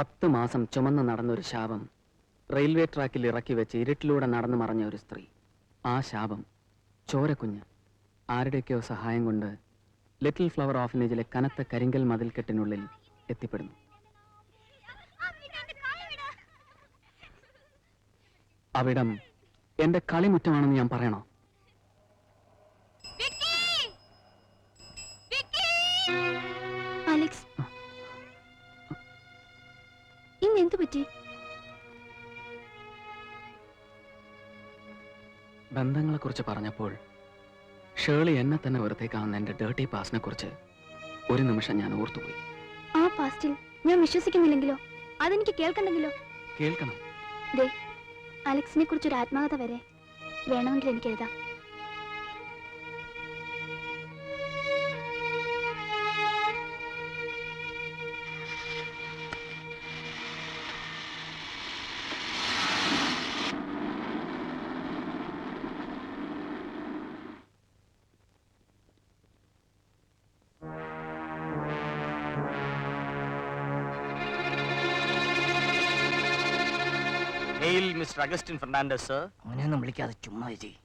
10 മാസം ചുമന്ന് നടന്നൊരു ശാപം റെയിൽവേ ട്രാക്കിൽ ഇറക്കി വെച്ച് ഇരുട്ടിലൂടെ നടന്നു മറഞ്ഞ ഒരു സ്ത്രീ. ആ ശാപം ചോരക്കുഞ്ഞ് ആരുടെയൊക്കെയോ സഹായം കൊണ്ട് ലിറ്റിൽ ഫ്ലവർ ഓർഫനേജിലെ കനത്ത കരിങ്കൽ മതിൽക്കെട്ടിനുള്ളിൽ എത്തിപ്പെടുന്നു. അവിടം എന്റെ കളിമുറ്റമാണെന്ന് ഞാൻ പറയണോ? അലക്സ്, ഇന്നെന്തു പറ്റി? ബന്ധങ്ങളെക്കുറിച്ച് പറഞ്ഞപ്പോൾ ഷേർലി എന്നെ തന്നെ വെറുതെ കാണുന്ന എന്റെ ഡേർട്ടി പാസ്റ്റിനെ കുറിച്ച് ഒരു നിമിഷം ഞാൻ ഓർത്തുപോയി. ആ പാസ്റ്റിൽ ഞാൻ വിശ്വസിക്കുന്നില്ലെങ്കിലോ? അതെനിക്ക് കേൾക്കണ്ടെങ്കിലോ? കേൾക്കണം. ദേ, അലക്സിനെ കുറിച്ചൊരു ആത്മകഥ വരെ വേണമെങ്കിൽ എനിക്ക് എഴുതാം. Mr. Agustin Fernandez, sir. അവനെയൊന്നും വിളിക്കാതെ ചുമ്മാ ചെയ്.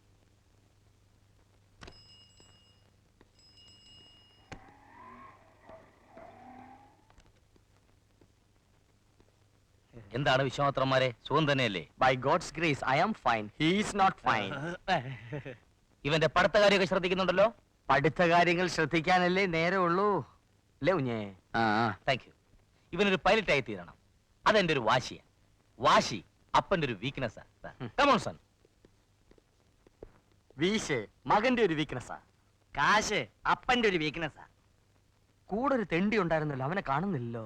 എന്താണ് വിശ്വാമിത്രന്മാരെ, സുഖം തന്നെയല്ലേ? By God's grace, I am fine. He is not fine. ഇവന്റെ പഠിത്ത കാര്യമൊക്കെ ശ്രദ്ധിക്കുന്നുണ്ടല്ലോ? പഠിത്ത കാര്യങ്ങൾ ശ്രദ്ധിക്കാനല്ലേ നേരെ ഉള്ളൂ അല്ലേ കുഞ്ഞേ? Thank you. ഇവനൊരു പൈലറ്റായി തീരണം, അതെന്റെ ഒരു വാശിയാ. വാശി അപ്പന്റെ ഒരു വീക്ക്നെസ്സാ. Come on, son. വീശ് മകന്റെ ഒരു വീക്ക്നെസ്സാ. കാശ് അപ്പന്റെ ഒരു വീക്ക്നെസ്സാ. കൂടെ ഒരു തെണ്ടി ഉണ്ടായിരുന്നല്ലോ, അവനെ കാണുന്നില്ലല്ലോ.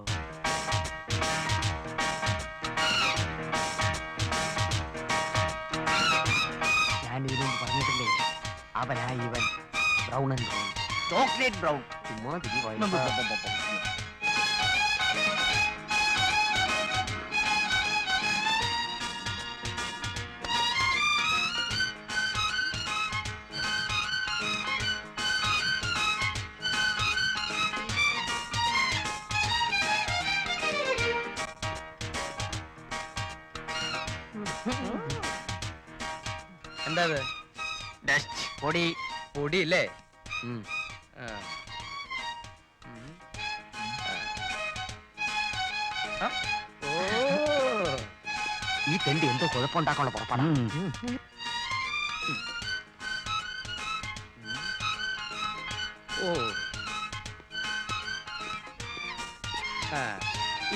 ഞാൻ ഇതിനു പറഞ്ഞിട്ടില്ലേ, അവനാ ഇവൻ brown and brown, chocolate brown. ചുമ്മാ തിരി വായി. എന്താ പൊടി? പൊടി ഇല്ലേ? ഈ തെണ്ടി എന്തോ കുഴപ്പമുണ്ടാക്കാനുള്ള പുറപ്പാടാ.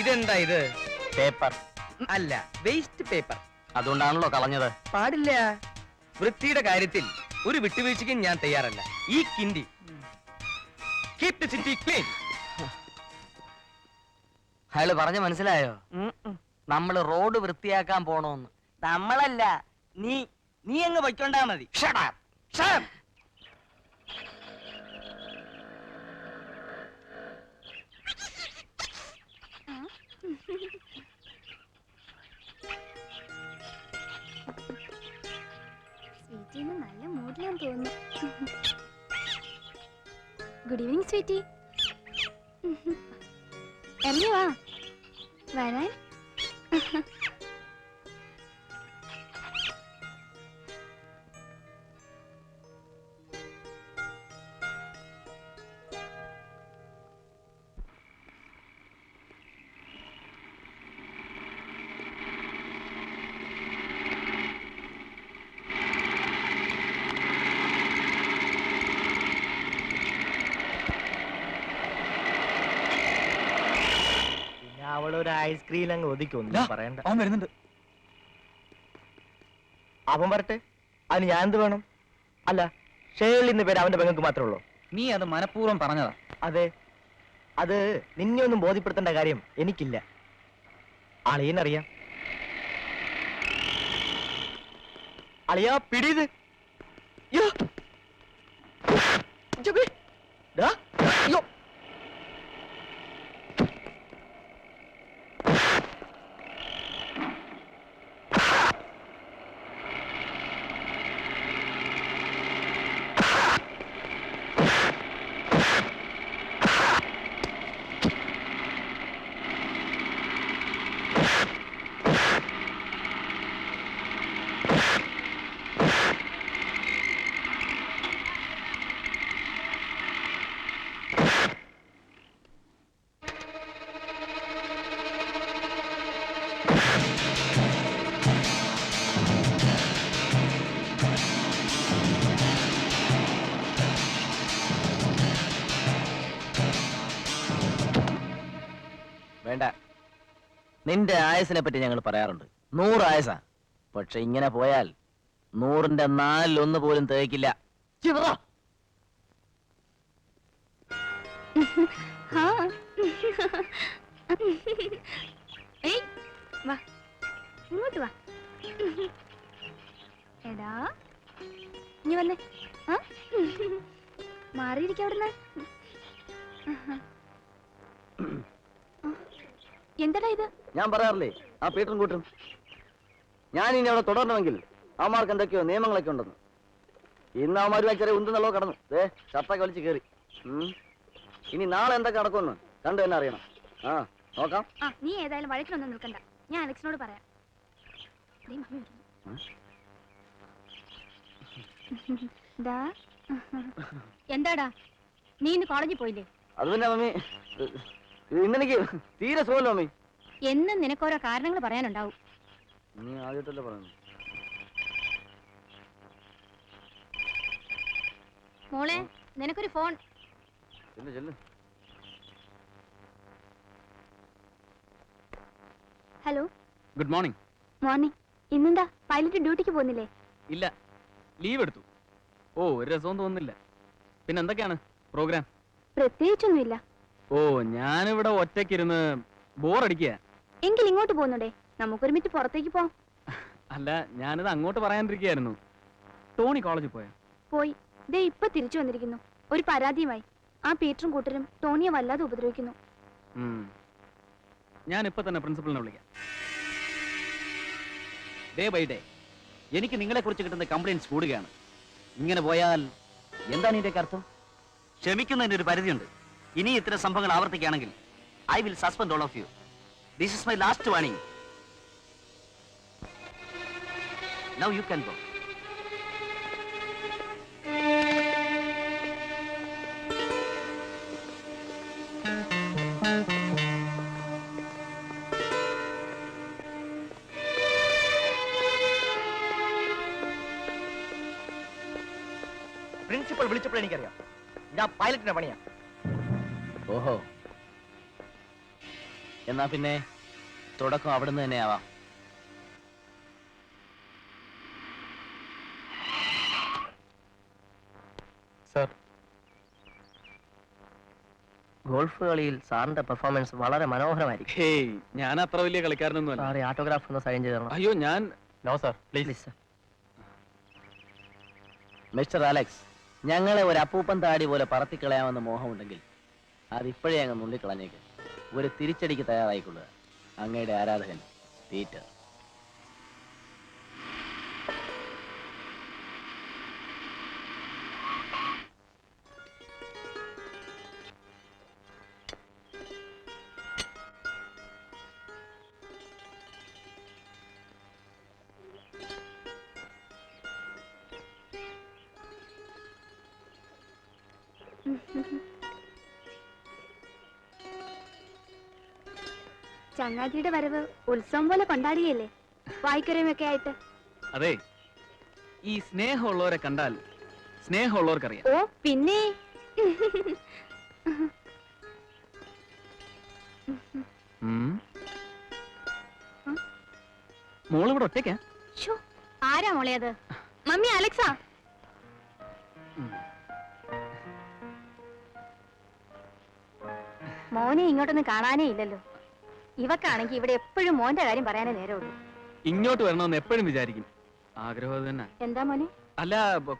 ഇതെന്താ ഇത്? പേപ്പർ അല്ല, വേസ്റ്റ് പേപ്പർ. അതുകൊണ്ടാണല്ലോ കളഞ്ഞത്. പാടില്ല. വൃത്തിയുടെ കാര്യത്തിൽ ഒരു വിട്ടുവീഴ്ചയ്ക്കും ഞാൻ തയ്യാറല്ല. ഈ കിണ്ടി കീപ് ദി സിറ്റി ക്ലീൻ. അയാള് പറഞ്ഞ മനസ്സിലായോ? നമ്മള് റോഡ് വൃത്തിയാക്കാൻ പോണോന്ന്. നമ്മളല്ല, നീ നീ അങ്ങ് പൊയ്ക്കൊണ്ടാ മതി. Shut up. Shut up. സ്വീറ്റിന്ന് നല്ല മൂഡിലാന്ന് തോന്നുന്നു. Good evening Sweety. ഇറങ്ങി വാ. വരാൻ അവളൊരു ഐസ്ക്രീം അങ്ങ് ഒതുക്കൊന്നും പറയണ്ട. അവൻ വരുന്നുണ്ട്. അവൻ വരട്ടെ, അതിന് ഞാൻ എന്ത് വേണം? അല്ല, ഷേർലി എന്ന പേര് അവന്റെ പെങ്ങൾക്ക് മാത്രമേ ഉള്ളൂ. നീ അത് മനഃപൂർവ്വം പറഞ്ഞതാ. അതെ, അത് നിന്നെ ഒന്നും ബോധ്യപ്പെടുത്തേണ്ട കാര്യം എനിക്കില്ല. അളിയനറിയാം. അളിയാ പിടിയത്. വേണ്ട. നിന്റെ ആയസിനെ പറ്റി ഞങ്ങൾ പറയാറുണ്ട്, 100 ആയസാ. പക്ഷെ ഇങ്ങനെ പോയാൽ 100ന്റെ 4 പോലും തികക്കില്ല. ഹാ. ഏയ്, വാ ഇങ്ങോട്ട് വാ. എടാ ഇനി വന്നേ. ആ? മാറിയിരിക്ക അവിടുന്ന്. എന്താടാ ഇത്? ഞാൻ പറയാറില്ലേ, ആ പീറ്ററും കൂട്ടും. ഞാൻ ഇനി അവിടെ തുടരണമെങ്കിൽ അവന്മാർക്ക് എന്തൊക്കെയോ നിയമങ്ങളൊക്കെ ഉണ്ടെന്ന്. ഇന്ന് അവന്മാർ ചെറിയ ഉന്തുന്നല്ലോ കടന്നു ഷർട്ടൊക്കെ വലിച്ച് കയറി. ഇനി നാളെ എന്തൊക്കെ നടക്കുമെന്ന് കണ്ടു തന്നെ അറിയണം. ആ നോക്കാം. ആ, നീ ഏതായാലും വഴക്കിനൊന്നും നിൽക്കണ്ട, ഞാൻ അലക്സിനോട് പറയാം. ദേ, മമ്മി വരുന്നു. ദാ. എന്താടാ, നീ ഇന്ന് കോളേജിൽ പോയില്ലേ? അത് പിന്നെ മമ്മി, ഇന്നെനിക്ക് തീരെ സുഖമല്ലോ മമ്മി. എന്നും നിനക്കോരോ കാരണങ്ങൾ പറയാനുണ്ടാവും. നീ ആദ്യമായിട്ടല്ലേ പറയുന്നു. മോളെ, നിനക്കൊരു ഫോൺ. ചെല്ല് ചെല്ല്. Hello, good morning. മോർണിംഗ്. ഇന്നെന്താ പൈലറ്റ് ഡ്യൂട്ടിക്ക് പോകുന്നില്ലേ? ഇല്ല, ലീവ് എടുത്തു. ഓ, ഒരു രസവും തോന്നുന്നില്ല. പിന്നെ എന്തൊക്കെയാണ് പ്രോഗ്രാം? പ്രത്യേകിച്ചൊന്നുമില്ല. ഓ, ഞാനിവിടെ ഒറ്റയ്ക്കിരുന്ന് ബോറടിക്കുക. എങ്കിൽ ഇങ്ങോട്ട് പോകുന്നുണ്ടേ, നമുക്കൊരുമിച്ച് പുറത്തേക്ക് പോവാം. അല്ല, ഞാനിത് അങ്ങോട്ട് പറയാണ്ടിരിക്കുകയായിരുന്നു. ടോണി കോളേജിൽ പോയോ? പോയി. ദേ ഇപ്പൊ തിരിച്ചു വന്നിരിക്കുന്നു, ഒരു പരാതിയുമായി. ആ പീറ്ററും കൂട്ടരും ടോണിയെ വല്ലാതെ ഉപദ്രവിക്കുന്നു. ഞാൻ ഇപ്പൊ തന്നെ പ്രിൻസിപ്പലിനെ വിളിക്കാം. ഡേ ബൈ ഡേ എനിക്ക് നിങ്ങളെ കുറിച്ച് കിട്ടുന്ന കംപ്ലൈന്റ്സ് കൂടുകയാണ്. ഇങ്ങനെ പോയാൽ എന്താണ് ഇതിന്റെ അർത്ഥം? ക്ഷമിക്കുന്നതിന് ഒരു പരിധിയുണ്ട്. ഇനി ഇത്തരം സംഭവങ്ങൾ ആവർത്തിക്കുകയാണെങ്കിൽ I will suspend all of you. This is my last warning. Now you can go. Principal വിളിച്ചപ്പോൾ എനിക്കറിയാം, ഞാൻ പൈലറ്റിന്റെ പണിയാ. ഓഹോ, എന്നാ പിന്നെ തുടക്കം അവിടുന്ന് തന്നെ ആവാം. സർ, ഗോൾഫ് കളിയിൽ സാറിന്റെ പെർഫോമൻസ് വളരെ മനോഹരമായിരിക്കും. ഹേയ്, ഞാൻ അത്ര വലിയ കളിക്കാരനൊന്നുമല്ല. സാറി ഓട്ടോഗ്രാഫ് ഒന്ന് സൈൻ ചെയ്ത് തരണം. അയ്യോ, ഞാൻ no sir, please sir. Mister Alex, ഞങ്ങളെ ഒരു അപ്പൂപ്പൻ താടി പോലെ പറത്തിക്കളയാമെന്ന് മോഹമുണ്ടെങ്കിൽ അതിപ്പോഴേ അങ്ങ് നുള്ളിക്കളഞ്ഞേക്ക്. ഒരു തിരിച്ചടിക്ക് തയ്യാറായിക്കൊള്ളുക. അങ്ങയുടെ ആരാധകൻ പീറ്റർ. ചങ്ങാതിയുടെ വരവ് ഉത്സവം പോലെ കൊണ്ടാടുകയല്ലേ, വായിക്കരയുമൊക്കെ ആയിട്ട്. അതെ, ഈ സ്നേഹമുള്ളവരെ കണ്ടാൽ സ്നേഹമുള്ളവർക്കറിയാം. ഓ പിന്നെ. മോളിവിടെ ഒറ്റയ്ക്കാ? ശ്ശോ, ആരാ മോളെ അത്? Mummy, Alexa. മോനെ ഇങ്ങോട്ടൊന്നും കാണാനേ ഇല്ലല്ലോ. ഇവക്കാണെങ്കിൽ ഇവിടെ എപ്പോഴും മോന്റെ കാര്യം പറയാനേ നേരമുള്ളൂ. ഇങ്ങോട്ട് വരണമെന്ന് എപ്പോഴും വിചാരിക്കും. ആഗ്രഹം അത് തന്നെ. എന്താ മോനെ? അല്ല,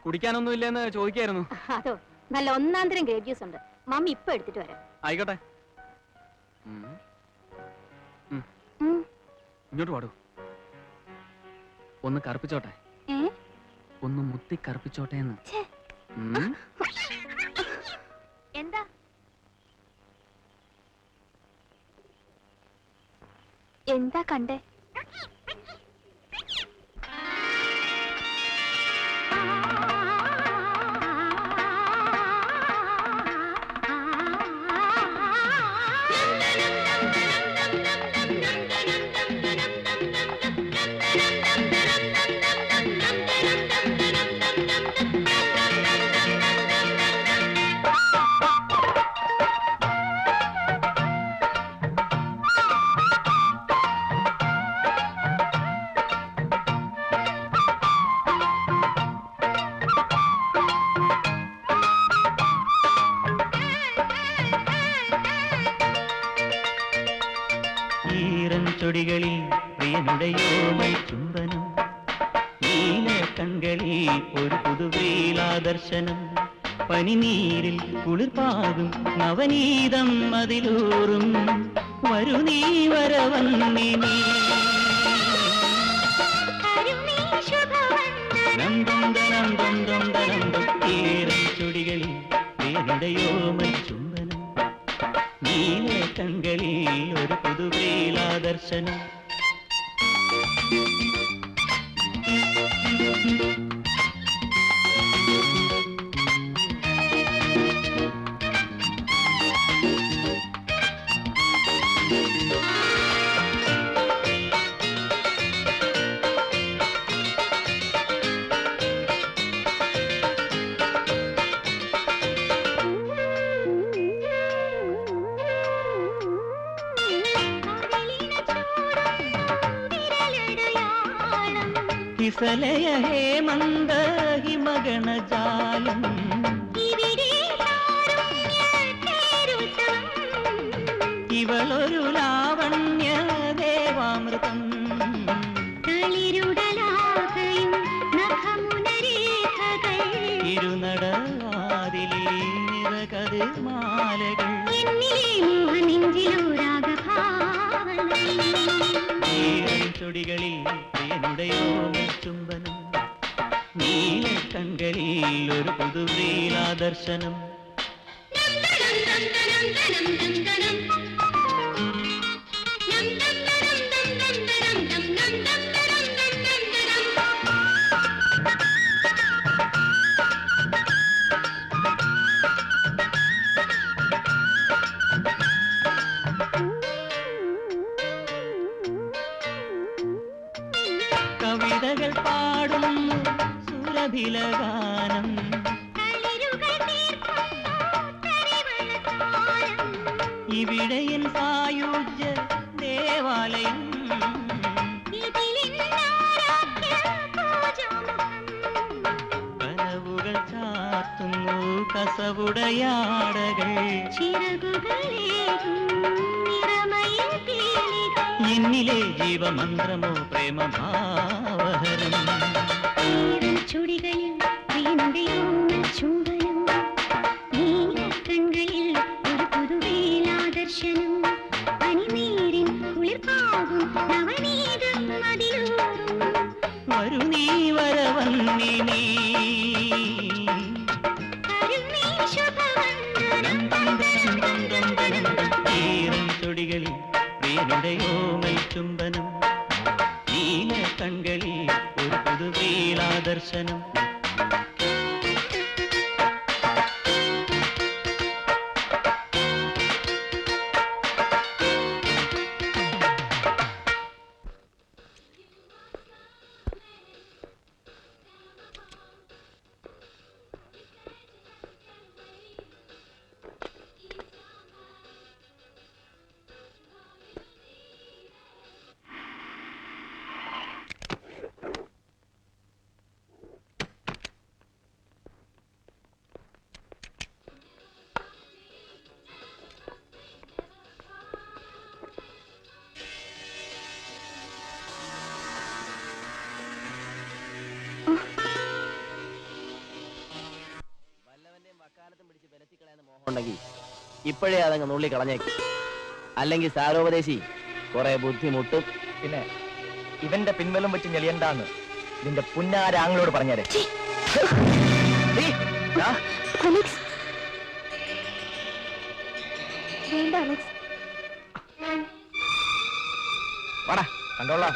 കുടിക്കാനൊന്നും ഇല്ലെന്ന് ചോദിക്കായിരുന്നു. അതോ, നല്ല ഒന്നാന്തരം ഗ്രേപ്പ് ജ്യൂസ് ഉണ്ട്, മമ്മി ഇപ്പൊ എടുത്തിട്ട് വരാം. ആയിക്കോട്ടെ. ഇങ്ങോട്ട് പാടൂ. ഒന്ന് കറുപ്പിച്ചോട്ടെ. ഒന്ന് മുത്തി കറുപ്പിച്ചോട്ടെ എന്ന്. എന്താ? എന്താ കണ്ടേ? ചൊടികളിൽ പ്രിയനുടയോമൽ ചുംബനം, നീല കൺകളിൽ ഒരു പുതുവേലാദർശനം, പനിനീരിൽ കുളിർപ്പാകും നവനീതം അതിലൂറും, വരു നീ വരവന്നി നീ. ചൊടികളിൽ പ്രിയനുടയോമൽ ചുംബനം, നീല കൺകളിൽ ഒരു പുതുവേലാദർശനം. കിസലയ ഹേമന്ത ഹിമഗണജാലം, ഇവളൊരു ലാവണ്യ ദേവാമൃതം, ഇരുനടവാതിലേ നിറകതിർമാലകൾ, ചൊടികളിൽ പ്രിയനുടയോമൽ ചുംബനം, നീല കൺകളിൽ ഒരു പുതുവേലാദർശനം. കവിതകൾ പാടുന്നു സുരഭിലഗാനം, ഇവിടെയൻ സായുജ്യ ദേവാലയം, കനവുകൾ ചാർത്തുന്നു കസവുടയാടകൾ, എന്നിലെ ജീവമന്ത്രമോ പ്രേമഭാവഹരം. ചുടികളിൽ ചുംബനം, നീല കൺകളിൽ ഒരു പുതുവേലാദർശനം, പനിനീരിൻ കുളിർപ്പാകും നവനീതം അതിലൂറും, വരു നീ വരവന്നി നീ. ചൊടികളിൽ പ്രിയനുടയോമൽ ചുംബനം, നീല കൺകളിൽ ഒരു പുതുവേലാദർശനം. ഉണ്ടെങ്കിൽ ഇപ്പോഴേ അതങ്ങ് നുള്ളി കളഞ്ഞേക്ക്, അല്ലെങ്കിൽ സാരോപദേശി കുറെ ബുദ്ധിമുട്ടും. പിന്നെ ഇവന്റെ പിൻബലം വെച്ച് ഞെളിയണ്ടാന്ന് നിന്റെ പുന്നാരാങ്ങളോട് പറഞ്ഞേരെ. വാടാ കണ്ടോളാം.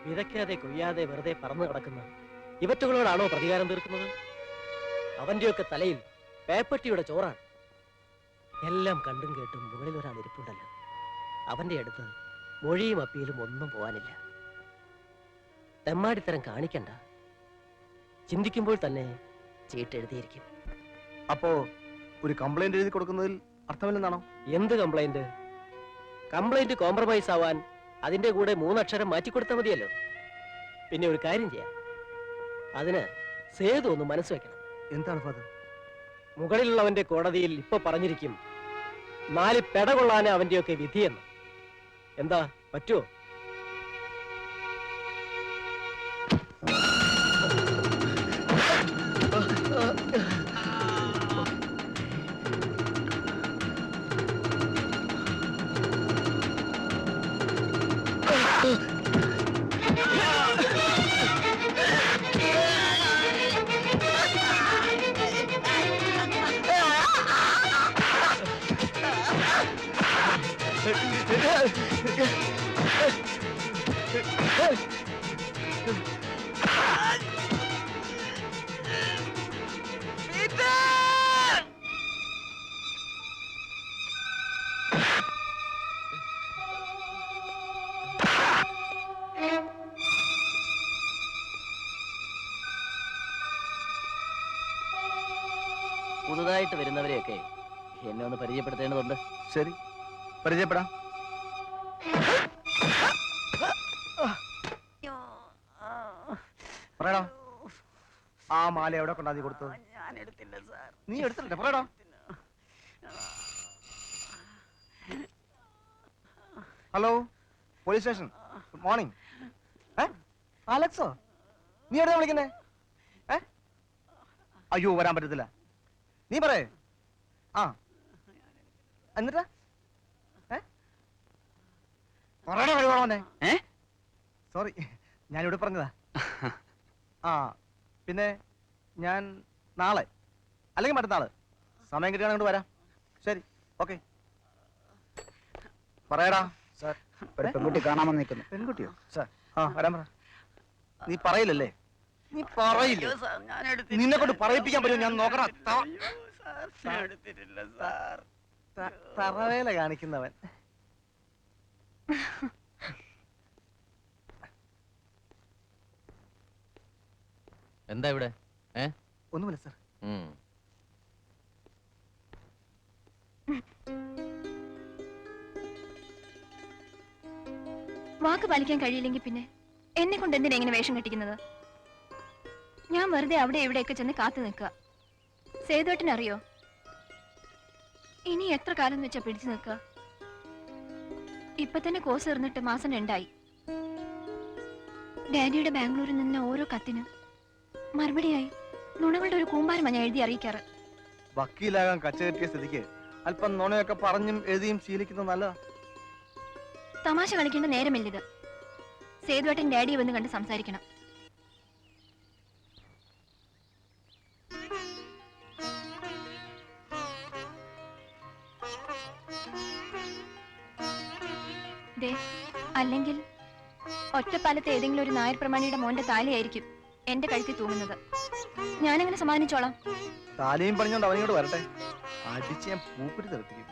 വിതയ്ക്കാതെ കൊയ്യാതെ വെറുതെ പറന്നു കിടക്കുന്ന ഇവറ്റുകളോടാണോ പ്രതികാരം തീർക്കുന്നത്? അവന്റെയൊക്കെ തലയിൽ പേപ്പട്ടിയുടെ ചോറാണ്. എല്ലാം കണ്ടും കേട്ടും മുകളിൽ ഒരാൾ ഇരിപ്പുണ്ടല്ലോ, അവന്റെ അടുത്ത് മൊഴിയും അപ്പീലും ഒന്നും പോവാനില്ല. തെമ്മാടിത്തരം കാണിക്കണ്ട. ചിന്തിക്കുമ്പോൾ തന്നെ ചീട്ടെഴുതിയിരിക്കും. അപ്പോ ഒരു കംപ്ലൈന്റ് എഴുതി കൊടുക്കുന്നതിൽ അർത്ഥമില്ലെന്നാണോ? എന്ത് കംപ്ലൈന്റ്? കംപ്ലൈന്റ് കോംപ്രമൈസ് ആവാൻ അതിന്റെ കൂടെ 3 അക്ഷരം മാറ്റിക്കൊടുത്താൽ മതിയല്ലോ. പിന്നെ ഒരു കാര്യം ചെയ്യാം, അതിന് സേതു ഒന്ന് മനസ്സ് വെക്കണം. എന്താണ് ഫാദർ? മുകളിലുള്ളവന്റെ കോടതിയിൽ ഇപ്പൊ പറഞ്ഞിരിക്കും 4 പെട കൊള്ളാന് അവന്റെയൊക്കെ വിധിയെന്ന്. എന്താ, പറ്റുമോ? പുതുതായിട്ട് വരുന്നവരെയൊക്കെ എന്നെ ഒന്ന് പരിചയപ്പെടുത്തേണ്ടതുണ്ട്. ശരി, പരിചയപ്പെടാം. പറയടാ, ആ മാല എവിടെ കൊണ്ടാ നീ കൊടുത്തത്? ഞാൻ എടുത്തില്ല സാർ. നീ എടുത്തില്ല? പറയടാ. Hello, police station. Good morning. അലക്സോ, നീ എവിടെ വിളിക്കുന്നേ? അയ്യോ, വരാൻ പറ്റത്തില്ല. നീ പറയേ. ആ, എന്നിട്ടാ പറയണ കഴിവാണോന്നെ? സോറി, ഞാനിവിടെ പറഞ്ഞതാ. ആ, പിന്നെ ഞാൻ നാളെ അല്ലെങ്കിൽ മറ്റന്നാള് സമയം കിട്ടുകയാണെങ്കിൽ അങ്ങോട്ട് വരാം. ശരി, ഓക്കെ. പറയടാ. സാർ, ഒരു പെൺകുട്ടി കാണാമെന്ന് നിൽക്കുന്നു. പെൺകുട്ടിയോ? സാർ, ആ വരാൻ പറ. നീ പറയില്ലല്ലേ? നീ പറയില്ല. നിന്നെ കൊണ്ട് പറയിപ്പിക്കാൻ പറ്റുമോ? ഞാൻ നോക്കണം. തറവേല കാണിക്കുന്നവൻ. എന്താ ഇവിടെ? ഒന്നുമില്ല സാർ. വാക്ക് പാലിക്കാൻ കഴിയില്ലെങ്കിൽ പിന്നെ എന്നെ കൊണ്ട് എന്തിനാ ഇങ്ങനെ വേഷം കെട്ടിക്കുന്നത്? ഞാൻ വെറുതെ അവിടെ എവിടെയൊക്കെ ചെന്ന് കാത്തു നിൽക്കുക. സേതുവേട്ടനറിയോ ഇനി എത്ര കാലം എന്ന് വെച്ചാ പിടിച്ചു നിൽക്കുക? ഇപ്പൊ തന്നെ കോഴ്സ് തീർന്നിട്ട് മാസം 2ആയി. ഡാഡിയുടെ ബാംഗ്ലൂരിൽ നിന്ന് ഓരോ കത്തിനും മറുപടിയായി നുണകളുടെ ഒരു കൂമ്പാരമാണ് ഞാൻ എഴുതി അറിയിക്കാറ്. വക്കീലാകാൻ കച്ചകെട്ടിയ സ്ഥിതിക്ക് അല്പം നുണയൊക്കെ പറഞ്ഞും എഴുതിയും ശീലിക്കുന്നത് നല്ലതാ. തമാശ കളിക്കേണ്ട നേരമില്ലിത്. സേതുവേട്ടൻ ഡാഡിയെ വന്ന് കണ്ട് സംസാരിക്കണം. അല്ലെങ്കിൽ ഒറ്റപ്പാലത്തെ ഏതെങ്കിലും ഒരു നായർ പ്രമാണിയുടെ മോന്റെ താലിയായിരിക്കും എന്റെ കഴുത്തിൽ തൂങ്ങുന്നത്. ഞാനങ്ങനെ സമാധാനിച്ചോളാം. താലിയും പറഞ്ഞോണ്ട് അവനോട് വരട്ടെ, അടിച്ച് ഞാൻ പൂക്കുറ്റി തെറിപ്പിക്കും.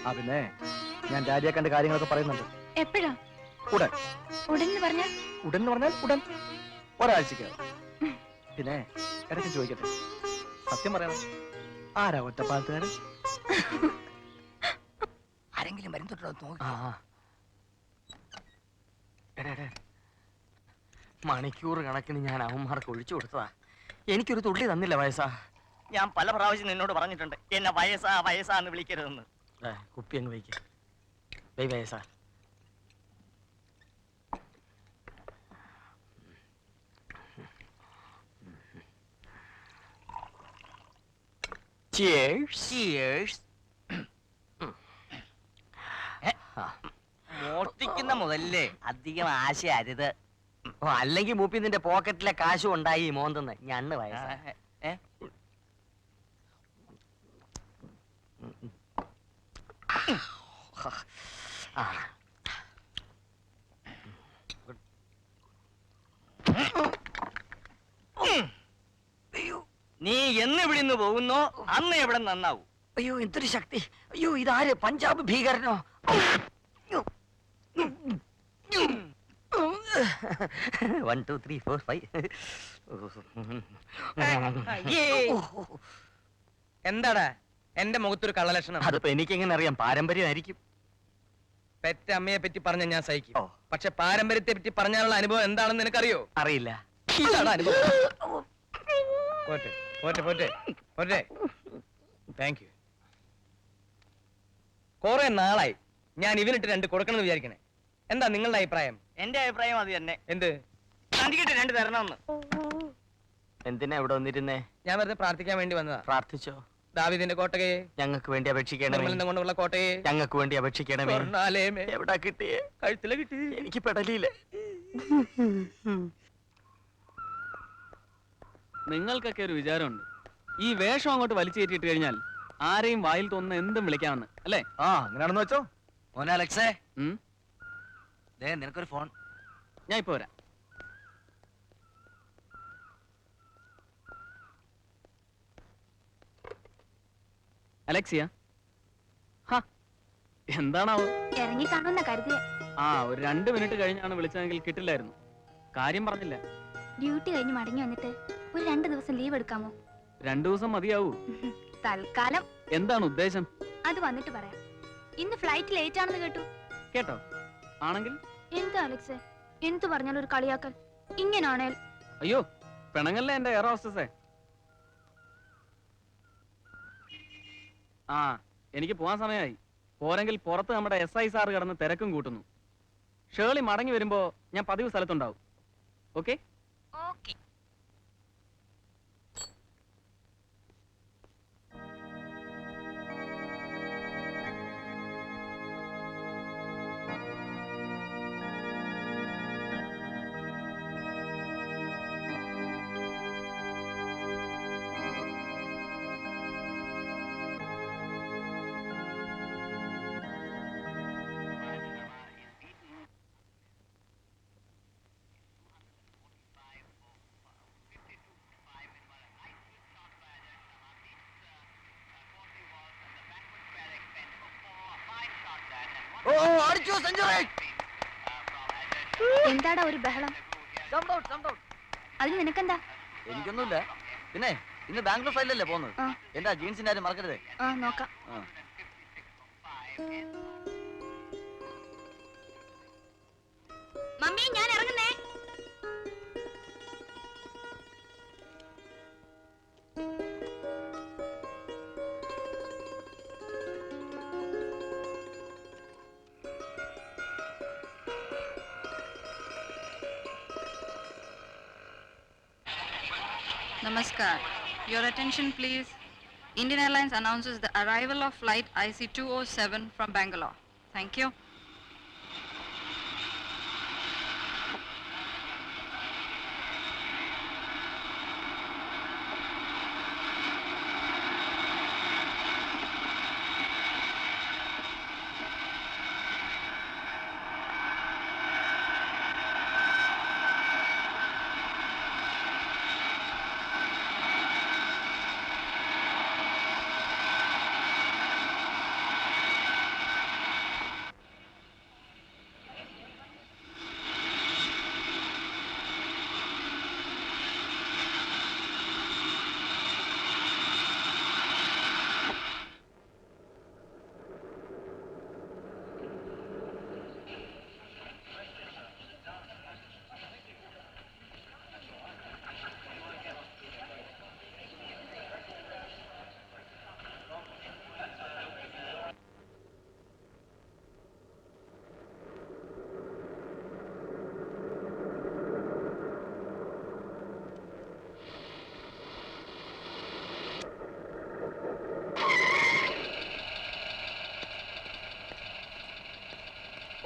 ആ, പിന്നെ ഞാൻ ഡാഡിയെ കണ്ട് കാര്യങ്ങളൊക്കെ പറയുന്നുണ്ട്. എപ്പോഴാ? ഉടൻ. ഉടൻ എന്ന് പറഞ്ഞാൽ? ഉടൻ എന്ന് പറഞ്ഞാൽ ഉടൻ, ഒരാഴ്ചക്ക്. പിന്നെ ഇടയ്ക്ക് ചോദിക്കട്ടെ, സത്യം പറയണം, ആരാ ഒറ്റപ്പാലത്തുകാരൻ? ആരെങ്കിലും വരുന്നുണ്ടോ നോക്കി. മണിക്കൂർ കണക്കിന് ഞാൻ അവന്മാർക്ക് ഒഴിച്ചു കൊടുത്തതാ. എനിക്കൊരു തുള്ളി തന്നില്ല വയസ്സാ. ഞാൻ പല പ്രാവശ്യം നിന്നോട് പറഞ്ഞിട്ടുണ്ട് എന്നെ വയസ്സാ വയസ്സാന്ന് വിളിക്കരുതെന്ന്. കുപ്പി അങ്ങ് വയ്ക്ക. വയസ്സാ. Cheers. Cheers. മോഷ്ടിക്കുന്ന മുതലേ അധികം ആശ അരുത്. അല്ലെങ്കിൽ മൂപ്പി നിന്റെ പോക്കറ്റിലെ കാശും ഉണ്ടായി മോന്തെന്ന് ഞണ്ണ് വയസ്സാ. നീ എന്ന് ഇവിടുന്ന് പോകുന്നോ അന്ന് എവിടെ നന്നാവൂ. അയ്യോ എന്തൊരു ശക്തി! അയ്യോ ഇതാര്? പഞ്ചാബ് ഭീകരനോ? 1 2 3 4 5. എന്താടാ എന്റെ മുഖത്തൊരു കള്ളലക്ഷണം? അതിപ്പോ എനിക്കെങ്ങനെ അറിയാം? പാരമ്പര്യമായിരിക്കും. പെറ്റ അമ്മയെ പറ്റി പറഞ്ഞ ഞാൻ സഹിക്കും. ഓ. പക്ഷെ പാരമ്പര്യത്തെ പറ്റി പറഞ്ഞാലുള്ള അനുഭവം എന്താണെന്ന് നിനക്കറിയോ? അറിയില്ല. ഇതാണ് അനുഭവം. പോട്ടെ പോട്ടെ പോട്ടെ പോട്ടെ. Thank you. കുറെ നാളായി ഞാൻ ഇവനിട്ട് 2 കൊടുക്കണമെന്ന് വിചാരിക്കണേ. എന്താ നിങ്ങളുടെ അഭിപ്രായം? എന്റെ അഭിപ്രായം അത് തന്നെ. എന്ത്? അന്തിക്കിട്ട് 2 തരണമെന്ന്. എന്തിനാ ഇവിടെ വന്നിരുന്നേ? ഞാൻ വെറുതെ പ്രാർത്ഥിക്കാൻ വേണ്ടി വന്നതാ. പ്രാർത്ഥിച്ചോ? ദാവീദിന്റെ കോട്ടകയെ, ഞങ്ങൾക്ക് വേണ്ടി അപേക്ഷിക്കണമേ. നിർമ്മലിന്റെ കൊണ്ടുള്ള കോട്ടയെ, ഞങ്ങൾക്ക് വേണ്ടി അപേക്ഷിക്കണമേ. സ്വർണ്ണാലയമേ. എവിടാ കിട്ടിയേ? കഴുത്തില കിട്ടി. എനിക്ക് പെടലിയില്ല. നിങ്ങൾക്കൊക്കെ ഒരു വിചാരമുണ്ട്, ഈ വേഷം അങ്ങോട്ട് വലിച്ചു കയറ്റിയിട്ട് കഴിഞ്ഞാൽ ആരെയും വായിൽ തോന്നുന്ന എന്തും വിളിക്കാമെന്ന്, അല്ലേ? ആ അങ്ങനെയാണെന്ന് വെച്ചോ. മോനെ അലക്സേ, ഉം? നിനക്കൊരു ഫോൺ. ഞാൻ ഇപ്പൊ വരാം. അലക്സിയ, എന്താണാവോ? ഇറങ്ങി കാണുന്ന കരുതിയ ആ ഒരു 2 മിനിറ്റ് കഴിഞ്ഞാണ് വിളിച്ചതെങ്കിൽ കിട്ടില്ലായിരുന്നു. കാര്യം പറഞ്ഞില്ല. ഡ്യൂട്ടി കഴിഞ്ഞ് മടങ്ങി വന്നിട്ട് ഒരു 2 ദിവസം ലീവ് എടുക്കാമോ? 2 ദിവസം മതിയാവൂ. തൽക്കാലം. എന്താണ് ഉദ്ദേശം? അത് വന്നിട്ട് പറയാം. ഇന്ന് ഫ്ലൈറ്റ് ലേറ്റ് ആണെന്ന് കേട്ടു. കേട്ടോ? ആണെങ്കിൽ എന്താ അലക്സേ, എന്തു പറഞ്ഞാലും ഒരു കളിയാക്കൽ. ഇങ്ങനാണേൽ അയ്യോ പിണങ്ങല്ലേ എന്റെ എയർ ഹോസ്റ്റസേ. ആ എനിക്ക് പോവാൻ സമയമായി. പോരെങ്കിൽ പുറത്ത് നമ്മുടെ SI സാറ് കിടന്ന് തിരക്കും കൂട്ടുന്നു. ഷേർലി മടങ്ങി വരുമ്പോ ഞാൻ പതിവ് സ്ഥലത്തുണ്ടാവും. ഓക്കെ? ഓക്കെ. എന്താടാ ഒരു ബഹളം? അതിന് നിനക്കെന്താ? എനിക്കൊന്നുമില്ല. പിന്നെ ഇന്ന് ബാംഗ്ലൂർ ഫ്ലൈറ്റിലല്ലേ പോകുന്നത്? ആ. എന്താ ജീൻസിന്റെ ആരും മറക്കരുത്. ആ നോക്കാം. മമ്മി ഞാൻ ഇറങ്ങുന്നേ. Namaskar. Your attention please. Indian Airlines announces the arrival of flight IC207 from Bangalore. Thank you.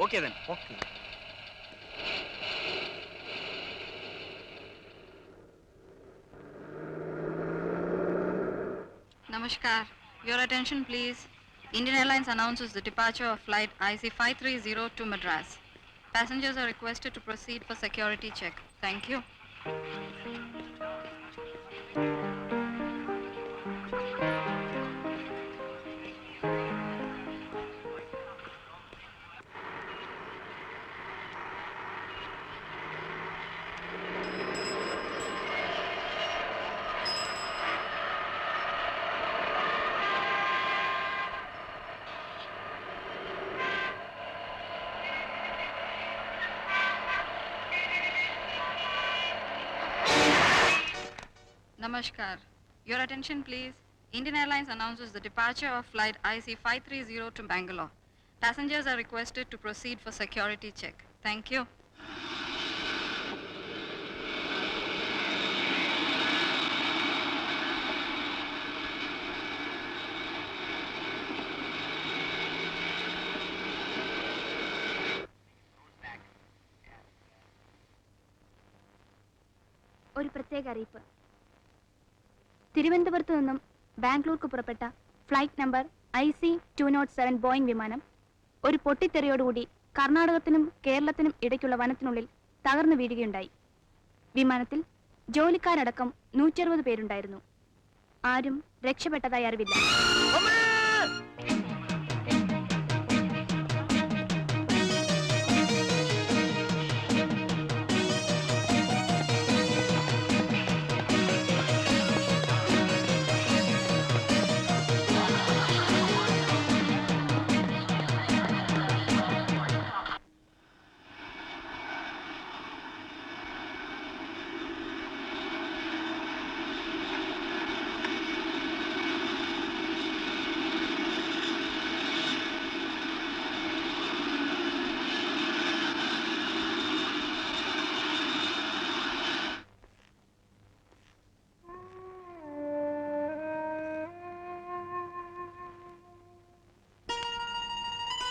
Okay then. Okay. Namaskar. Your attention please. Indian Airlines announces the departure of flight IC530 to Madras. Passengers are requested to proceed for security check. Thank you. Namaskar. Your attention, please. Indian Airlines announces the departure of flight IC530 to Bangalore. Passengers are requested to proceed for security check. Thank you. ഒരു പ്രത്യേക അറിയിപ്പ്. തിരുവനന്തപുരത്ത് നിന്നും ബാംഗ്ലൂർക്ക് പുറപ്പെട്ട flight number IC207 Boeing വിമാനം ഒരു പൊട്ടിത്തെറിയോടുകൂടി കർണാടകത്തിനും കേരളത്തിനും ഇടയ്ക്കുള്ള വനത്തിനുള്ളിൽ തകർന്നു വീഴുകയുണ്ടായി. വിമാനത്തിൽ ജോലിക്കാരടക്കം 160 പേരുണ്ടായിരുന്നു. ആരും രക്ഷപ്പെട്ടതായി അറിവില്ല.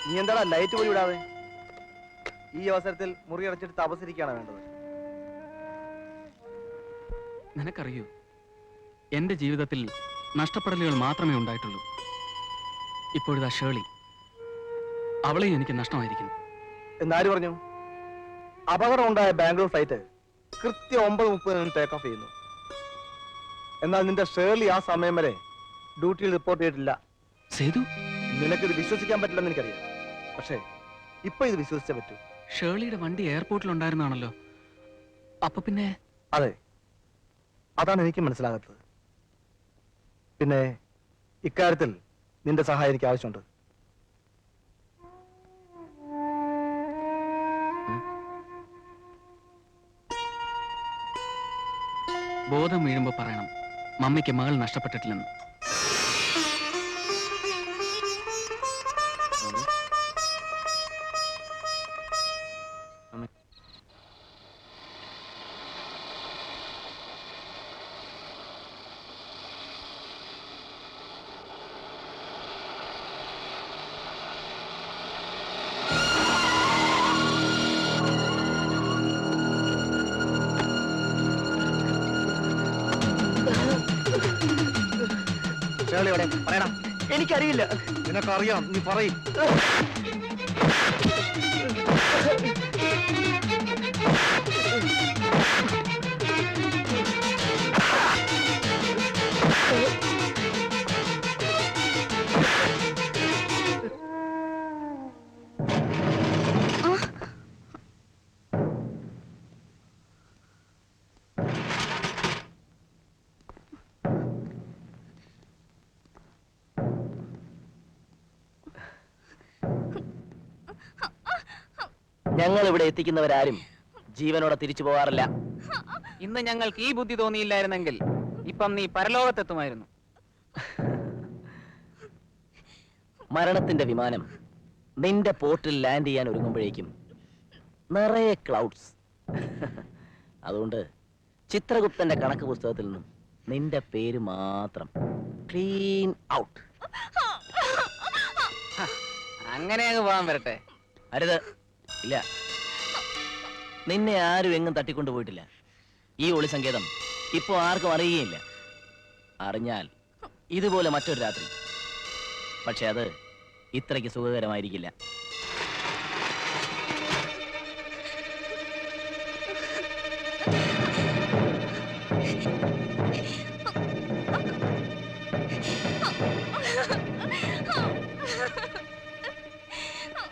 നീ എന്താടാ ലൈറ്റ് പോലും ഇടാതെ? ഈ അവസരത്തിൽ മുറി അടച്ചിട്ട് തപസിരിക്കുകയാണ് വേണ്ടത്. നിനക്കറിയൂ, എൻ്റെ ജീവിതത്തിൽ നഷ്ടപ്പെടലുകൾ മാത്രമേ ഉണ്ടായിട്ടുള്ളൂ. ഇപ്പോഴിതാ ഷേളി, അവളെ എനിക്ക് നഷ്ടമായിരിക്കുന്നു. എന്നാര് പറഞ്ഞു? അപകടം ഉണ്ടായ ബാംഗ്ലൂർ ഫ്ലൈറ്റ് കൃത്യം 9:30 ടേക്ക് ഓഫ് ചെയ്യുന്നു. എന്നാൽ നിന്റെ ഷേർലി ആ സമയം വരെ ഡ്യൂട്ടിയിൽ റിപ്പോർട്ട് ചെയ്തിട്ടില്ല. സേതു, നിനക്കിത് വിശ്വസിക്കാൻ പറ്റില്ലെന്ന് എനിക്കറിയാം. പക്ഷേ ഇപ്പൊ ഇത് വിശ്വസിച്ചേ പറ്റൂ. ഷേർലിയുടെ വണ്ടി എയർപോർട്ടിൽ ഉണ്ടായിരുന്നാണല്ലോ. അപ്പൊ പിന്നെ? അതെ, അതാണ് എനിക്ക് മനസ്സിലാകാത്തത്. പിന്നെ ഇക്കാര്യത്തിൽ നിന്റെ സഹായം എനിക്ക് ആവശ്യമുണ്ട്. ബോധം വീഴുമ്പോ പറയണം മമ്മിക്ക് മകൾ നഷ്ടപ്പെട്ടിട്ടില്ലെന്ന്. പറയണം. എനിക്കറിയില്ല. നിനക്കറിയാം, നീ പറയും. ഞങ്ങൾ ഇവിടെ എത്തിക്കുന്നവരാരും ജീവനോടെ തിരിച്ചു പോകാറില്ല. ഇന്ന് ഞങ്ങൾക്ക് ഈ ബുദ്ധി തോന്നിയില്ലായിരുന്നെങ്കിൽ ഇപ്പം നീ പരലോകത്തെത്തുമായിരുന്നു. മരണത്തിന്റെ വിമാനം നിന്റെ പോർട്ടിൽ ലാൻഡ് ചെയ്യാൻ ഒരുങ്ങുമ്പോഴേക്കും നിറയെ ക്ലൗഡ്സ്. അതുകൊണ്ട് ചിത്രഗുപ്തന്റെ കണക്ക് പുസ്തകത്തിൽ നിന്നും നിന്റെ പേര് മാത്രം ക്ലീൻ ഔട്ട്. അങ്ങനെ അങ്ങ് പോകാൻ വരട്ടെ. അരുത്, ഇല്ല. നിന്നെ ആരും എങ്ങും തട്ടിക്കൊണ്ടുപോയിട്ടില്ല. ഈ ഒളി സങ്കേതം ഇപ്പോ ആർക്കും അറിയുകയില്ല. അറിഞ്ഞാൽ ഇതുപോലെ മറ്റൊരു രാത്രി. പക്ഷെ അത് ഇത്രയ്ക്ക് സുഖകരമായിരിക്കില്ല.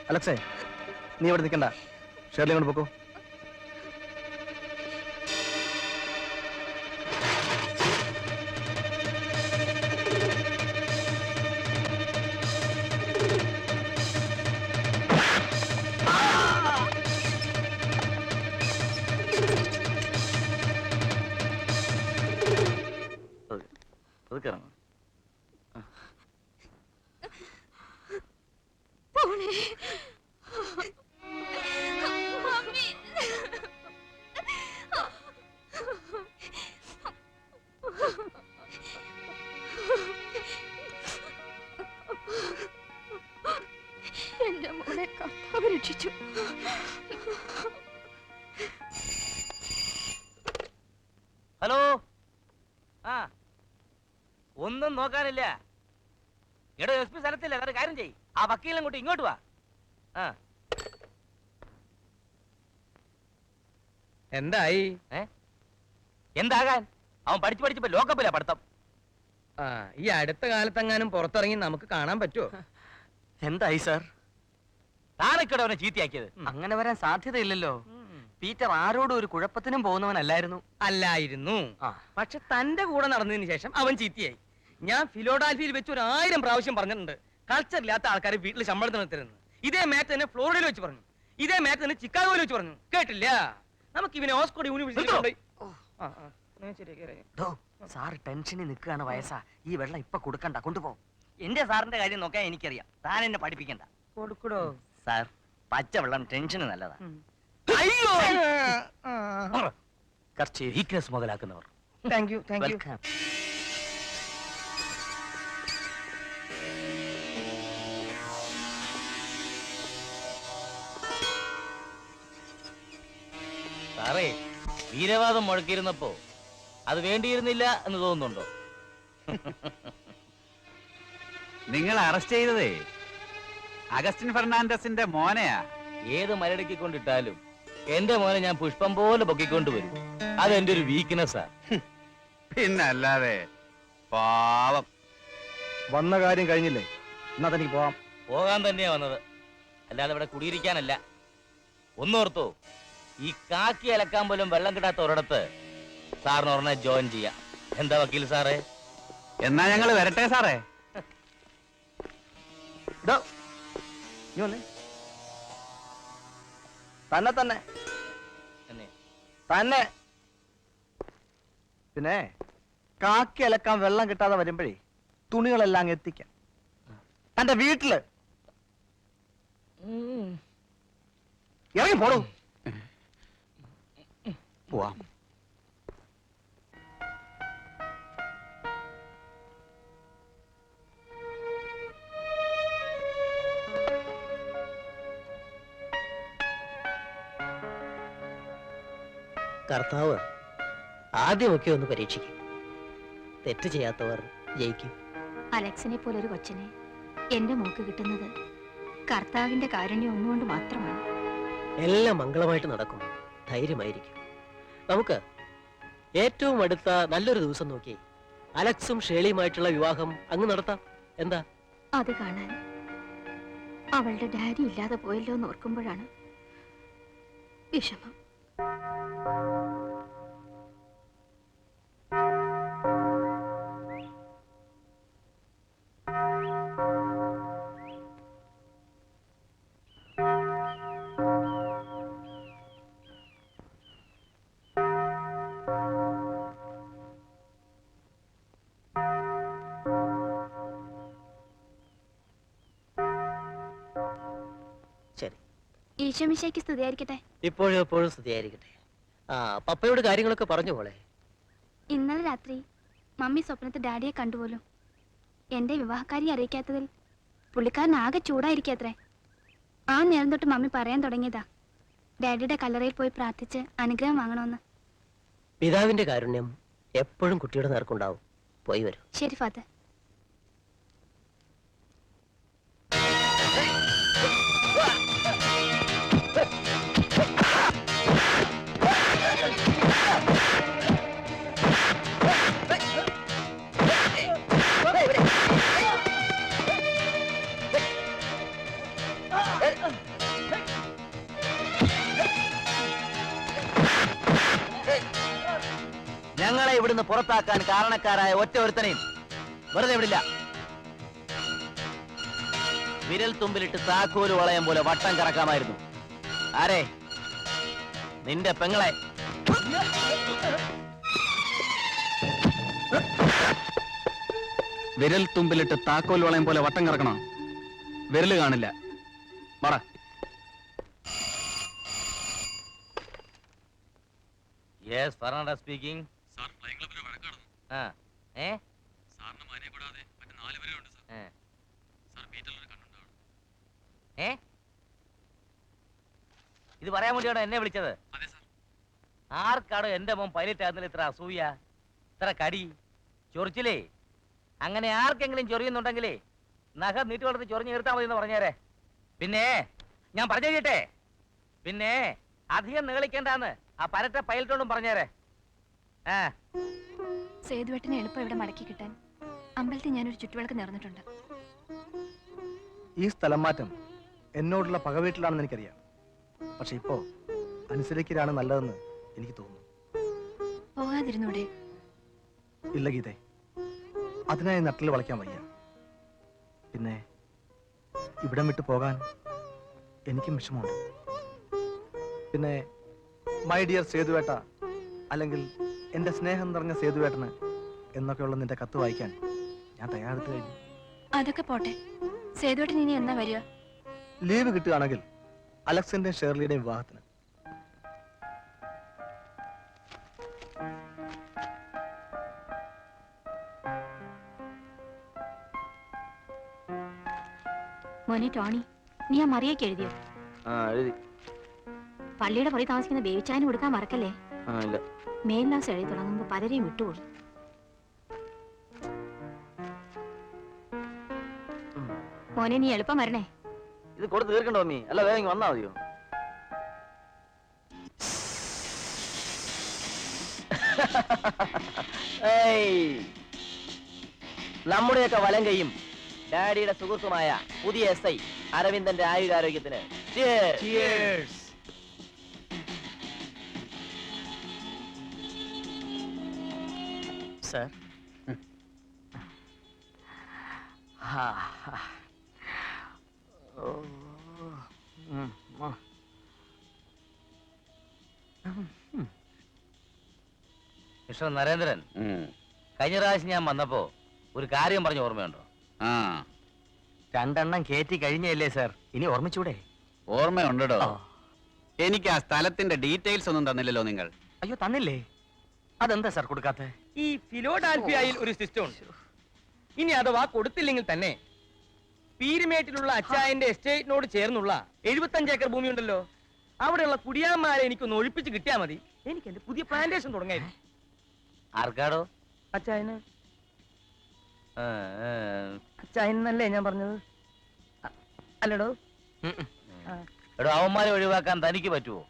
അലക്സേ, നീ ഇവിടെ നിൽക്കണ്ട. ഷേർലി കൊണ്ട് പോക്കോ. പതുക്കണം. എന്റെ മോനെ കർത്താവ് രക്ഷിച്ചു. ഹലോ, ആ ഒന്നും നോക്കാനില്ല. എടോ എസ് പി സ്ഥലത്തില്ല, വേറെ കാര്യം ചെയ്യ്. ആ വക്കീലും കൂട്ടി ഇങ്ങോട്ട് വാ. ആ എന്തായി? എന്താകാൻ? അവൻ പഠിച്ചു പഠിച്ചപ്പോ ലോക്കപ്പില്ല പഠിത്തം. ആ ഈ അടുത്ത കാലത്തെങ്ങാനും പുറത്തിറങ്ങി നമുക്ക് കാണാൻ പറ്റുമോ? എന്തായി സാർ? താനൊക്കെയോ അവനെ ചീത്തയാക്കിയത്? അങ്ങനെ വരാൻ സാധ്യതയില്ലല്ലോ. പീറ്റർ ആരോടും ഒരു കുഴപ്പത്തിനും പോകുന്നവനല്ലായിരുന്നു. അല്ലായിരുന്നു. ആ. പക്ഷെ തന്റെ കൂടെ നടന്നതിന് ശേഷം അവൻ ചീത്തയായി. ഞാൻ ഫിലോഡാൽഫിയിൽ വെച്ച് 1000 പ്രാവശ്യം പറഞ്ഞിട്ടുണ്ട് കൾച്ചർ ഇല്ലാത്ത ആൾക്കാരെ വീട്ടിൽ ശമ്പളത്തിന് നിർത്തരുന്ന്. ഇതേ മാറ്റ് തന്നെ ഫ്ലോറിഡയിൽ വെച്ച് പറഞ്ഞു. ഇതേ മാറ്റ് തന്നെ ചിക്കാഗോയിൽ വെച്ച് പറഞ്ഞു. കേട്ടില്ല? നമുക്ക് ഇവനെ ഓക്സ്ഫോർഡ് യൂണിവേഴ്സിറ്റി സാർ ടെൻഷനിൽ നിൽക്കുകയാണ് വയസ്സാ. ഈ വെള്ളം ഇപ്പൊ കൊടുക്കണ്ട, കൊണ്ടുപോ. എന്റെ സാറിന്റെ കാര്യം നോക്കാൻ എനിക്കറിയാം. താൻ എന്നെ പഠിപ്പിക്കണ്ട. കൊടുക്കടോ. സാർ, പച്ചവെള്ളം ടെൻഷന് നല്ലതാ. അയ്യോ. കുറച്ച് വീക്ക്നെസ് മുതലാക്കുന്നവർ. Thank you, thank you. Welcome. സാറേ, വീരവാദം മുഴക്കിയിരുന്നപ്പോ അത് വേണ്ടിയിരുന്നില്ല എന്ന് തോന്നുന്നുണ്ടോ? നിങ്ങൾ അറസ്റ്റ് ചെയ്തതേ അഗസ്റ്റിൻ ഫെർണാണ്ടസിന്റെ മോനെയാ. ഏത് മരടക്കിക്കൊണ്ടിട്ടാലും എന്റെ മോനെ ഞാൻ പുഷ്പം പോലെ പൊക്കിക്കൊണ്ടുവരും. അതെന്റെ ഒരു വീക്ക്നെസ്സാ. പിന്നല്ലാതെ പാവം. വന്ന കാര്യം കഴിഞ്ഞില്ലേ? എന്നാ തനിക്ക് പോവാം. പോകാൻ തന്നെയാ വന്നത്, അല്ലാതെ ഇവിടെ കുടിയിരിക്കാനല്ല. ഒന്നോർത്തോ, ഈ കാക്കി അലക്കാൻ പോലും വെള്ളം കിട്ടാത്ത ഒരിടത്ത് സാറിന് ഒരെണ്ണം ജോയിൻ ചെയ്യാം. എന്താ വക്കീൽ സാറേ? എന്നാ ഞങ്ങള് വരട്ടെ സാറേ. തന്നെ തന്നെ എന്നെ തന്നെ. പിന്നെ കാക്കി അലക്കാൻ വെള്ളം കിട്ടാതെ വരുമ്പോഴേ തുണികളെല്ലാം അങ്ങ് എത്തിക്കാം തന്റെ വീട്ടില്. ഇറങ്ങി പോടൂ. പോവാം. കർത്താവ് ആദ്യമൊക്കെ ഒന്ന് പരീക്ഷിക്കും. തെറ്റ് ചെയ്യാത്തവർ ജയിക്കും. അലക്സിനെ പോലൊരു കൊച്ചനെ എന്റെ മോക്ക് കിട്ടുന്നത് കർത്താവിന്റെ കാരുണ്യം ഒന്നുകൊണ്ട് മാത്രമാണ്. എല്ലാം മംഗളമായിട്ട് നടക്കും. ധൈര്യമായിരിക്കും. നമുക്ക് ഏറ്റവും അടുത്ത നല്ലൊരു ദിവസം നോക്കി അലക്സും ഷേളിയുമായിട്ടുള്ള വിവാഹം അങ്ങ് നടത്താം. എന്താ? അത് കാണാൻ അവളുടെ ഡാഡി ഇല്ലാതെ പോയല്ലോ എന്ന് ഓർക്കുമ്പോഴാണ് വിഷമം. ശരി, ഈശോമിശിഹായ്ക്ക് സ്തുതിയായിരിക്കട്ടെ. ഇപ്പോഴും എപ്പോഴും സ്തുതിയായിരിക്കട്ടെ. ആ പപ്പയോട് കാര്യങ്ങളൊക്കെ പറഞ്ഞു പോളെ. ഇന്നലെ രാത്രി മമ്മി സ്വപ്നത്തിൽ ഡാഡിയെ കണ്ടുപോലും. എന്റെ വിവാഹക്കാരി അറിയിക്കാത്തതിൽ പുള്ളിക്കാരൻ ആകെ ചൂടായിരിക്കത്രേ. ആ നേരം തൊട്ട് മമ്മി പറയാൻ തുടങ്ങിയതാ ഡാഡിയുടെ കല്ലറയിൽ പോയി പ്രാർത്ഥിച്ച് അനുഗ്രഹം വാങ്ങണമെന്ന്. പിതാവിന്റെ കാരുണ്യം എപ്പോഴും കുട്ടിയുടെ നേർക്കുണ്ടാവും. പോയി വരും. ശരി ഫാദർ. ഞങ്ങളെ ഇവിടുന്ന് പുറത്താക്കാൻ കാരണക്കാരായ ഒറ്റ ഒരുത്തനെയും വെറുതെ വിടില്ല. വിരൽ തുമ്പിലിട്ട് താക്കോല് വളയം പോലെ വട്ടം കറക്കാമായിരുന്നു. ആരെ? നിന്റെ പെങ്ങളെ. വിരൽ തുമ്പിലിട്ട് താക്കോൽ വളയം പോലെ വട്ടം കറക്കണോ? വിരല് കാണില്ല. പറ. Yes, Fernando speaking. Sir flying ക്ലബ്ബിൽ വഴക്ക് നടന്നു. സാറിന് മാനെ കൂടാതെ മറ്റു 4 പേരുണ്ട് സാർ. സാർ പീറ്ററിൽ കണ്ടുണ്ടാവണം. ഇത് പറയാൻ വേണ്ടിയാണോ എന്നെ വിളിച്ചത്? അതെ സാർ. ആർക്കാണോ എന്റെ മോൻ പൈലറ്റ് ആകുന്നതിൽ ഇത്ര അസൂയ, ഇത്ര കടി, ചൊറിച്ചിലേ? അങ്ങനെ ആർക്കെങ്കിലും ചൊറിയുന്നുണ്ടെങ്കിലേ നഖം നീട്ടി വളർത്തി ചൊറിഞ്ഞ് നിർത്താൻ മതി എന്ന് പറഞ്ഞേരെ. പിന്നെ ഞാൻ പറഞ്ഞു കേട്ടെ, പിന്നെ അധികം നീളിക്കേണ്ടാന്ന് ആ പരട്ട പൈലറ്റോടും പറഞ്ഞേരെ. സേതുവേട്ടനെ എളുപ്പം ഇവിടെ മടക്കി കിട്ടാൻ അമ്പലത്തിൽ ഞാനൊരു ചുറ്റുവിളക്ക് നേർന്നിട്ടുണ്ട്. ഈ സ്ഥലം മാറ്റം എന്നോടുള്ള പകവീട്ടിലാണെന്ന് എനിക്കറിയാം. പക്ഷെ ഇപ്പോ അനുസരിക്കലാണ് നല്ലതെന്ന് എനിക്ക് തോന്നുന്നു. പോകാതിരുന്നൂടെ? ഇല്ല ഗീതേ, അതിനായി നട്ടിൽ വളയ്ക്കാൻ വയ്യ. പിന്നെ ഇവിടം വിട്ടു പോകാൻ എനിക്കും വിഷമമുണ്ട്. പിന്നെ മൈ ഡിയർ സേതുവേട്ട, അല്ലെങ്കിൽ എന്റെ സ്നേഹം നിറഞ്ഞ സേതുവേട്ടന് എന്നൊക്കെയുള്ള നിന്റെ കത്ത് വായിക്കാൻ ഞാൻ തയ്യാറെടുത്തു കഴിഞ്ഞു. അതൊക്കെ പോട്ടെ, സേതുവേട്ടൻ ഇനി എന്നാ വരിക? ലീവ് കിട്ടുകയാണെങ്കിൽ അലക്സിന്റെയും ഷേർലിയുടെയും വിവാഹത്തിന്. മോനെ ടോണി, നീ ആ മറിയൊക്കെ എഴുതിയോ? എഴുതി. പള്ളിയുടെ പുറകെ താമസിക്കുന്ന ബേബിച്ചായന് കൊടുക്കാൻ മറക്കല്ലേ. ഇല്ല. മേൽലാസ് എഴുതി തുടങ്ങുമ്പോ പലരെയും വിട്ടുകൊള്ളു. മോനെ നീ എളുപ്പം വരണേ. ഇത് കൊടുത്ത് തീർക്കണ്ടോ മീ? അല്ല വേഗം വന്നാ മതിയോ? നമ്മുടെയൊക്കെ വലം കൈയും ഡാഡിയുടെ സുഹൃത്തുമായ പുതിയ SI അരവിന്ദന്റെ ആയുരാരോഗ്യത്തിന്. സർ, മിസ്റ്റർ നരേന്ദ്രൻ, കഴിഞ്ഞ പ്രാവശ്യം ഞാൻ വന്നപ്പോ ഒരു കാര്യം പറഞ്ഞ ഓർമ്മയുണ്ടോ? 2 എണ്ണം കേറ്റി കഴിഞ്ഞല്ലേ സർ? ഇനി ഓർമ്മിച്ചൂടെ? ഓർമ്മയുണ്ടോ? എനിക്ക് ആ സ്ഥലത്തിന്റെ ഡീറ്റെയിൽസ് ഒന്നും തന്നില്ലല്ലോ നിങ്ങൾ. അയ്യോ, തന്നില്ലേ? അതെന്താ സർ കൊടുക്കാത്ത? ഈ ഫിലോഡാൽഫിയയിൽ ഒരു സിസ്റ്റം ഉണ്ട്. ഇനി അഥവാ കൊടുത്തില്ലെങ്കിൽ തന്നെ പീരുമേട്ടിലുള്ള അച്ചായന്റെ എസ്റ്റേറ്റിനോട് ചേർന്നുള്ള 75 ഏക്കർ ഭൂമി ഉണ്ടല്ലോ, അവിടെയുള്ള കുടിയാന്മാരെ എനിക്കൊന്ന് ഒഴിപ്പിച്ച് കിട്ടിയാൽ മതി. എനിക്ക് എന്റെ പുതിയ പ്ലാന്റേഷൻ തുടങ്ങായിരുന്നു. ആർക്കാടോ? അച്ചായന്. അച്ചായനല്ലേ ഞാൻ പറഞ്ഞത്? അല്ലടോ. എടോ, അവന്മാരെ ഒഴിവാക്കാൻ തനിക്ക് പറ്റുമോ?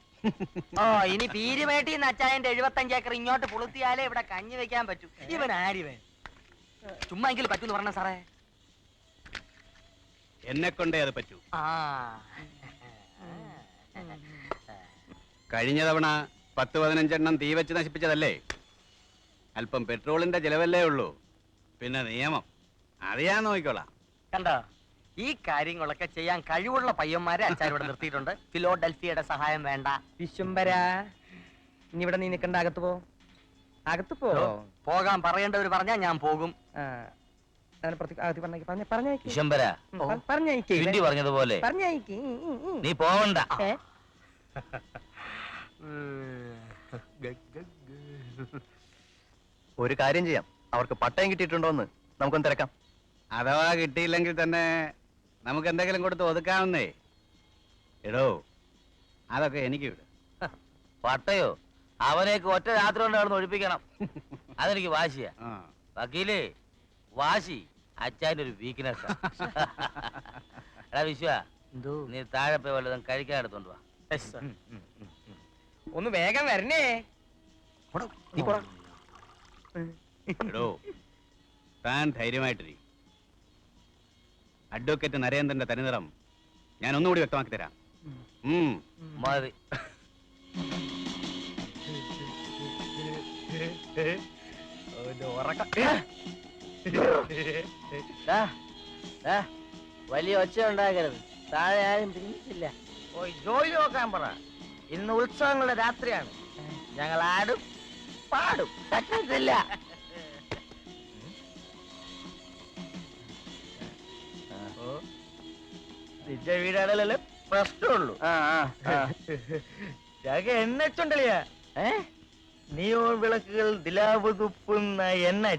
ഇനി പീരുമേട്ടിന്ന് അച്ചായന്റെ 75 ഏക്കർ ഇങ്ങോട്ട് പുളുത്തിയാലേ ഇവിടെ കഞ്ഞി വെക്കാൻ പറ്റൂ. ഇവൻ ആരിവൻ? ചുമ്മാ എങ്കിലും പറ്റൂന്ന് പറഞ്ഞ സാറേ. എന്നെ കൊണ്ടേ അത് പറ്റൂ. കഴിഞ്ഞ തവണ 10-15 എണ്ണം തീ വെച്ച് നശിപ്പിച്ചതല്ലേ? അല്പം പെട്രോളിന്റെ ചെലവല്ലേ ഉള്ളൂ. പിന്നെ നിയമം അത് ഞാൻ നോക്കിക്കോളാം. കണ്ടോ, ഈ കാര്യങ്ങളൊക്കെ ചെയ്യാൻ കഴിവുള്ള പയ്യന്മാരെ അച്ചാരോടെ നിർത്തിയിട്ടുണ്ട്. ഫിലോഡൽഫിയയുടെ സഹായം വേണ്ട. വിശ്വംബരാ, ഇനി ഇവിടെ നീ നിൽക്കണ്ട, അകത്ത് പോ. അകത്ത് പോ. പോകാൻ പറയേണ്ടവർ പറഞ്ഞാ ഞാൻ പോകും. വിശംബര, ഹിന്ദി പറഞ്ഞതുപോലെ നീ പോവണ്ട. ഒരു കാര്യം ചെയ്യാം, അവർക്ക് പട്ടയം കിട്ടിയിട്ടുണ്ടോന്ന് നമുക്കൊന്ന് തിരക്കാം. അഥവാ കിട്ടിയില്ലെങ്കിൽ തന്നെ നമുക്ക് എന്തെങ്കിലും കൊടുത്ത് ഒതുക്കാവുന്നേ. എടോ, അതൊക്കെ എനിക്ക് വിട്. പട്ടയോ? അവനേക്ക് ഒറ്റ രാത്രി കൊണ്ട് അവിടെ ഒഴിപ്പിക്കണം. അതെനിക്ക് വാശിയാ. വക്കീലേ, വാശി അച്ചാന്റെ ഒരു വീക്ക്നെസ്. എടാ വിശ്വ, നീ താഴെ പോയി വല്ലതും കഴിക്കാൻ എടുത്തോണ്ട് വാ. ഒന്ന് വേഗം വരണേ. എടോ, താൻ ധൈര്യമായിട്ടിരി. അഡ്വക്കേറ്റ് നരേന്ദ്രന്റെ തനിനിറം ഞാൻ ഒന്നുകൂടി വ്യക്തമാക്കി തരാം. മതി. വലിയ ഒച്ച ഉണ്ടാകരുത്. താഴെ ആരും തിരിഞ്ഞിട്ടില്ല. പോയി ജോലി നോക്കാൻ പറ. ഇന്ന് ഉത്സവങ്ങളുടെ രാത്രിയാണ്. ഞങ്ങൾ ആടും പാടും. പറ്റത്തില്ല. നിന്റെ വീടാണല്ലേ പ്രശ്നമുള്ളൂ എണ്ണച്ചുണ്ടല്ലേ നിയോൺ വിളക്കുകൾ ദിലാവ് തുപ്പുന്ന എണ്ണ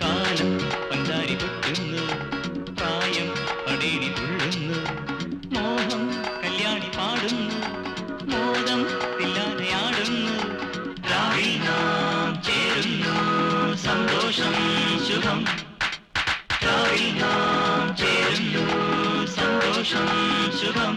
കാലം പഞ്ചാരി കൊട്ടുന്നു, പ്രായം പടേരി തുള്ളുന്നു, മോഹം കല്യാണി പാടുന്നു, മോദം തില്ലാനയാടുന്നു, രാവിൽ നാം ചേരുന്നു, സന്തോഷം ശുഭം, രാവിൽ നാം ചേരുന്നു, സന്തോഷം ശുഭം.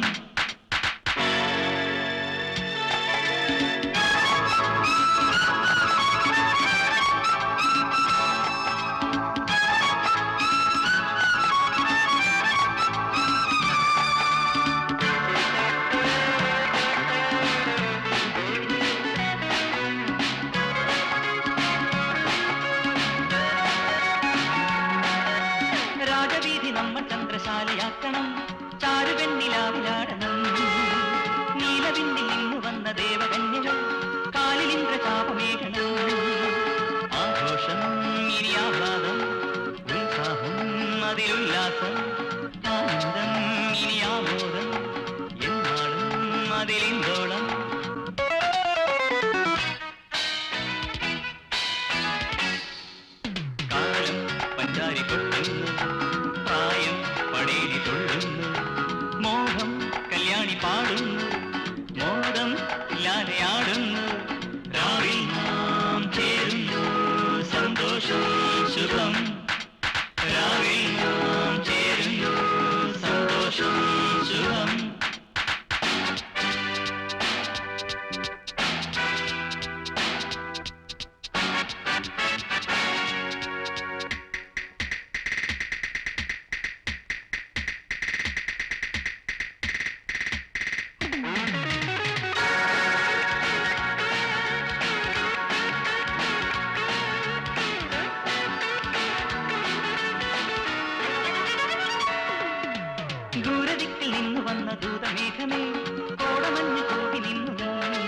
രാജവീതി നമ്മൾ ചന്ദ്രശാലയാക്കണം, ചാരുവെണ്ണിലാവിലാടണം, നീലവിണ്ണിൽ നിന്ന് വന്ന ദേവകന്യകൾ കാലിൽ ഇന്ദ്രചാപമേകണം, ആഘോഷം ഇനി ആഹ്ലാദം, ഉത്സാഹം അതിലുല്ലാസം, ആനന്ദം ഇനി ആമോദം, എന്നാളും അതിലിന്തോളം. കാലം പഞ്ചാരി കൊട്ടുന്നു, പ്രായം പടേരി തുള്ളുന്നു, മോഹം കല്യാണി പാടുന്നു, മോദം ലാനയാടുന്നു, രാവിൽ നാം ചേരുന്നു, സന്തോഷം ശുഭം, രാവിൽ നാം ചേരുന്നു, സന്തോഷം ശുഭം. ദൂരദിക്കിൽ നിന്ന് വന്ന ദൂതമേഘമേ, കോടമഞ്ഞ് കൂടി നിന്നു നീ,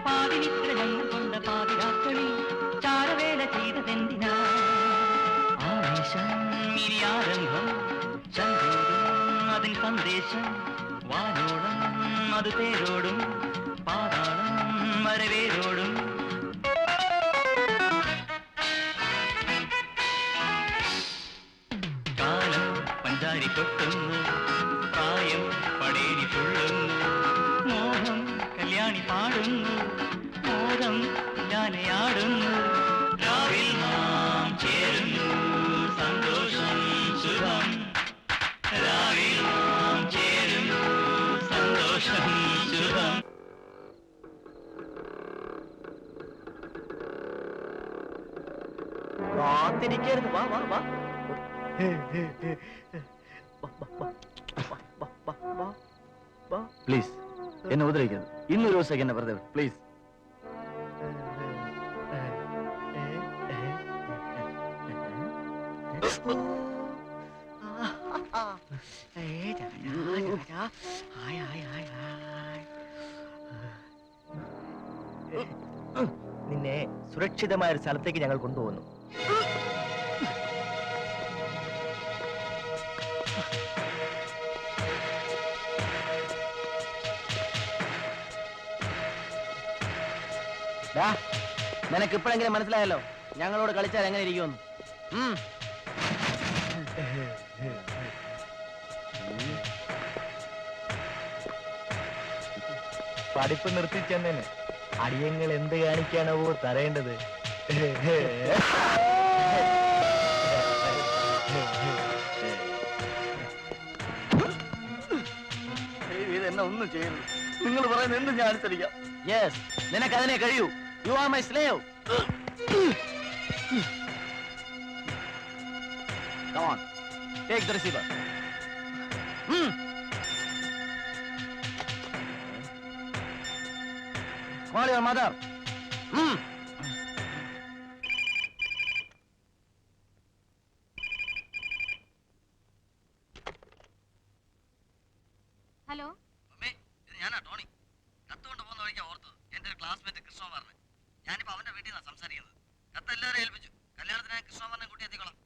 പാതിനിത്ര ഞങ്ങൾ കൊണ്ട പാതിരാക്കളിൽ ചാരവേല ചെയ്തതെന്തിനാ, ആവേശം ഇനി ആരംഭം, ചന്ദ്രോടും അതിൻ സന്ദേശം, വാനോളം അത് തേരോടും, പാതാളം വരവേരോടും. കാലം പഞ്ചാരി കൊട്ടുന്നു, പ്രായം പടേരി തുള്ളുന്നു, മോഹം കല്യാണി പാടുന്നു, മോദം ലാനയാടുന്നു, രാവിൽ നാം ചേരുന്നു, സന്തോഷം ശുഭം, രാവിൽ നാം ചേരുന്നു, സന്തോഷം ശുഭം. കാത്തിരിക്കരുത്, വാ വാ വാ. പ്ലീസ് എന്നെ ഉപദ്രവിക്കരുത്, ഇന്നൊരു ദിവസത്തേക്ക് എന്നെ വെറുതെ പ്ലീസ്. നിന്നെ സുരക്ഷിതമായ ഒരു സ്ഥലത്തേക്ക് ഞങ്ങൾ കൊണ്ടുപോകുന്നു. നിനക്ക് ഇപ്പോഴെങ്കിലും മനസ്സിലായല്ലോ ഞങ്ങളോട് കളിച്ചാൽ എങ്ങനെ ഇരിക്കുമെന്ന്. പഠിപ്പ് നിർത്തിച്ചെന്നെ അടിയങ്ങൾ എന്ത് കാണിക്കാണോ തരേണ്ടത്. എന്നെ ഒന്നും ചെയ്യുന്നു, നിങ്ങൾ പറയുന്നത് എന്തും ഞാൻ അനുസരിക്കാം. യെസ്, നിനക്ക് അതിനെ കഴിയൂ. You are my slave. Come on. Take the receiver. Call your mother. Hello ഞാനാ ടോണി. കത്തുകൊണ്ട് പോകുന്ന വഴിക്കാ ഓർത്തത്. എന്റെ ഒരു ക്ലാസ്മേറ്റ് കൃഷ്ണകുമാറിനെ. ഞാനിപ്പോ അവന്റെ വീട്ടിൽ നിന്നാണ് സംസാരിക്കുന്നത്. കത്ത് എല്ലാവരും ഏൽപ്പിച്ചു. കല്യാണത്തിന് ഞാൻ കൃഷ്ണകുമാറിനെ കൂട്ടി എത്തിക്കോളാം.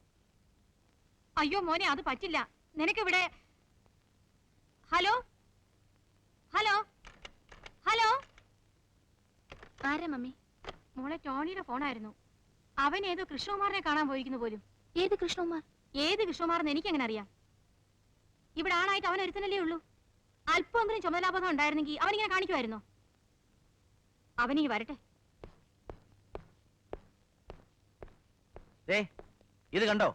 അയ്യോ മോനെ അത് പറ്റില്ല. നിനക്കിവിടെ ഹലോ ഹലോ ഹലോ ആരാ മമ്മി? മോളെ ടോണിയുടെ ഫോണായിരുന്നു. അവൻ ഏതോ കൃഷ്ണകുമാറിനെ കാണാൻ പോയിരിക്കുന്നു പോലും. ഏത് കൃഷ്ണകുമാർ? ഏത് കൃഷ്ണകുമാറെന്ന് എനിക്കെങ്ങനെ അറിയാം? ഇവിടെ ആണായിട്ട് അവൻ ഒരുത്തനല്ലേ ഉള്ളൂ. അല്പമെങ്കിലും ചുമതലാബോധം ഉണ്ടായിരുന്നെങ്കിൽ അവനിങ്ങനെ കാണിക്കുമായിരുന്നോ? അവനീ വരട്ടെ. ഇത് കണ്ടോ?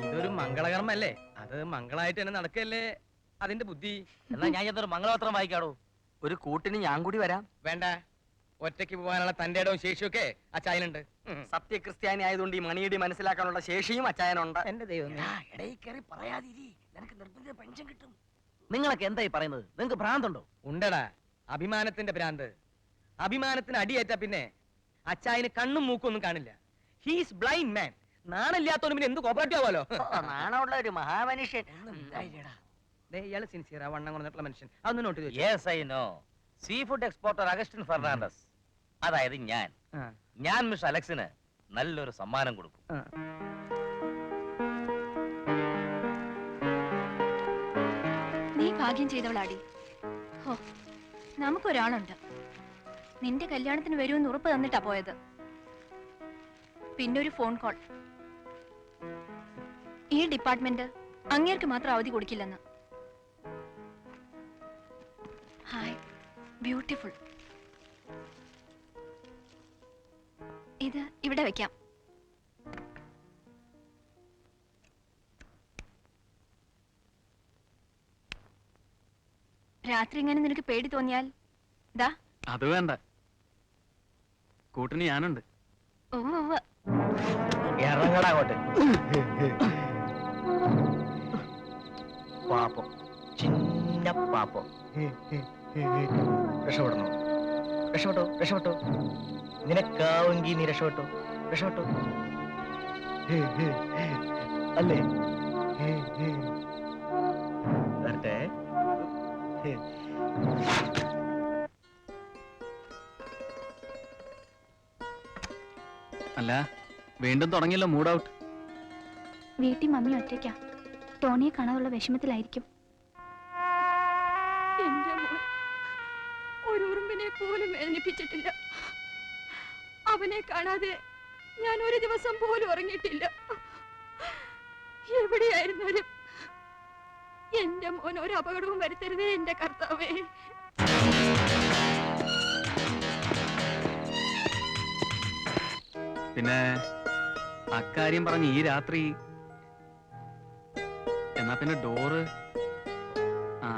ഇതൊരു മംഗളകർമ്മല്ലേ? അത് മംഗളായിട്ട് തന്നെ നടക്കല്ലേ അതിന്റെ ബുദ്ധി. എന്നാ ഞാൻ ചെന്നൊരു മംഗളപത്രം വായിക്കാടോ. ഒരു കൂട്ടിന് ഞാൻ കൂടി വരാം. വേണ്ട, ഒറ്റയ്ക്ക് പോകാനുള്ള തന്റെ ഇടവും ശേഷിയൊക്കെ അച്ചായനുണ്ട്. സത്യക്രിസ്ത്യാനി ആയതുകൊണ്ട് ഈ മണിയുടെ മനസ്സിലാക്കാനുള്ള ശേഷിയും അച്ചായനുണ്ട്. എന്റെ ദൈവം. നിങ്ങളൊക്കെ എന്തായി പറയുന്നത്? നിങ്ങൾക്ക് ഭ്രാന്തുണ്ടോ? ഉണ്ടടാ, അഭിമാനത്തിന്റെ ഭ്രാന്ത്. അഭിമാനത്തിന് അടിയേറ്റ പിന്നെ അച്ചായന് കണ്ണും മൂക്കും ഒന്നും കാണില്ല. ഹീസ് ബ്ലൈൻഡ് മാൻ. നാണില്ലാത്തോണ്ട് പിന്നെ എന്ത് കോപ്പറേറ്റീവ് ആവാലോ. നാണമുള്ള ഒരു മഹാമനുഷ്യൻ. ഇയാള് സിൻസിയറാ, വണ്ണം കുറഞ്ഞിട്ടുള്ള മനുഷ്യൻ. അതൊന്ന് നോട്ട് ചെയ്തു. Yes I know. Sea food exporter Augustine Fernandez, അതായത് ഞാൻ മിസ്റ്റർ അലക്സിന് നല്ലൊരു സമ്മാനം കൊടുക്കും. നീ ഭാഗ്യം ചെയ്തവളാടി. ഹോ, നമുക്കൊരാളുണ്ട്. നിന്റെ കല്യാണത്തിന് വരുമെന്ന് ഉറപ്പ് തന്നിട്ടാ പോയത്. പിന്നെ ഒരു ഫോൺ കോൾ. ഈ ഡിപ്പാർട്ട്മെന്റ് അങ്ങേർക്ക് മാത്രം അവധി കൊടുക്കില്ലെന്ന്. Hi, beautiful. ഇത് ഇവിടെ വെക്കാം. രാത്രി ഇങ്ങനെ നിനക്ക് പേടി തോന്നിയാൽ ദാ. അത് വേണ്ട, കൂട്ടിന് ഞാനുണ്ട്. ഉവ്വ്. ഇറങ്ങടാ അങ്ങോട്ട്. പാപ്പം, ചിന്ന പാപ്പം. രക്ഷപ്പെടണോ? രക്ഷപ്പെട്ടോ, രക്ഷപ്പെട്ടോ. നിനക്കാവെങ്കിൽ നീ രക്ഷപ്പെട്ടോ, രക്ഷപ്പെട്ടോ. അല്ലേ? വരട്ടെ. അല്ല, വീണ്ടും തുടങ്ങിയല്ലോ മൂഡ് ഔട്ട്. വീട്ടിൽ മമ്മി ഒറ്റയ്ക്കാ. ടോണിയെ കാണാനുള്ള വിഷമത്തിലായിരിക്കും. എന്റെ മോൻ ഒരു ഉറുമ്പിനെ പോലും വേദനിപ്പിച്ചിട്ടില്ല. അവനെ കാണാതെ ഞാൻ ഒരു ദിവസം പോലും ഉറങ്ങിയിട്ടില്ല. എവിടെയായിരുന്നാലും എന്റെ മോൻ ഒരു അപകടവും വരുത്തരുതേ എന്റെ കർത്താവേ. പിന്നെ അക്കാര്യം പറഞ്ഞ് ഈ രാത്രി എന്നാ പിന്നെ ഡോറ്. ആ,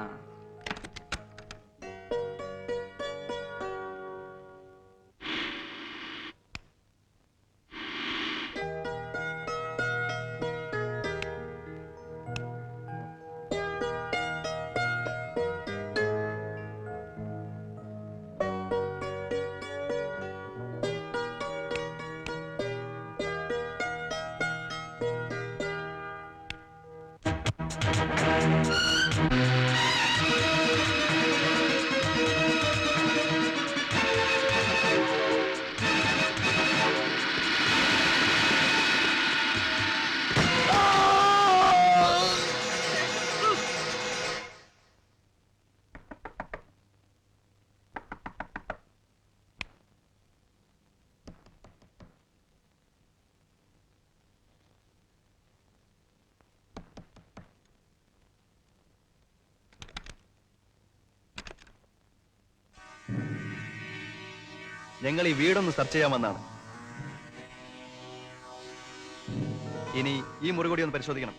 ഞങ്ങൾ ഈ വീടൊന്ന് സെർച്ച് ചെയ്യാൻ വന്നാണ്. ഇനി ഈ മുറി കൂടി ഒന്ന് പരിശോധിക്കണം.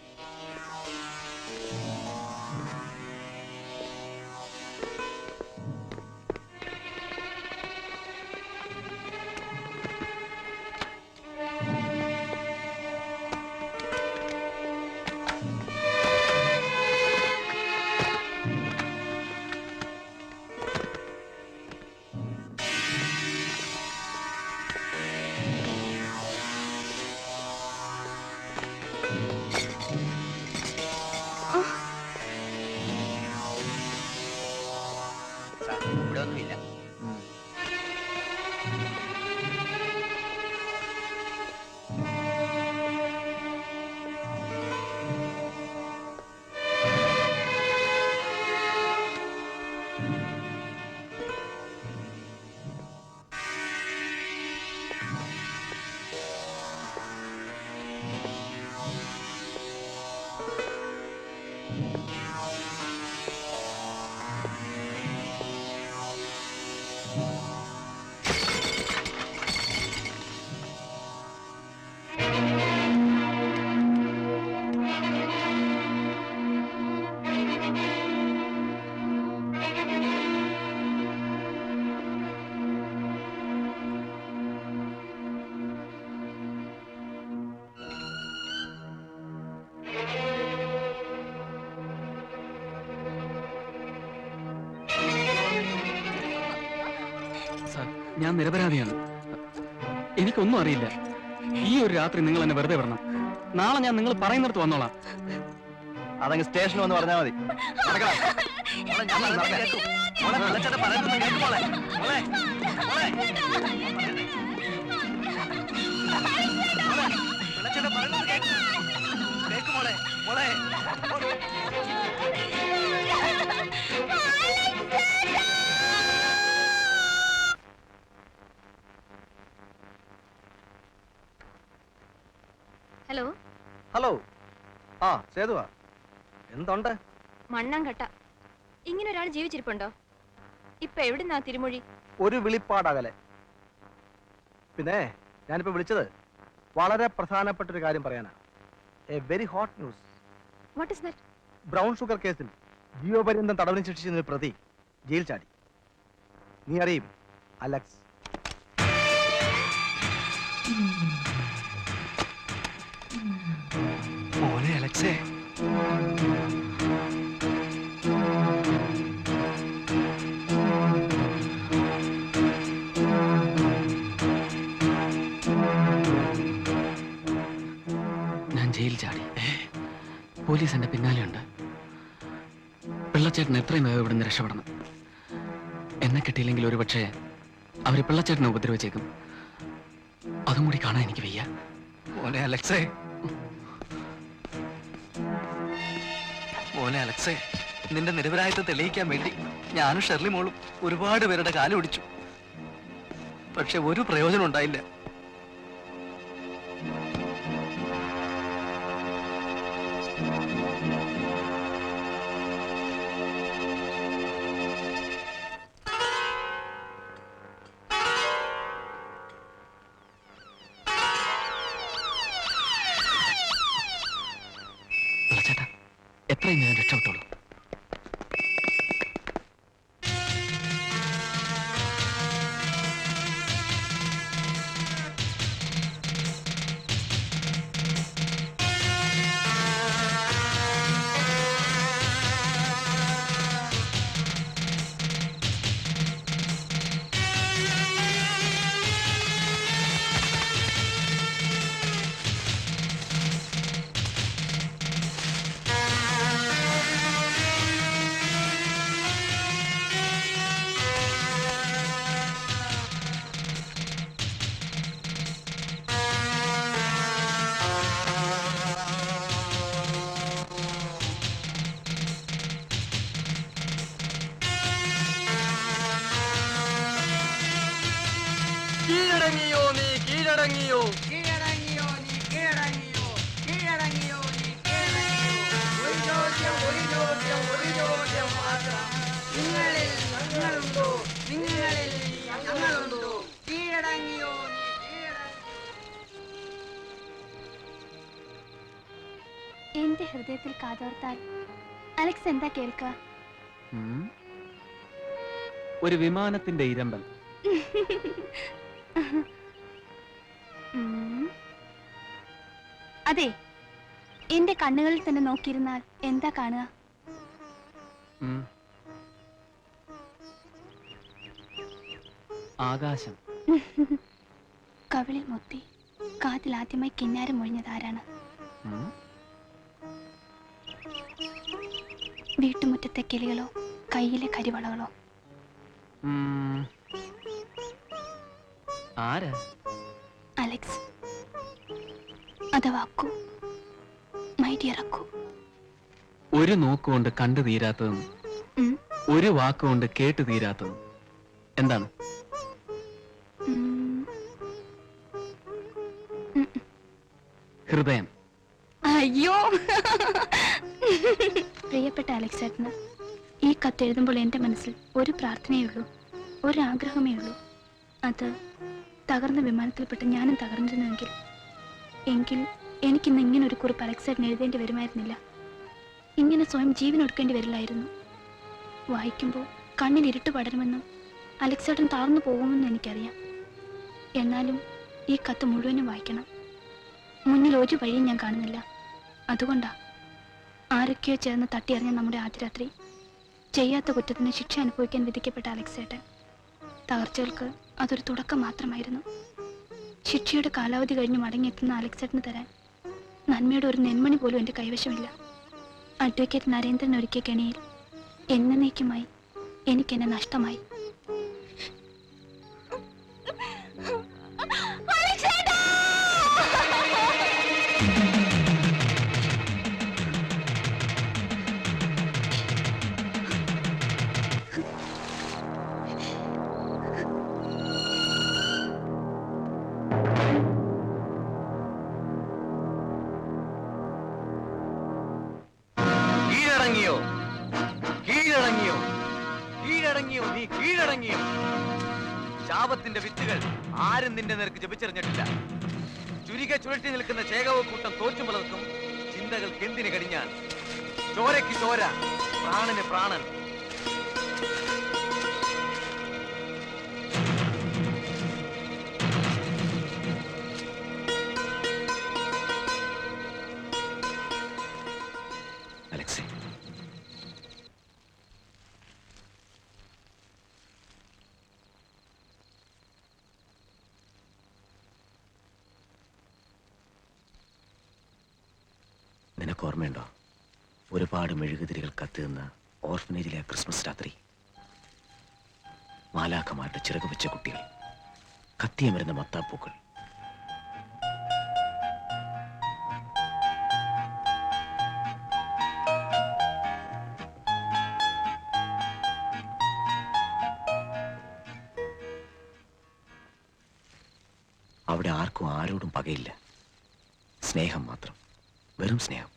ഞാൻ നിരപരാധിയാണ്. എനിക്കൊന്നും അറിയില്ല. ഈ ഒരു രാത്രി നിങ്ങൾ എന്നെ വെറുതെ വിടണം. നാളെ ഞാൻ നിങ്ങൾ പറയുന്നിടത്ത് വന്നോളാം. അതങ്ങ് സ്റ്റേഷനിൽ വന്ന് പറഞ്ഞാൽ മതി. നടക്കടാ. മോളെ, ഞാൻ പറയുന്നത് കേൾക്കൂ. മോളെ, വെള്ളച്ചാട്ടം പറയുന്നത് കേൾക്കൂ മോളെ. മോളെ, മോളെ. മോളെ, വെള്ളച്ചാട്ടം പറയുന്നത് കേൾക്കൂ. കേൾക്കൂ മോളെ. മോളെ. Hello, hello. ആ സേതുവാ, എന്തുണ്ട്? മണ്ണാങ്കട്ട. ഇങ്ങനെ ഒരാൾ ജീവിച്ചിരിപ്പുണ്ടോ? ഇപ്പൊ എവിടുന്നാ തിരുമൊഴി? ഒരു വിളിപ്പാടകലെ. പിന്നെ ഞാനിപ്പോ വിളിച്ചത് വളരെ പ്രധാനപ്പെട്ട ഒരു കാര്യം പറയാനാ. A very hot news. What is that? Brown sugar കേസിൽ ജീവപര്യന്തം തടവിന് ശിക്ഷിച്ച പ്രതി ജയിൽ ചാടി. നീ അറിയും, അലക്സ്. മോനെ അലക്സേ, ഞാൻ ജയിൽ ചാടി. പോലീസ് എന്റെ പിന്നാലെയുണ്ട്. പിള്ളച്ചേട്ടൻ എത്രയും വേഗം ഇവിടുന്ന് രക്ഷപ്പെടണം. എന്നെ കിട്ടിയില്ലെങ്കിൽ ഒരു പക്ഷേ അവര് പിള്ളച്ചേട്ടനെ ഉപദ്രവിച്ചേക്കും. അതും കൂടി കാണാൻ എനിക്ക് വയ്യ. മോനെ അലക്സേ, മോനെ അലക്സേ, നിന്റെ നിരപരാധിത്വം തെളിയിക്കാൻ വേണ്ടി ഞാനും ഷെർലി മോളും ഒരുപാട് പേരുടെ കാല് പിടിച്ചു. പക്ഷെ ഒരു പ്രയോജനം ഉണ്ടായില്ല. പിള്ളച്ചേട്ടാ, എത്രയും ഞാൻ രക്ഷപ്പെട്ടോളൂ. കീഴടങ്ങിയോ നീ, കീഴടങ്ങിയോ? കീഴടങ്ങിയോ നീ, കീഴടങ്ങിയോ, കീഴടങ്ങിയോ നീ, കീഴടങ്ങിയോ. ഒരു ചോദ്യം മാത്രം. നിങ്ങളിൽ ഞങ്ങളുണ്ടോ, നിങ്ങളിൽ ഞങ്ങളുണ്ടോ? കീഴടങ്ങിയോ നീ, എന്റെ ഹൃദയത്തിൽ കാതോർത്താൽ അലക്സ് എന്താ കേൾക്കുക? ഒരു വിമാനത്തിന്റെ ഇരമ്പൽ. അതെ, എന്റെ കണ്ണുകളിൽ തന്നെ നോക്കിയിരുന്നാൽ എന്താ കാണുക? ആകാശം. കവിളിൽ മുത്തി കാതിൽ ആദ്യമായി കിന്നാരം മൊഴിഞ്ഞത് ആരാണ്? വീട്ടുമുറ്റത്തെ കിളികളോ കയ്യിലെ കരിവളകളോ? ആരാ? അലക്സ് അഥവാ അക്കു, മൈ ഡിയർ അക്കു. ഒരു നോക്കുകൊണ്ട് കണ്ടു തീരാത്തതും ഒരു വാക്കുകൊണ്ട് കേട്ടു തീരാത്തതും എന്താണ്? ഹൃദയം. അയ്യോ, പ്രിയപ്പെട്ട അലക്സ് ചേട്ടന്, ഈ കത്ത് എഴുതുമ്പോൾ എൻ്റെ മനസ്സിൽ ഒരു പ്രാർത്ഥനയുള്ളൂ, ഒരു ആഗ്രഹമേ ഉള്ളൂ. അത് തകർന്ന വിമാനത്തിൽപ്പെട്ട് ഞാനും തകർന്നിരുന്നുവെങ്കിൽ എനിക്കിന്ന് ഇങ്ങനെ ഒരു കുറിപ്പ് അലക്സ് ചേട്ടൻ എഴുതേണ്ടി വരുമായിരുന്നില്ല. ഇങ്ങനെ സ്വയം ജീവൻ ഒടുക്കേണ്ടി വരില്ലായിരുന്നു. വായിക്കുമ്പോൾ കണ്ണിൽ ഇരുട്ട് പടരുമെന്നും അലക്സ് ചേട്ടൻ താഴ്ന്നു പോകുമെന്നും എനിക്കറിയാം. എന്നാലും ഈ കത്ത് മുഴുവനും വായിക്കണം. മുന്നിൽ ഒരു വഴിയും ഞാൻ കാണുന്നില്ല. അതുകൊണ്ടാ ആരൊക്കെയോ ചേർന്ന് തട്ടിയറിഞ്ഞ നമ്മുടെ ആദ്യ രാത്രി ചെയ്യാത്ത കുറ്റത്തിന് ശിക്ഷ അനുഭവിക്കാൻ വിധിക്കപ്പെട്ട അലക്സ് ചേട്ടൻ തകർച്ചകൾക്ക് അതൊരു തുടക്കം മാത്രമായിരുന്നു. ശിക്ഷയുടെ കാലാവധി കഴിഞ്ഞ് മടങ്ങിയെത്തുന്ന അലക്സേട്ടന് തരാൻ നന്മയുടെ ഒരു നെന്മണി പോലും എൻ്റെ കൈവശമില്ല. അഡ്വക്കേറ്റ് നരേന്ദ്രൻ ഒരുക്കിയ കെണിയിൽ എന്നേക്കുമായി എനിക്കെന്നെ നഷ്ടമായി. കീഴടങ്ങിയോ? കീഴടങ്ങിയോ? കീഴടങ്ങിയോ? നീ കീഴടങ്ങിയോ? ശാപത്തിന്റെ വിത്തുകൾ ആരും നിന്റെ നേർക്ക് ജപിച്ചെറിഞ്ഞിട്ടില്ല. ചുരിക ചുഴറ്റി നിൽക്കുന്ന ചേകവ കൂട്ടം തോറ്റു പുലർത്തും ചിന്തകൾക്ക് എന്തിന് കടിഞ്ഞാൻ? ചോരയ്ക്ക് ചോര, പ്രാണന് പ്രാണൻ. അലക്സേ, നിനക്ക് ഓർമ്മയുണ്ടോ ഒരുപാട് മെഴുകുതിരികൾ കത്തുന്ന ഓർഫനേജിലെ ക്രിസ്മസ് രാത്രി? മാലാഖമാരുടെ ചിറക് വെച്ച കുട്ടികൾ, കത്തിയമരുന്ന മത്താപ്പൂക്കൾ. അവിടെ ആർക്കും ആരോടും പകയില്ല, സ്നേഹം മാത്രം, വെറും സ്നേഹം.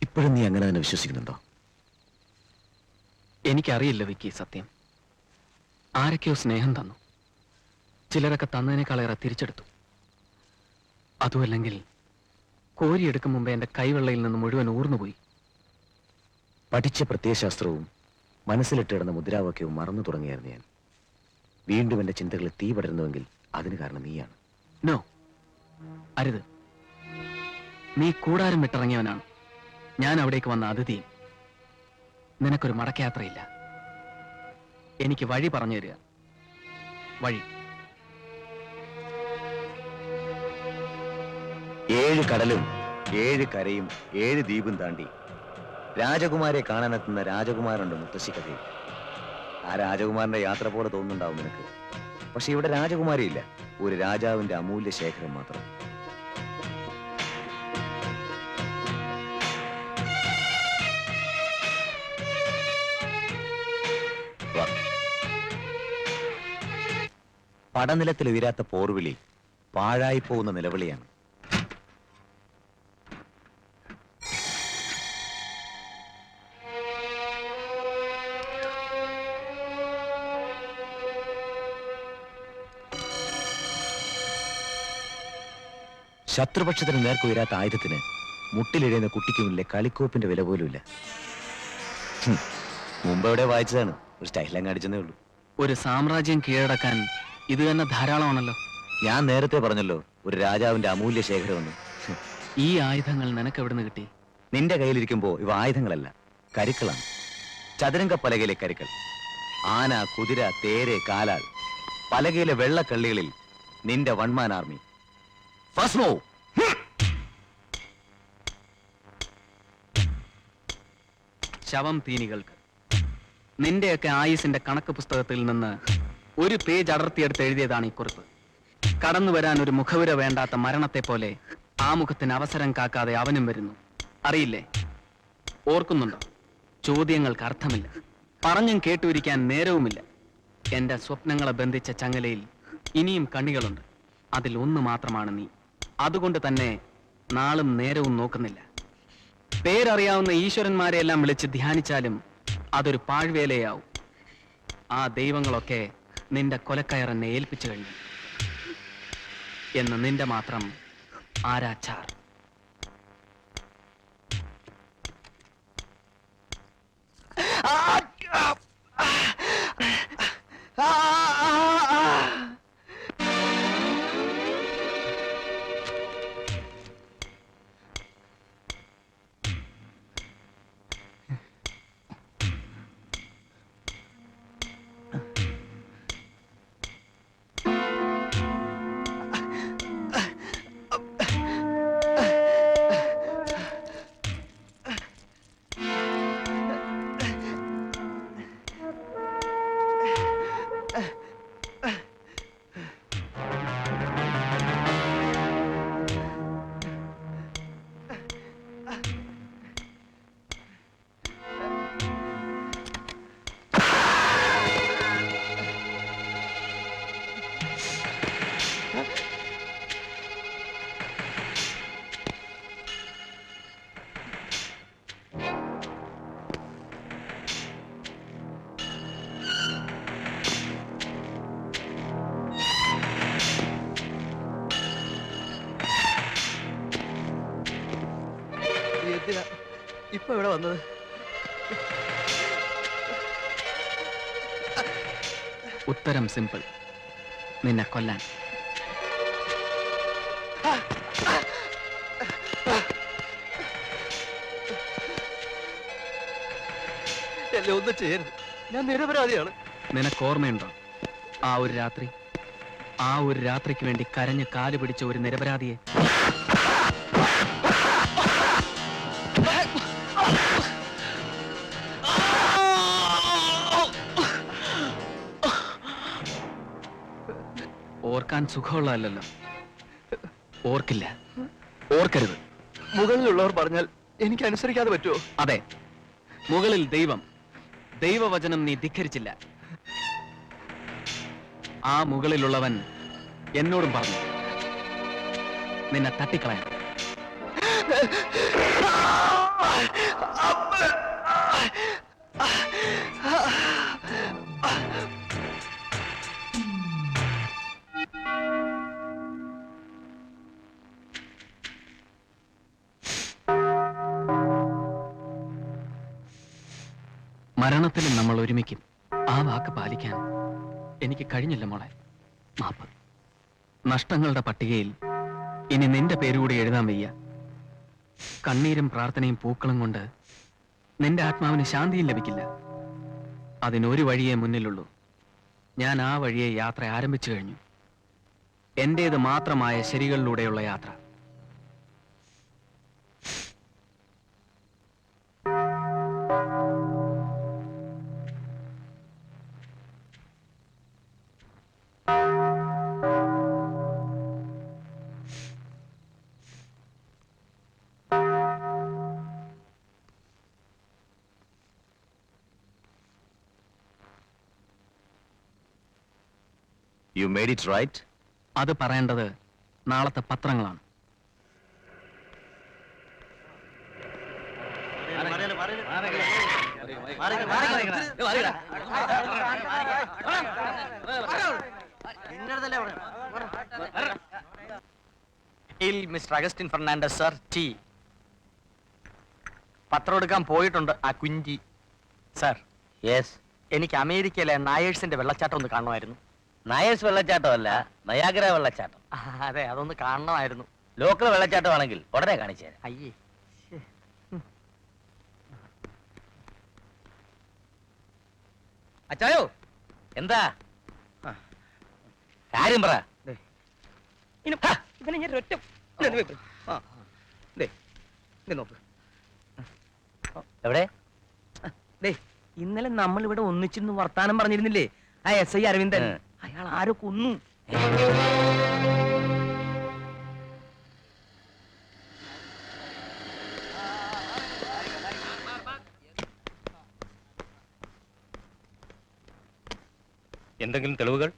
ഇപ്പോഴും നീ അങ്ങനെ തന്നെ വിശ്വസിക്കുന്നുണ്ടോ? എനിക്കറിയില്ല വിക്കി, സത്യം. ആരൊക്കെയോ സ്നേഹം തന്നു, ചിലരൊക്കെ തന്നതിനേക്കാളേറെ തിരിച്ചെടുത്തു. അതുമല്ലെങ്കിൽ കോരിയെടുക്കും മുമ്പേ എൻ്റെ കൈവെള്ളയിൽ നിന്ന് മുഴുവൻ ഊർന്നുപോയി. പഠിച്ച പ്രത്യയശാസ്ത്രവും മനസ്സിലിട്ടിടുന്ന മുദ്രാവാക്യവും മറന്നു തുടങ്ങിയായിരുന്നു ഞാൻ. വീണ്ടും എൻ്റെ ചിന്തകളിൽ തീ പടരുന്നുവെങ്കിൽ അതിന് കാരണം നീയാണ്. നോ, അരുത്. നീ കൂടാരം വിട്ടിറങ്ങിയവനാണ്, ഞാൻ അവിടേക്ക് വന്ന അതിഥിയും. നിനക്കൊരു മടക്കയാത്രയില്ല. എനിക്ക് വഴി പറഞ്ഞു തരിക, വഴി. 7 കടലും 7 കരയും 7 ദ്വീപും താണ്ടി രാജകുമാരെ കാണാനെത്തുന്ന രാജകുമാരുണ്ട് മുത്തശ്ശി കഥയിൽ. ആ രാജകുമാരന്റെ യാത്ര പോലെ തോന്നുന്നുണ്ടാവും നിനക്ക്. പക്ഷെ ഇവിടെ രാജകുമാരിയില്ല, ഒരു രാജാവിന്റെ അമൂല്യ ശേഖരം മാത്രം. പടനിലത്തിൽ ഉയരാത്ത പോർവിളി പാഴായി പോകുന്ന നിലവിളിയാണ്. ശത്രുപക്ഷത്തിന് നേർക്കുയരാത്ത ആയുധത്തിന് മുട്ടിലിഴയുന്ന കുട്ടിക്ക് മുന്നിലെ കളിക്കോപ്പിന്റെ വില പോലുമില്ല. മുമ്പ് എവിടെ വായിച്ചതാണ്, ഒരു സ്റ്റൈലങ്ങ് അടിച്ചതേ ഉള്ളൂ. ഒരു സാമ്രാജ്യം കീഴടക്കാൻ ഇത് തന്നെ ധാരാളമാണല്ലോ. ഞാൻ നേരത്തെ പറഞ്ഞല്ലോ ഒരു രാജാവിന്റെ അമൂല്യ ശേഖരമെന്ന്. ഈ ആയുധങ്ങൾ നിനക്ക് എവിടുന്ന് കിട്ടി? നിന്റെ കയ്യിലിരിക്കുമ്പോ ഇവ ആയുധങ്ങളല്ല, കരുക്കളാണ്. ചതുരംഗ പലകയിലെ കരുക്കൾ. ആന, കുതിര, തേര്, കാലാൾ. പലകയിലെ വെള്ളക്കള്ളികളിൽ നിന്റെ വൺമാൻ ആർമി. First move. ശവം തീനികൾക്ക്. നിന്റെയൊക്കെ ആയുസിന്റെ കണക്ക് പുസ്തകത്തിൽ നിന്ന് ഒരു പേജ് അടർത്തിയെടുത്ത് എഴുതിയതാണ് ഈ കുറിപ്പ്. കടന്നു വരാൻ ഒരു മുഖവുര വേണ്ടാത്ത മരണത്തെ പോലെ ആ മുഖത്തിന് അവസരം കാക്കാതെ അവനും വരുന്നു. അറിയില്ലേ? ഓർക്കുന്നുണ്ടോ? ചോദ്യങ്ങൾക്ക് അർത്ഥമില്ല, പറഞ്ഞും കേട്ടുവിരിക്കാൻ നേരവുമില്ല. എന്റെ സ്വപ്നങ്ങളെ ബന്ധിച്ച ചങ്ങലയിൽ ഇനിയും കണ്ണികളുണ്ട്. അതിൽ ഒന്ന് മാത്രമാണ് നീ. അതുകൊണ്ട് തന്നെ നാളും നേരവും നോക്കുന്നില്ല. പേരറിയാവുന്ന ഈശ്വരന്മാരെയെല്ലാം വിളിച്ച് ധ്യാനിച്ചാലും അതൊരു പാഴ്വേലയാവും. ആ ദൈവങ്ങളൊക്കെ നിന്റെ കൊലക്കയറെന്നെ ഏൽപ്പിച്ചു കഴിഞ്ഞു എന്ന് നിന്റെ മാത്രം ആരാച്ചാർ. ഇപ്പൊ ഇവിടെ വന്നത് ഉത്തരം സിമ്പിൾ, നിന്നെ കൊല്ലാൻ. എല്ലാം ഒന്നും ചെയ്യരുത്, ഞാൻ നിരപരാധിയാണ്. നിനക്ക് ഓർമ്മയുണ്ടോ ആ ഒരു രാത്രി? ആ ഒരു രാത്രിക്ക് വേണ്ടി കരഞ്ഞ് കാല് പിടിച്ച ഒരു നിരപരാധിയെ? ഓർക്കാൻ സുഖമുള്ളതല്ലോ. ഓർക്കില്ല, ഓർക്കരുത്. മുകളിലുള്ളവർ പറഞ്ഞാൽ എനിക്ക് അനുസരിക്കാതെ പറ്റുമോ? അതെ, മുകളിൽ ദൈവം, ദൈവവചനം നീ ധിക്കരിച്ചില്ല. ആ മുകളിലുള്ളവൻ എന്നോടും പറഞ്ഞു നിന്നെ തട്ടിക്കളയാൻ. മരണത്തിലും നമ്മൾ ഒരുമിക്കും. ആ വാക്ക് പാലിക്കാൻ എനിക്ക് കഴിഞ്ഞില്ല മോളെ. മാപ്പ്. നഷ്ടങ്ങളുടെ പട്ടികയിൽ ഇനി നിന്റെ പേരുകൂടി എഴുതാൻ വയ്യ. കണ്ണീരും പ്രാർത്ഥനയും പൂക്കളും കൊണ്ട് നിന്റെ ആത്മാവിന് ശാന്തിയും ലഭിക്കില്ല. അതിനൊരു വഴിയേ മുന്നിലുള്ളൂ. ഞാൻ ആ വഴിയെ യാത്ര ആരംഭിച്ചു കഴിഞ്ഞു. എന്റേത് മാത്രമായ ശരികളിലൂടെയുള്ള യാത്ര. You made it right? അത് പറയേണ്ടത് നാളത്തെ പത്രങ്ങളാണ്. മിസ്റ്റർ അഗസ്റ്റിൻ ഫെർണാണ്ടസ് സർ, ടി. പത്രം എടുക്കാൻ പോയിട്ടുണ്ട് ആ കുഞ്ചി. Sir, yes. എനിക്ക് അമേരിക്കയിലെ നായേഴ്സിന്റെ വെള്ളച്ചാട്ടം ഒന്ന് കാണണമായിരുന്നു. നായേഴ്സ് വെള്ളച്ചാട്ടം അല്ല, നയാഗ്ര വെള്ളച്ചാട്ടം. അതെ, അതൊന്ന് കാണണമായിരുന്നു. ലോക്കൽ വെള്ളച്ചാട്ടമാണെങ്കിൽ ഉടനെ കാണിച്ചു തരാം. അയ്യേ, അച്ചായോ, എന്താ കാര്യം പറ. ഇവനെ ഞാൻ ഒറ്റ നോക്ക്. എവിടെ? ഇന്നലെ നമ്മൾ ഇവിടെ ഒന്നിച്ചിരുന്ന് വർത്താനം പറഞ്ഞിരുന്നില്ലേ ആ SI അരവിന്ദൻ? അയാൾ ആരോ കൊന്നു. എന്തെങ്കിലും തെളിവുകൾ?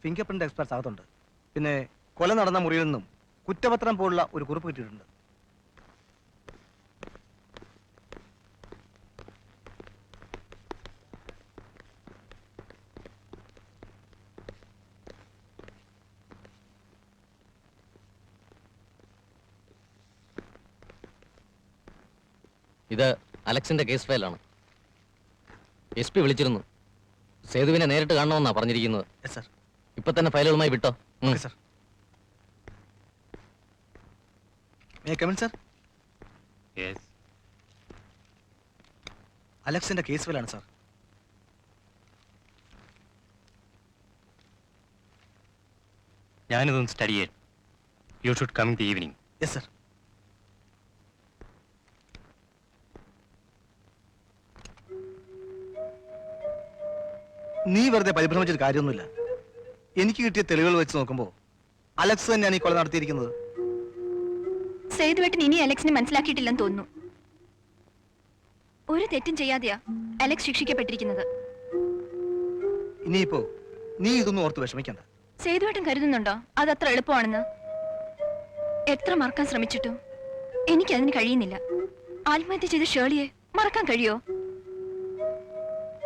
ഫിംഗർ പ്രിന്റ് എക്സ്പെർട്സ് അകത്തുണ്ട്. പിന്നെ കൊല നടന്ന മുറിയിൽ നിന്നും കുറ്റപത്രം പോലുള്ള ഒരു കുറിപ്പ് കിട്ടിയിട്ടുണ്ട്. ഇത് അലക്സിന്റെ കേസ് ഫയലാണ്. SP വിളിച്ചിരുന്നു. സേതുവിനെ നേരിട്ട് കാണണമെന്നാ പറഞ്ഞിരിക്കുന്നത്. Yes sir. ഇപ്പൊ തന്നെ ഫയലുകളുമായി വിട്ടോ. Okay sir. May come in sir? Yes. അലക്സിന്റെ കേസ് ഫയലാണ് സർ. ഞാനിതൊന്ന് സ്റ്റഡി ചെയ്യാൻ. You should come in the evening. Yes sir. നീ വെറുതെ പരിഭ്രമിച്ചൊരു കാര്യമൊന്നുമില്ല. എനിക്ക് കിട്ടിയ തെളിവുകൾ വെച്ച് നോക്കുമ്പോൾ അലക്സ് തന്നെയാണ് ഈ കൊല നടത്തിയിരിക്കുന്നത്. സേതുവേട്ടൻ ഇനി അലക്സിനെ മനസ്സിലാക്കിയിട്ടില്ലെന്ന് തോന്നുന്നു. ഒരു തെറ്റും ചെയ്യാതെയാ അലക്സ് ശിക്ഷിക്കപ്പെട്ടിരിക്കുന്നത്. ഇനിയിപ്പോ നീ ഇതൊന്നും ഓർത്ത് വിഷമിക്കണ്ട. സേതുവേട്ടൻ കരുതുന്നുണ്ടോ അതത്ര എളുപ്പമാണെന്ന്? എത്ര മറക്കാൻ ശ്രമിച്ചിട്ടും എനിക്കതിന് കഴിയുന്നില്ല. ആത്മഹത്യ ചെയ്ത ഷേളിയെ മറക്കാൻ കഴിയോ?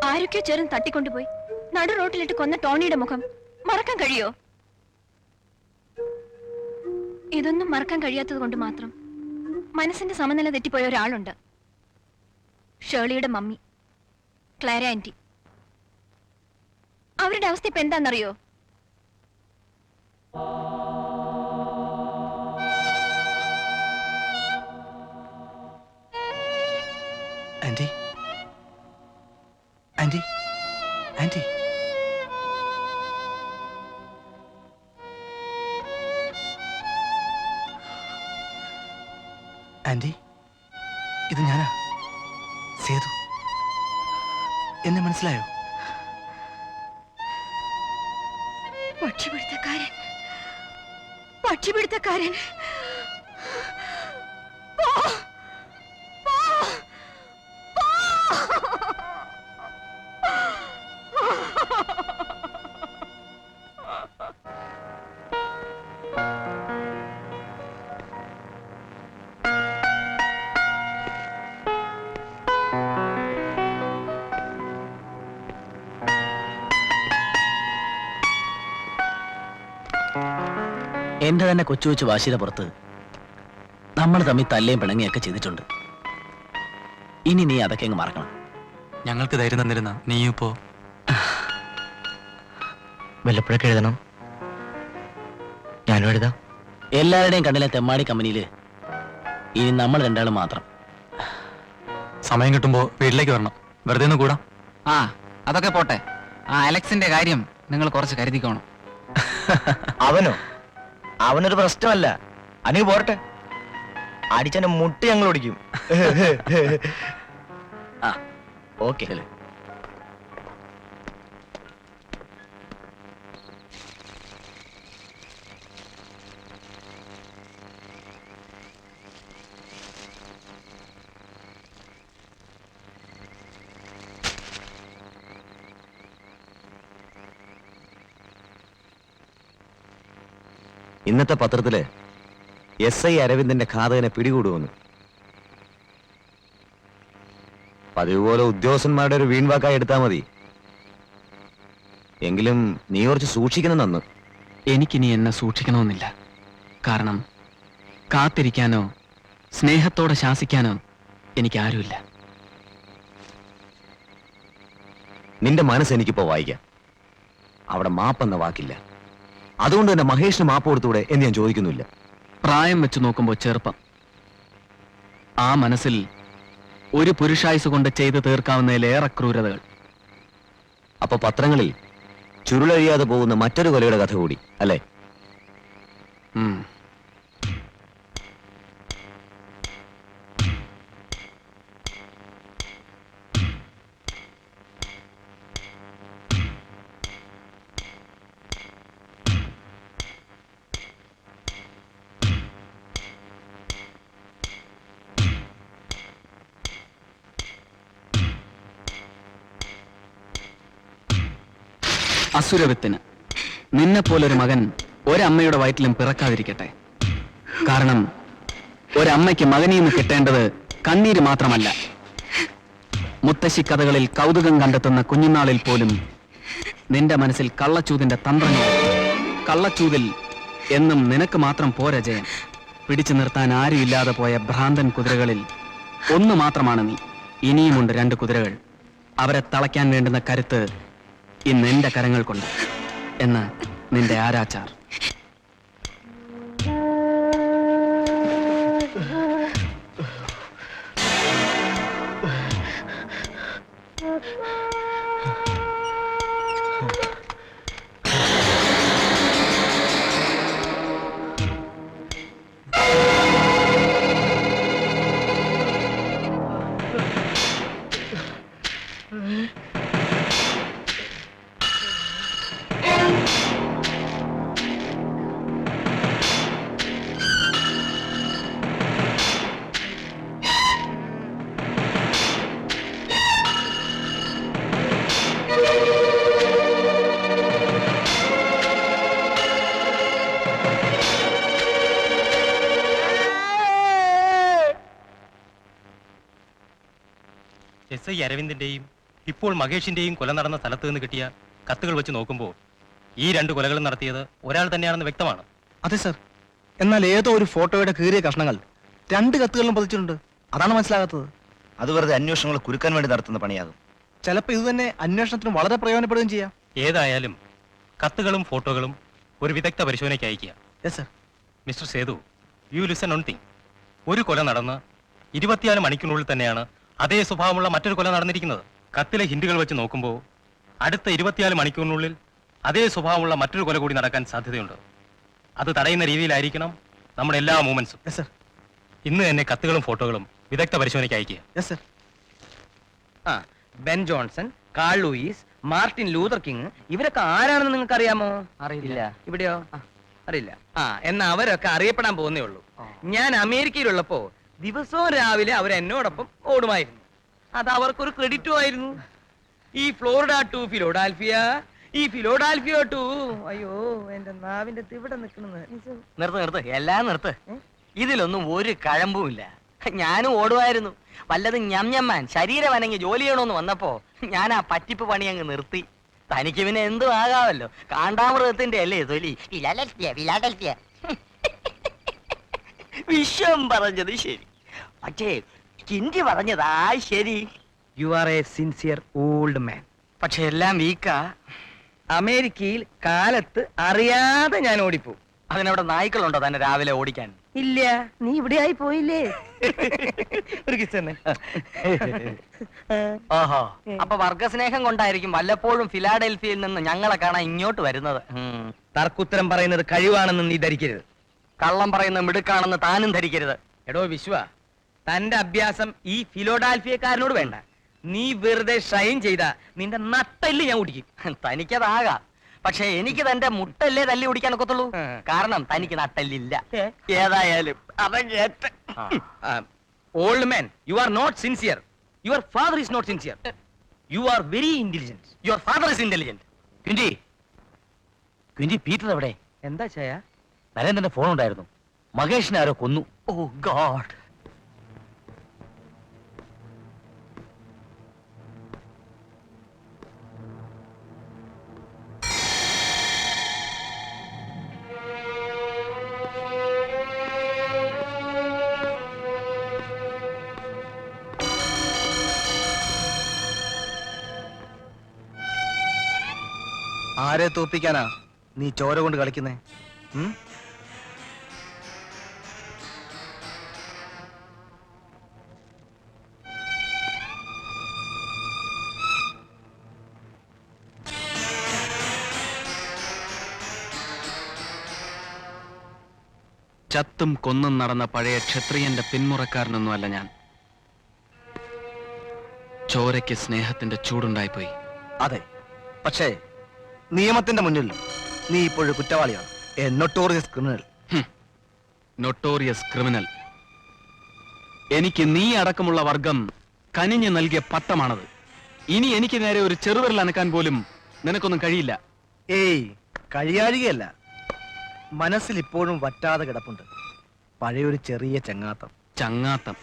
ആരൊക്കെയോ ചേർന്ന് തട്ടിക്കൊണ്ടുപോയി നടു റോട്ടിലിട്ട് കൊന്ന ടോണിയുടെ മുഖം മറക്കാൻ കഴിയോ? ഇതൊന്നും മറക്കാൻ കഴിയാത്തത് കൊണ്ട് മാത്രം മനസ്സിന്റെ സമനില തെറ്റിപ്പോയ ഒരാളുണ്ട്. ഷേർലിയുടെ മമ്മി, ക്ലാര ആന്റി. അവരുടെ അവസ്ഥ ഇപ്പൊ എന്താണെന്നറിയോ? Anti, anti, anti. ആന്റി, ഇത് ഞാനാ, സേതു. എന്നെ മനസ്സിലായോ? പക്ഷിപിടുത്തക്കാരൻ, പക്ഷിപിടുത്തക്കാരൻ. എന്റെ തന്നെ കൊച്ചു കൊച്ചു വാശിയുടെ പുറത്ത് നമ്മൾ തമ്മിൽ തല്ലേം പിണങ്ങിയൊക്കെ ചെയ്തിട്ടുണ്ട്. ഇനി നീ അതൊക്കെ അങ്ങ് മറക്കണം. ഞങ്ങൾക്ക് ധൈര്യം തന്നിരുന്ന നീയും ഇപ്പോ വല്ലപ്പോഴൊക്കെ എഴുതണം. ഞാനും എഴുതാം. എല്ലാവരുടെയും കണ്ണിലെ തെമ്മാടി കമ്പനിയില് ഇനി നമ്മൾ രണ്ടാളും മാത്രം. സമയം കിട്ടുമ്പോ വീട്ടിലേക്ക് വരണം. വെറുതെ ഒന്ന് കൂടാം. ആ അതൊക്കെ പോട്ടെ. ആ അലക്സിന്റെ കാര്യം നിങ്ങൾ കുറച്ച് കരുതിക്കോണം. അവനോ? അവനൊരു പ്രശ്നമല്ല. അനക്ക് പോരട്ടെ, അടിച്ചെന്നെ മുട്ടി ഞങ്ങൾ ഓടിക്കും. ആ ഓക്കെ. ഇന്നത്തെ പത്രത്തില് SI അരവിന്ദന്റെ ഘാതകനെ പിടികൂടുമെന്ന്. പതിവ് പോലെ ഉദ്യോഗസ്ഥന്മാരുടെ ഒരു വീൺവാക്കായി എടുത്താൽ മതി. എങ്കിലും നീ കുറച്ച് സൂക്ഷിക്കണം നന്ന്. എനിക്കിനി എന്നെ സൂക്ഷിക്കണമെന്നില്ല. കാരണം കാത്തിരിക്കാനോ സ്നേഹത്തോടെ ശാസിക്കാനോ എനിക്കാരുമില്ല. നിന്റെ മനസ്സ് എനിക്കിപ്പോ വായിക്കാം. അവിടെ മാപ്പെന്ന വാക്കില്ല. അതുകൊണ്ട് തന്നെ മഹേഷിന് മാപ്പ് കൊടുത്തൂടെ എന്ന് ഞാൻ ചോദിക്കുന്നില്ല. പ്രായം വെച്ച് നോക്കുമ്പോൾ ചെറുപ്പം. ആ മനസ്സിൽ ഒരു പുരുഷായുസ് കൊണ്ട് ചെയ്തു തീർക്കാവുന്നതിലേറെ ക്രൂരതകൾ. അപ്പൊ പത്രങ്ങളിൽ ചുരുളഴിയാതെ പോകുന്ന മറ്റൊരു കൊലയുടെ കഥ കൂടി അല്ലേ? അസുരവിത്തിന് നിന്നെപ്പോലൊരു മകൻ ഒരമ്മയുടെ വയറ്റിലും പിറക്കാതിരിക്കട്ടെ. കാരണം ഒരമ്മയ്ക്ക് മകനെയും കിട്ടേണ്ടത് കണ്ണീര് മാത്രമല്ല. മുത്തശ്ശി കഥകളിൽ കൗതുകം കണ്ടെത്തുന്ന കുഞ്ഞുനാളിൽ പോലും നിന്റെ മനസ്സിൽ കള്ളച്ചൂതിന്റെ തന്ത്രങ്ങൾ. കള്ളച്ചൂതിൽ എന്നും നിനക്ക് മാത്രം പോര ജയം. പിടിച്ചു നിർത്താൻ ആരുമില്ലാതെ പോയ ഭ്രാന്തൻ കുതിരകളിൽ ഒന്ന് മാത്രമാണ് നീ. ഇനിയുമുണ്ട് 2 കുതിരകൾ. അവരെ തളയ്ക്കാൻ വേണ്ടുന്ന കരുത്ത് ഇന്ന് എന്റെ കരങ്ങൾ കൊണ്ട് എന്ന് നിന്റെ ആരാച്ചാർ. SI അരവിന്ദിന്റെയും ഇപ്പോൾ മഹേഷിന്റെയും കൊല നടന്ന സ്ഥലത്ത് നിന്ന് കിട്ടിയ കത്തുകൾ വെച്ച് നോക്കുമ്പോൾ ഈ 2 കൊലകളും നടത്തിയത് ഒരാൾ തന്നെയാണെന്ന് വ്യക്തമാണ്. അതെ സർ. എന്നാൽ ഏതോ ഒരു ഫോട്ടോയുടെ കീറിയ കഷ്ണങ്ങൾ 2 കത്തുകളിലും പതിച്ചിട്ടുണ്ട്. അതാണ് മനസ്സിലാകാത്തത്. അത് വെറുതെ അന്വേഷണങ്ങൾ കുരുക്കാൻ വേണ്ടി നടത്തുന്ന പണിയാകും. ചിലപ്പോൾ ഇത് തന്നെ അന്വേഷണത്തിന് വളരെ പ്രയോജനപ്പെടുകയും ചെയ്യാം. ഏതായാലും കത്തുകളും ഫോട്ടോകളും ഒരു വിദഗ്ധ പരിശോധനയ്ക്ക് അയക്കുക. Yes sir. Mister Sethu, you listen on thing. ഒരു കൊല നടന്ന് 24 മണിക്കൂറിനുള്ളിൽ തന്നെയാണ് അതേ സ്വഭാവമുള്ള മറ്റൊരു കൊല നടന്നിരിക്കുന്നത്. കത്തിലെ ഹിന്റുകൾ വെച്ച് നോക്കുമ്പോൾ അടുത്ത 24 മണിക്കൂറിനുള്ളിൽ അതേ സ്വഭാവമുള്ള മറ്റൊരു കൊല കൂടി നടക്കാൻ സാധ്യതയുണ്ട്. അത് തടയുന്ന രീതിയിലായിരിക്കണം നമ്മുടെ എല്ലാ മൂവ്മെന്റ്സും. Yes sir. ഇന്ന് തന്നെ കത്തുകളും ഫോട്ടോകളും വിദഗ്ധ പരിശോധനയ്ക്ക് അയക്കുക. Yes sir. ആ, Ben Johnson, Carl Lewis, Martin Luther King, ഇവരൊക്കെ ആരാണെന്ന് നിങ്ങൾക്ക് അറിയാമോ? അറിയില്ല. ഇവിടെയോ? അറിയില്ല. ആ, എന്നാ അവരൊക്കെ അറിയപ്പെടാൻ പോകുന്നേ ഉള്ളൂ. ഞാൻ അമേരിക്കയിലുള്ളപ്പോ ദിവസവും രാവിലെ അവർ എന്നോടൊപ്പം ഓടുമായിരുന്നു. അത് അവർക്കൊരു ക്രെഡിറ്റും ആയിരുന്നു. ഈ ഫ്ലോറിഡ ടു ഫിലോഡാൽഫിയ, ഈ ഫിലോഡാൽഫിയ ടു, അയ്യോ എന്റെ നാവിന്റെ ഇവിടെ നിൽക്കുന്നത്. നിർത്ത് എല്ലാം നിർത്ത്. ഇതിലൊന്നും ഒരു കഴമ്പുമില്ല. ഞാനും ഓടുമായിരുന്നു. വല്ലതും ഞമ്മാൻ ശരീരം അനങ്ങി ജോലി ചെയ്യണമെന്ന് വന്നപ്പോ ഞാൻ ആ പറ്റിപ്പ് പണി അങ്ങ് നിർത്തി. തനിക്ക് പിന്നെ എന്തും ആകാമല്ലോ. കാണ്ടാമൃഗത്തിന്റെ അല്ലേ തൊലി. വിശ്വം പറഞ്ഞത് ശരി, പക്ഷേ കിണ്ടി പറഞ്ഞതാ ശരി. You are A sincere old man. പക്ഷെ എല്ലാം വീക്കാ. അമേരിക്കയിൽ കാലത്ത് അറിയാതെ ഞാൻ ഓടിപ്പോ. അതിനവിടെ നായ്ക്കളുണ്ടോ തന്നെ രാവിലെ ഓടിക്കാൻ? ഇല്ല, നീ ഇവിടെ ആയി പോയില്ലേ. ഒരു കിസ് തന്നെ. ഓഹോ, അപ്പൊ വർഗസ്നേഹം കൊണ്ടായിരിക്കും വല്ലപ്പോഴും ഫിലാഡൽഫിയയിൽ നിന്ന് ഞങ്ങളെ കാണാൻ ഇങ്ങോട്ട് വരുന്നത്. തർക്കുത്തരം പറയുന്നത് കഴിവാണെന്ന് നീ ധരിക്കരുത്. കള്ളം പറയുന്ന മിടുക്കാണെന്ന് താനും ധരിക്കരുത്. എടോ വിശ്വ, തന്റെ അഭ്യാസം ഈ ഫിലോഡാൽഫിയക്കാരനോട് വേണ്ട. നീ വെറുതെ ഷൈൻ ചെയ്ത നിന്റെ നട്ടല് ഞാൻ കുടിക്കും. തനിക്കതാകാം, പക്ഷെ എനിക്ക് തന്റെ മുട്ടല്ലേ തല്ലി കുടിക്കാൻ ഒക്കത്തുള്ളൂ. കാരണം തനിക്ക് നട്ടല്ലില്ല. ഏതായാലും old man, you are not sincere. Your father is not sincere. You are very intelligent. Your father is intelligent. കുഞ്ചി പീറ്റർ എവിടെ? എന്താ ചായ? നരേന്ദ്രന്റെ ഫോൺ ഉണ്ടായിരുന്നു. മഹേഷിനെ ആരോ കൊന്നു. Oh God. ആരെ തോപ്പിക്കാനാ നീ ചോര കൊണ്ട് കളിക്കുന്നേ? ചത്തും കൊന്നും നടന്ന പഴയ ക്ഷത്രിയന്റെ പിന്മുറക്കാരനൊന്നുമല്ല ഞാൻ. ചോരയ്ക്ക് സ്നേഹത്തിന്റെ ചൂടുണ്ടായിപ്പോയി. അതെ, പക്ഷേ നിയമത്തിന്റെ മുന്നിൽ നീ ഇപ്പോഴും കുറ്റവാളിയാണ്. A notorious criminal. Notorious criminal. എനിക്ക് നീ അടക്കമുള്ള വർഗം കനിഞ്ഞു നൽകിയ പട്ടമാണത്. ഇനി എനിക്ക് നേരെ ഒരു ചെറുവിരൽ അനക്കാൻ പോലും നിനക്കൊന്നും കഴിയില്ല. ഏയ്, കഴിയാഴികയല്ല, മനസ്സിൽ ഇപ്പോഴും വറ്റാതെ കിടപ്പുണ്ട് പഴയൊരു ചെറിയ ചങ്ങാത്തം. ചങ്ങാത്തം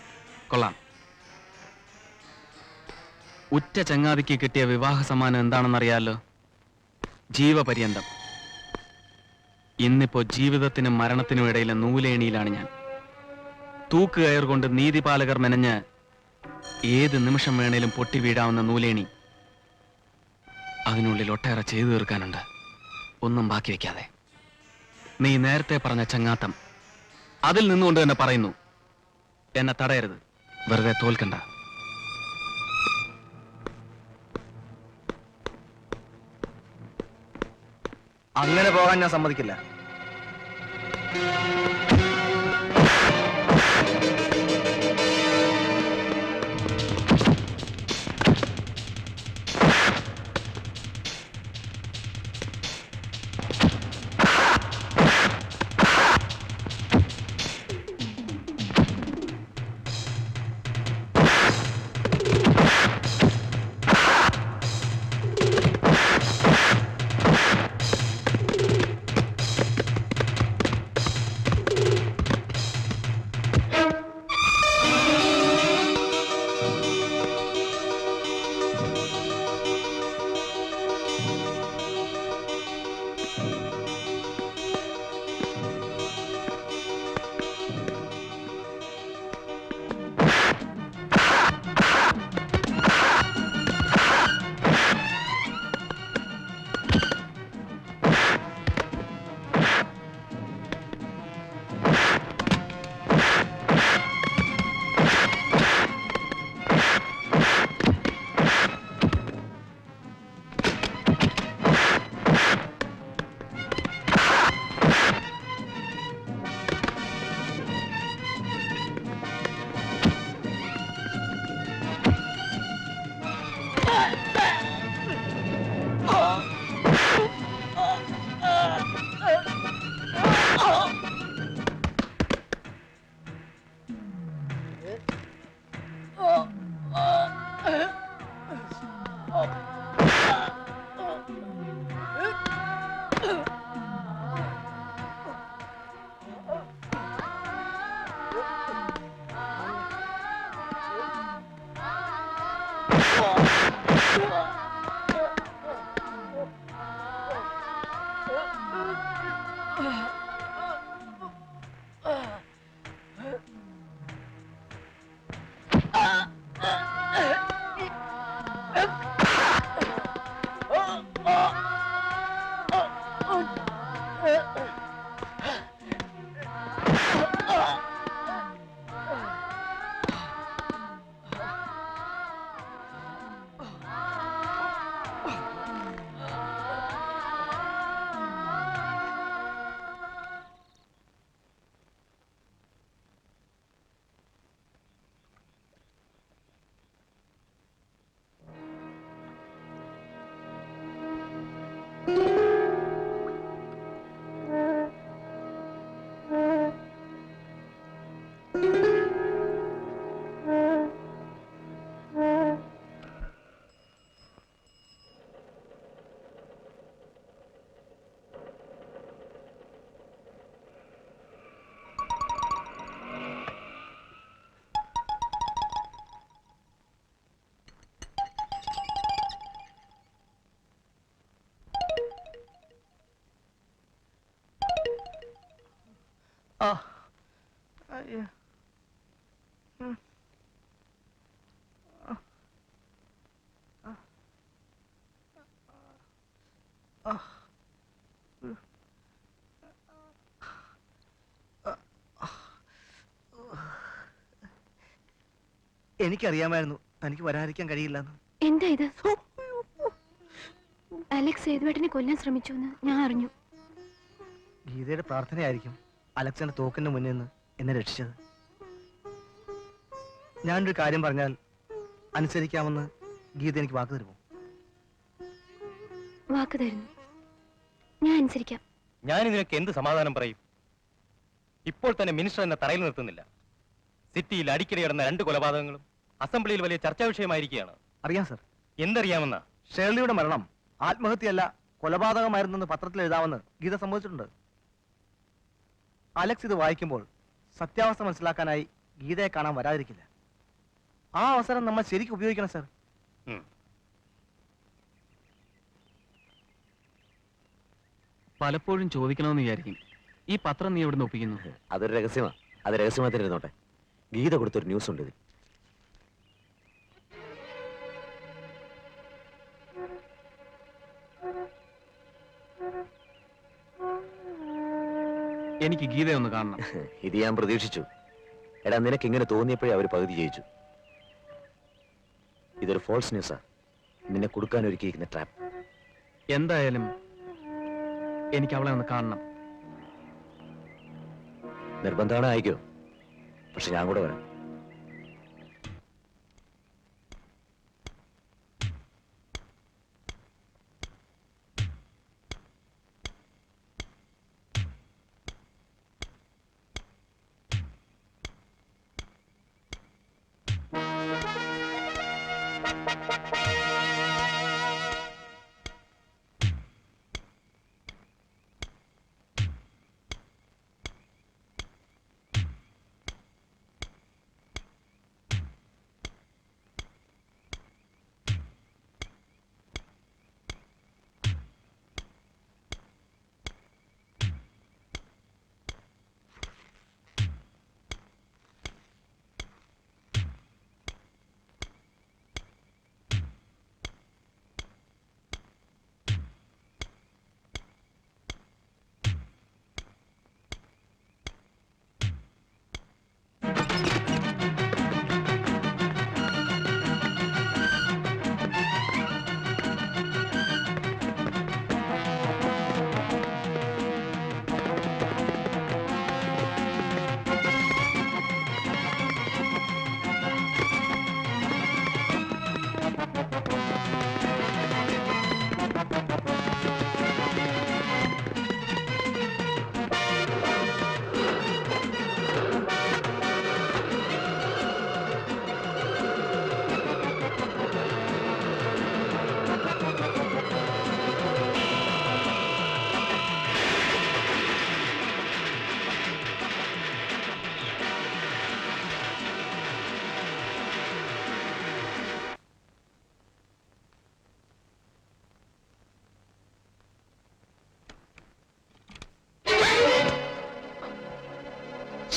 കൊള്ളാം. ഉറ്റ ചങ്ങാതിക്ക് കിട്ടിയ വിവാഹ സമ്മാനം എന്താണെന്നറിയാലോ? ജീവപര്യന്തം. ഇന്നിപ്പോ ജീവിതത്തിനും മരണത്തിനും ഇടയിലെ നൂലേണിയിലാണ് ഞാൻ. തൂക്കുകയർ കൊണ്ട് നീതിപാലകർ മെനഞ്ഞ് ഏത് നിമിഷം വേണേലും പൊട്ടി വീഴാവുന്ന നൂലേണി. അതിനുള്ളിൽ ഒട്ടേറെ ചെയ്തു തീർക്കാനുണ്ട്, ഒന്നും ബാക്കി വെക്കാതെ. നീ നേരത്തെ പറഞ്ഞ ചങ്ങാത്തം, അതിൽ നിന്നുകൊണ്ട് തന്നെ പറയുന്നു, എന്നെ തടയരുത്. വെറുതെ തോൽക്കണ്ട. അങ്ങനെ പോകാൻ ഞാൻ സമ്മതിക്കില്ല. എനിക്കറിയാമായിരുന്നു തനിക്ക് വരാതിരിക്കാൻ കഴിയില്ലെന്ന്. എന്താ ഇത്? അലക്സ് സേതുവേട്ടനെ കൊല്ലാൻ ശ്രമിച്ചു എന്ന് ഞാൻ അറിഞ്ഞു. ഗീതയുടെ പ്രാർത്ഥനയായിരിക്കും അലക്സിന്റെ തോക്കിന്റെ മുന്നിൽ നിന്ന് എന്നെ രക്ഷിച്ചത്. ഞാനൊരു കാര്യം പറഞ്ഞാൽ അനുസരിക്കാമെന്ന് ഗീത എനിക്ക് വാക്ക് തരുമോ? വാക്ക് തരുന്നു, ഞാൻ അനുസരിക്കാം. ഞാൻ ഇതിനൊക്കെ എന്ത് സമാധാനം പറയും? ഇപ്പോൾ തന്നെ മിനിസ്റ്റർ എന്നെ തറയിൽ നിർത്തുന്നില്ല. സിറ്റിയിൽ അടിക്കടി നടന്ന 2 കൊലപാതകങ്ങളും അസംബ്ലിയിൽ വലിയ ചർച്ചാ വിഷയമായിരിക്കുകയാണ്. അറിയാം സർ. എന്തറിയാമെന്ന? ഷേർലിയുടെ മരണം ആത്മഹത്യയല്ല കൊലപാതകമായിരുന്നെന്ന് പത്രത്തിൽ എഴുതാമെന്ന് ഗീത സമ്മതിച്ചിട്ടുണ്ട്. അലക്സ് ഇത് വായിക്കുമ്പോൾ സത്യാവസ്ഥ മനസ്സിലാക്കാനായി ഗീതയെ കാണാൻ വരാതിരിക്കില്ല. ആ അവസരം നമ്മൾ ശരിക്കും ഉപയോഗിക്കണം സർ. പലപ്പോഴും ചോദിക്കണമെന്ന് വിചാരിക്കും, ഈ പത്രം നീ എവിടെ ഒപ്പിക്കുന്നു? അതൊരു രഹസ്യമാ. അത് രഹസ്യമായി തന്നെ ഇരുന്നോട്ടെ. ഗീത കൊടുത്തൊരു ന്യൂസ് ഉണ്ട് ഇതിൽ. എനിക്ക് ഗീതയെ ഒന്ന് കാണണം. ഇത് ഞാൻ പ്രതീക്ഷിച്ചു. എടാ, നിനക്ക് ഇങ്ങനെ തോന്നിയപ്പോഴേ അവർ പകുതി ജയിച്ചു. ഇതൊരു ഫോൾസ് ന്യൂസാ, നിന്നെ കൊടുക്കാൻ ഒരുക്കിയിരിക്കുന്ന ട്രാപ്പ്. എന്തായാലും എനിക്ക് അവളെ ഒന്ന് കാണണം. നിർബന്ധമാണ്, അയക്കോ. പക്ഷെ ഞാൻ കൂടെ വരാം.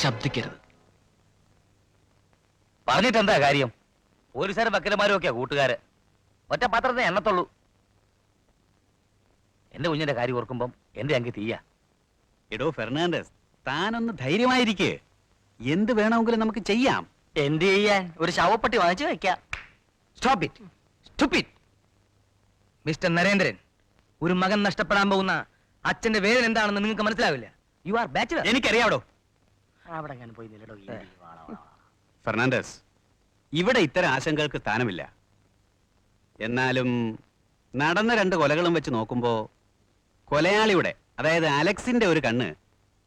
ശബ്ദിക്കരുത്. പറഞ്ഞിട്ട് എന്താ കാര്യം? പോലീസുകാരും വക്കീലന്മാരും ഒക്കെയാ കൂട്ടുകാര്. ഒറ്റ പത്രത്തെ എണ്ണത്തുള്ളൂ. എന്റെ കുഞ്ഞിന്റെ കാര്യം ഓർക്കുമ്പം എന്റെ അങ്കി തീയ. എടോ ഫെർണാണ്ടസ്, താനൊന്ന് ധൈര്യമായിരിക്കേ. എന്ത് വേണമെങ്കിലും നമുക്ക് ചെയ്യാം. എന്ത് ചെയ്യാൻ? ഒരു ശവപ്പെട്ടി വാങ്ങിച്ചു വെക്കാം. Stop it, stupid. Mister Narendran, ഒരു മകൻ നഷ്ടപ്പെടാൻ പോകുന്ന അച്ഛന്റെ വേദന എന്താണെന്ന് നിങ്ങൾക്ക് മനസ്സിലാവില്ല. You are bachelor. എനിക്കറിയാവടോ. അവിടെ ഞാൻ പോയി നില്ലടോ. ഫെർണാണ്ടസ്, ഇവിടെ ഇത്തരം ആശങ്കകൾക്ക് സ്ഥാനമില്ല. എന്നാലും നടന്ന 2 കൊലകളും വെച്ച് നോക്കുമ്പോ കൊലയാളിയുടെ, അതായത് അലക്സിന്റെ ഒരു കണ്ണ്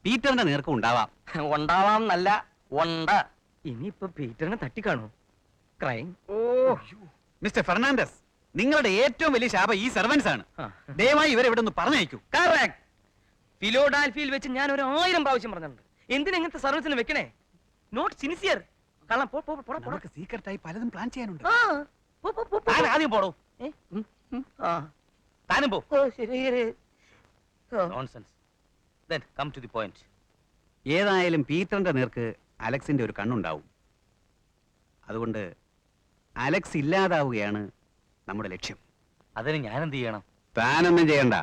പീറ്ററിന്റെ നേർക്കും ഉണ്ടാവാം. ഉണ്ടാവാം എന്നല്ല, ഉണ്ട്. ഇനിയിപ്പോ പീറ്ററിനെ തട്ടിക്കാണോ? ക്രൈം. മിസ്റ്റർ ഫെർണാണ്ടസ്, നിങ്ങളുടെ ഏറ്റവും വലിയ ശാപം ഈ സെർവൻസ് ആണ്. ദയവായി ഇവരെ ഇവിടെ ഒന്ന് പറഞ്ഞയക്കൂ. കറക്റ്റ്. ഫിലോഡാൽഫിയിൽ വെച്ച് ഞാൻ 1000 പ്രാവശ്യം പറഞ്ഞിട്ടുണ്ട്, എന്തിനാ ഇങ്ങനത്തെ സർവീസിന് വെക്കണേ? Not sincere. കള്ളം. നമുക്ക് സീക്രട്ടായി പലതും പ്ലാൻ ചെയ്യാനുണ്ട്. താൻ ആദ്യം പോടോ. താനും പോ. Nonsense. Then come to the point. ഏതായാലും പീറ്ററിന്റെ നേർക്ക് അലക്സിന്റെ ഒരു കണ്ണുണ്ടാവും. അതുകൊണ്ട് അലക്സ് ഇല്ലാതാവുകയാണ് നമ്മുടെ ലക്ഷ്യം. അതിന് ഞാൻ എന്ത് ചെയ്യണം? താനൊന്നും ചെയ്യണ്ട.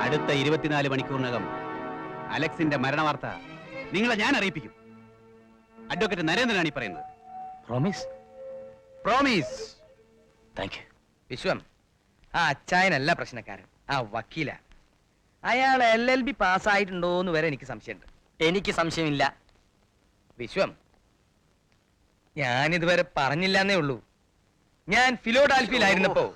അടുത്ത 24 മണിക്കൂറിനകം അലക്സിന്റെ മരണവാർത്ത നിങ്ങളെ ഞാൻ അറിയിപ്പിക്കും. അഡ്വക്കേറ്റ് നരേന്ദ്രനാണ് ഈ പറയുന്നത്. Promise? Promise. Thank you. Vishwam, ആ അച്ചായനല്ല പ്രശ്നക്കാരൻ, ആ വക്കീല. അയാൾ LLB പാസ്സായിട്ടുണ്ടോന്ന് വരെ എനിക്ക് സംശയമുണ്ട്. എനിക്ക് സംശയമില്ല. വിശ്വം, ഞാനിതുവരെ പറഞ്ഞില്ലെന്നേ ഉള്ളൂ. ഞാൻ ഫിലോഡാൽഫിയിലായിരുന്നപ്പോ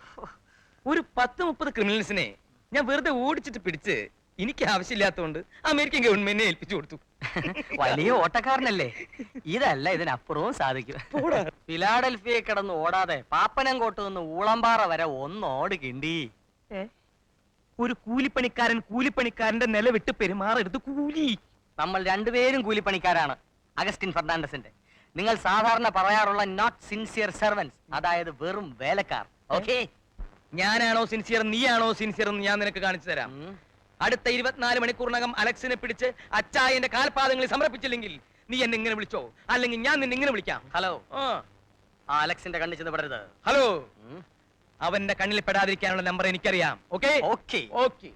ഒരു 10-30 ക്രിമിനൽസിനെ ഞാൻ വെറുതെ ഓടിച്ചിട്ട് പിടിച്ച് എനിക്ക് ആവശ്യമില്ലാത്തതുകൊണ്ട് അമേരിക്കൻ ഗവൺമെന്റിനെ ഏൽപ്പിച്ചു കൊടുത്തു. വലിയ ഓട്ടക്കാരനല്ലേ? ഇതല്ല ഇതിനപ്പുറവും സാധിക്കും. ഫിലാഡൽഫിയെ കിടന്ന് ഓടാതെ പാപ്പനംകോട്ട് നിന്ന് ഊളമ്പാറ വരെ ഒന്നോട് കിണ്ടി. ഒരു കൂലിപ്പണിക്കാരന്റെ നില വിട്ട് പെരുമാറരുത്. കൂലി. നമ്മൾ രണ്ടുപേരും കൂലിപ്പണിക്കാരാണ്. അഗസ്റ്റിൻ ഫെർണാണ്ടസിന്റെ. നിങ്ങൾ സാധാരണ പറയാറുള്ള നോട്ട് സിൻസിയർ സെർവൻസ്, അതായത് വെറും വേലക്കാർ. ഓക്കെ? ഞാനാണോ സിൻസിയർ, നീയാണോ സിൻസിയർ എന്ന് ഞാൻ നിനക്ക് കാണിച്ചു തരാം. അടുത്ത 24 മണിക്കൂറിനകം അലക്സിനെ പിടിച്ച് അച്ചായന്റെ കാൽപാദങ്ങളിൽ സമർപ്പിച്ചില്ലെങ്കിൽ നീ എന്നെ ഇങ്ങനെ വിളിച്ചോ, അല്ലെങ്കിൽ ഞാൻ നിന്നെ ഇങ്ങനെ വിളിക്കാം. ഹലോ. ആ അലക്സിന്റെ കണ്ണിൽ ചെന്ന് പെടരുത്. ഹലോ. അവന്റെ കണ്ണിൽ പെടാതിരിക്കാനുള്ള നമ്പർ എനിക്കറിയാം. ഓക്കെ? ഓക്കെ. ഓക്കെ.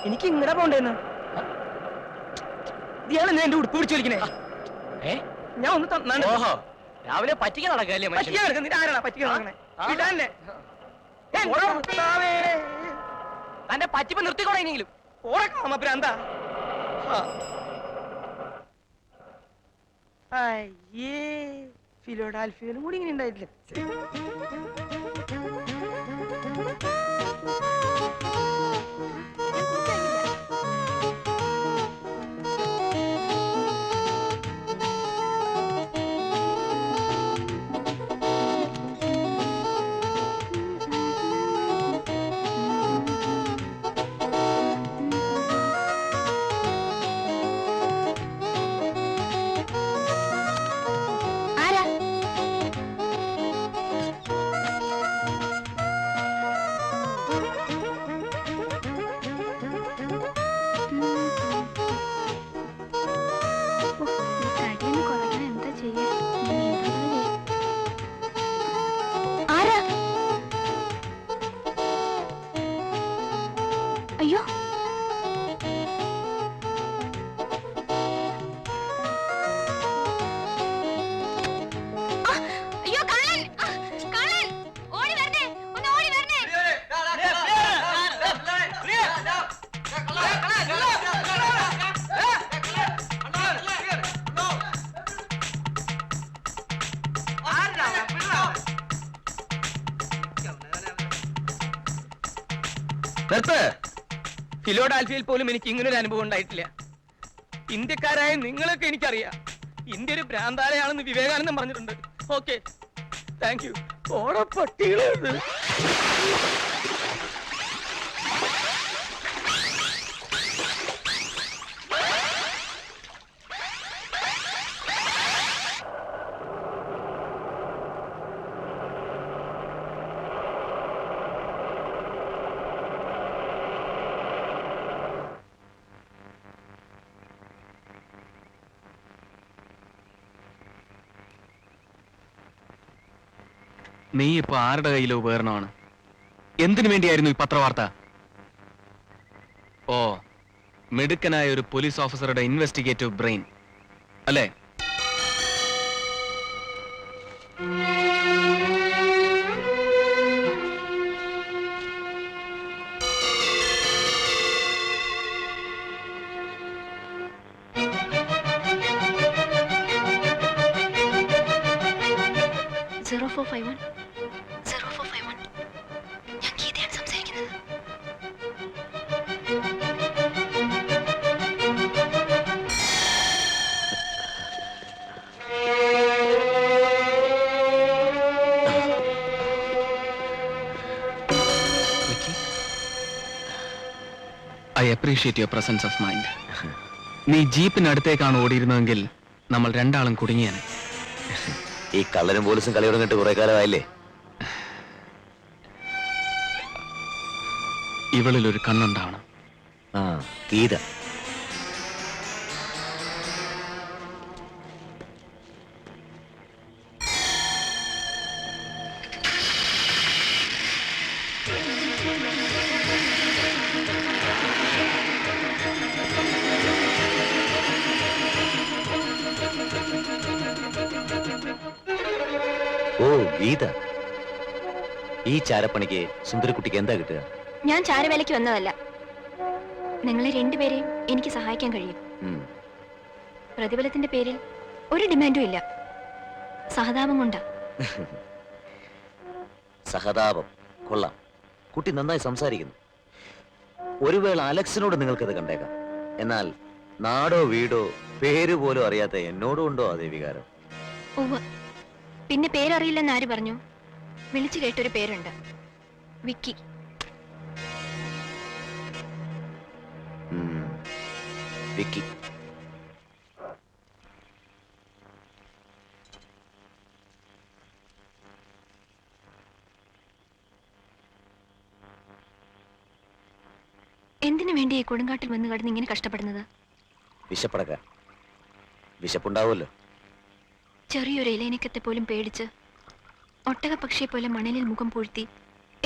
എനിക്ക് ഇങ്ങനെ പോണ്ടേന്ന്. ഇയാളെന്നെ എന്റെ ഉടുപ്പ് പിടിച്ചു വലിക്കണേ. ഞാൻ ഒന്ന് തന്നാണ്ട്. ഓഹോ, രാവിലെ പറ്റിക്കാൻ നടക്കല്ലേ? പറ്റിക്കാൻ നടക്കുന്നില്ല. ആരാണ് പറ്റിക്കാൻ നടക്കണേ? ഇടാനല്ലേ? തന്റെ പറ്റിപ്പ് നിർത്തിക്കോളെ ഇനിയെങ്കിലും. ഓറക്കാമ ഭ്രാന്താ. അയ്യേ, ഫിലോഡാൽഫിയയിലും കൂടി ഇങ്ങനെ ഉണ്ടായിട്ടില്ല. അയ്യോ, അയ്യോ, കള്ളൻ! കള്ളൻ! ഓടി വരണേ, ഒന്ന് ഓടി വരണേ. നിർത്ത്. ഫിലോഡാൽഫിയയിൽ പോലും എനിക്ക് ഇങ്ങനെ ഒരു അനുഭവം ഉണ്ടായിട്ടില്ല. ഇന്ത്യക്കാരായ നിങ്ങളൊക്കെ എനിക്കറിയാം. ഇന്ത്യ ഒരു ഭ്രാന്താലയാണെന്ന് വിവേകാനന്ദൻ പറഞ്ഞിട്ടുണ്ട്. Okay, thank you. ഓടെ പട്ടികളെ. നീ ഇപ്പൊ ആരുടെ കയ്യിലെ ഉപകരണമാണ്? എന്തിനു വേണ്ടിയായിരുന്നു ഈ പത്രവാർത്ത? ഓ, മിടുക്കനായ ഒരു പോലീസ് ഓഫീസറുടെ ഇൻവെസ്റ്റിഗേറ്റീവ് ബ്രെയിൻ അല്ലേ? ഞാൻ ഗീതയാണ് സംസാരിക്കുന്നത്. I appreciate your presence of mind. നീ ജീപ്പിനടുത്തേക്കാണ് ഓടിയിരുന്നതെങ്കിൽ നമ്മൾ രണ്ടാളും കുടുങ്ങിയാണ്. ഈ കള്ളനും പോലീസും കളി തുടങ്ങിയിട്ട് കുറെ കാലമായില്ലേ? ഇവളിലൊരു കണ്ണുണ്ടാവണം. ആ, ഗീത. ഓ, ഗീത. ഈ ചാരപ്പണിക്ക് സുന്ദരക്കുട്ടിക്ക് എന്താ കിട്ടുക? ഞാൻ ചാരവേലയ്ക്ക് വന്നതല്ല. നിങ്ങളെ രണ്ടുപേരെയും എനിക്ക് സഹായിക്കാൻ കഴിയും. പ്രതിഫലത്തിന്റെ പേരിൽ ഒരു ഡിമാൻഡും ഇല്ല. സഹതാപം കൊണ്ടാ. സഹതാപം കൊള്ളാം. കുട്ടി നന്നായി സംസാരിക്കുന്നു. ഒരു വേള അലക്സിനോട് നിങ്ങൾക്കത് കണ്ടേക്കാം. എന്നാൽ നാടോ വീടോ പേര് പോലും അറിയാത്ത എന്നോടും ഉണ്ടോ അതേ വികാരം? ഉവ്വ്. പിന്നെ പേരറിയില്ലെന്ന് ആര് പറഞ്ഞു? വിളിച്ചു കേട്ടൊരു പേരുണ്ട്, വിക്കി. വിക്കി. എന്തിനു വേണ്ടി ഈ കൊടുങ്കാട്ടിൽ വന്ന് കിടന്ന് ഇങ്ങനെ കഷ്ടപ്പെടുന്നത്? വിശപ്പടക്കാൻ. വിശപ്പുണ്ടാവുമല്ലോ. ചെറിയൊരു ഇലയിനക്കത്തെ പോലും പേടിച്ച് ഒട്ടകപക്ഷിയെ പോലെ മണലിൽ മുഖം പൂഴ്ത്തി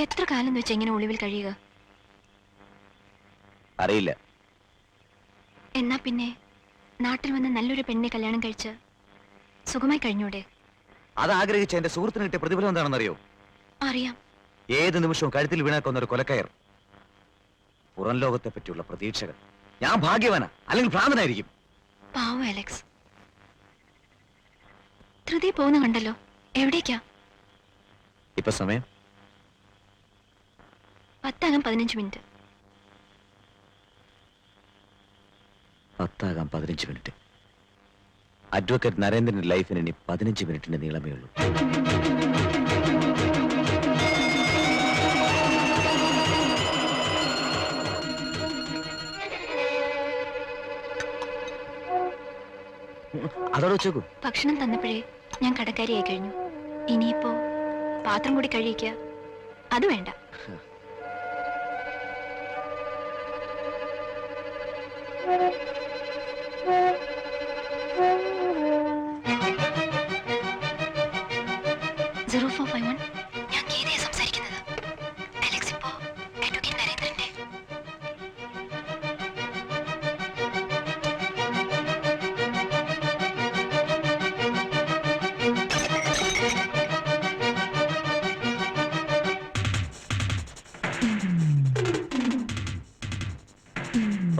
എത്ര കാലം വെച്ച് എങ്ങനെ ഒളിവിൽ കഴിയുക? അറിയില്ല. എന്നാ പിന്നെ നാട്ടിൽ വന്ന് നല്ലൊരു പെണ്ണിനെ കല്യാണം കഴിച്ച് സുഖമായി കഴിഞ്ഞൂടെ? അത് ആഗ്രഹിച്ച എന്റെ സുഹൃത്തിന് കിട്ടിയ പ്രതിഫലം എന്താണെന്നറിയോ? അറിയാം. ഏത് നിമിഷവും കഴുത്തിൽ വീണാക്കുന്ന ഒരു കൊലക്കയർ. പുറം ലോകത്തെ പറ്റിയുള്ള പ്രതീക്ഷകൾ. ഞാൻ ഭാഗ്യവാനാ, അല്ലെങ്കിൽ ഭ്രാന്തനായിരിക്കും. പാവം അലക്സ്. ധൃതി പോകുന്ന കണ്ടല്ലോ. എവിടേക്കാ? ഇപ്പൊ സമയം 10:15 മിനിറ്റ്. 10:15. അഡ്വക്കേറ്റ് നരേന്ദ്രന്റെ ലൈഫിന് ഇനി 15 മിനിറ്റിന്റെ നീളമേ ഉള്ളൂ. അതോടെ വെച്ചേക്കൂ. ഭക്ഷണം തന്നപ്പോഴേ ഞാൻ കടക്കാരിയായി കഴിഞ്ഞു. ഇനിയിപ്പോ പാത്രം കൂടി കഴിയിക്കുക, അത് വേണ്ട. ഞാൻ ഗീതയെ സംസാരിക്കുന്നത്. അലക്സ് ഇപ്പോ advocate നരേന്ദ്രന്റെ.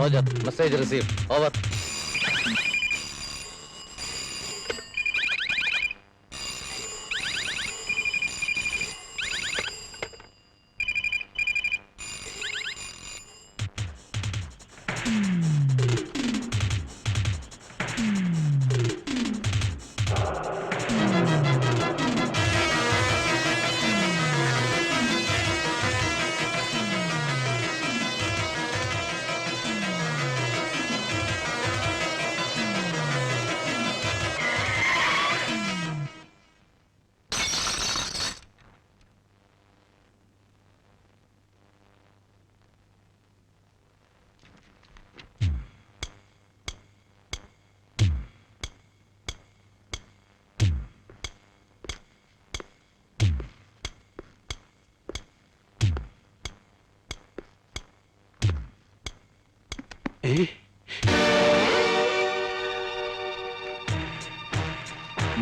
Roger, message received. Over.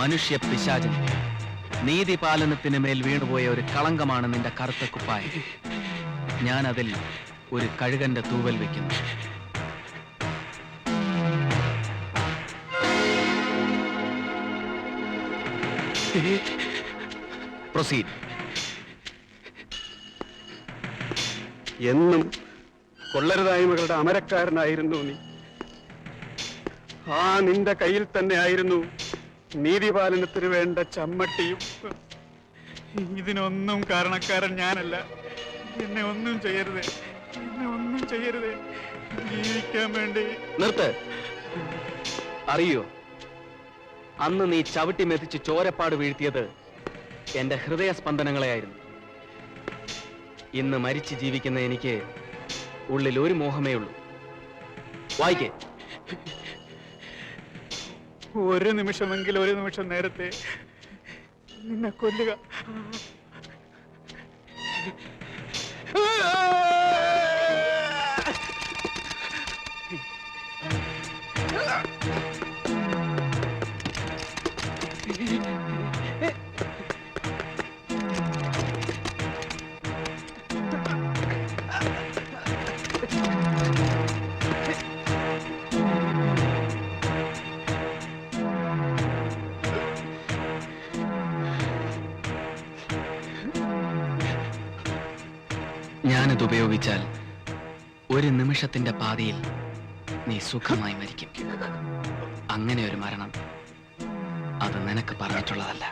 മനുഷ്യ പിശാചൻ, നീതിപാലനത്തിന് മേൽ വീണുപോയ ഒരു കളങ്കമാണ് നിന്റെ കറുത്ത കുപ്പായം. ഞാൻ അതിൽ ഒരു കഴുകന്റെ തൂവൽ വെക്കുന്നു. പ്രൊസീഡ്. എന്നും കൊള്ളരുതായ്മകളുടെ അമരക്കാരനായിരുന്നു നീ. ആ നിന്റെ കയ്യിൽ തന്നെ ആയിരുന്നു നീതിപാലനത്തിന് വേണ്ട ചമ്മട്ടിയും. ഇതിനൊന്നും കാരണക്കാരൻ ഞാനല്ല. എന്നെ ഒന്നും ചെയ്യരുതേ, എന്നെ ഒന്നും ചെയ്യരുതേ. ജീവിക്കാൻ വേണ്ടി. നിർത്ത്. അറിയോ, അന്ന് നീ ചവിട്ടി മെതിച്ച് ചോരപ്പാട് വീഴ്ത്തിയത് എന്റെ ഹൃദയസ്പന്ദനങ്ങളെയായിരുന്നു. ഇന്ന് മരിച്ചു ജീവിക്കുന്ന എനിക്ക് ഉള്ളിൽ ഒരു മോഹമേ ഉള്ളൂ. വായിക്കേ. ഒരു നിമിഷമെങ്കിലും, ഒരു നിമിഷം നേരത്തെ നിന്നെ കൊല്ലുക. ഞാനത് ഉപയോഗിച്ചാൽ ഒരു നിമിഷത്തിന്റെ പാതിയിൽ നീ സുഖമായി മരിക്കും. അങ്ങനെ ഒരു മരണം അത് നിനക്ക് പറഞ്ഞിട്ടുള്ളതല്ല.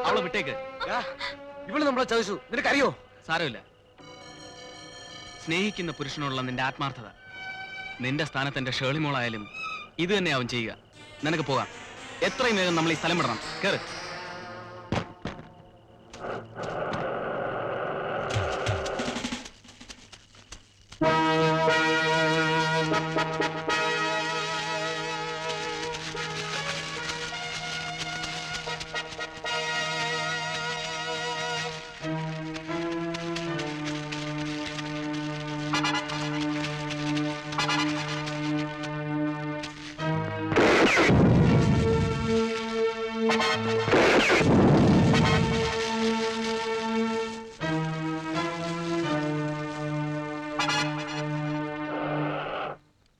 അവളെ വിട്ടേക്ക്. ഇവള് നമ്മളെ ചതിച്ചു, നിനക്കറിയോ? സാരമില്ല. സ്നേഹിക്കുന്ന പുരുഷനോടുള്ള നിന്റെ ആത്മാർത്ഥത, നിന്റെ സ്ഥാനത്ത് എന്റെ ഷേളിമോളായാലും ഇത് തന്നെ അവൻ ചെയ്യുക. നിനക്ക് പോകാം. എത്രയും വേഗം നമ്മൾ ഈ സ്ഥലം വിടണം. കേറ്. Thank you.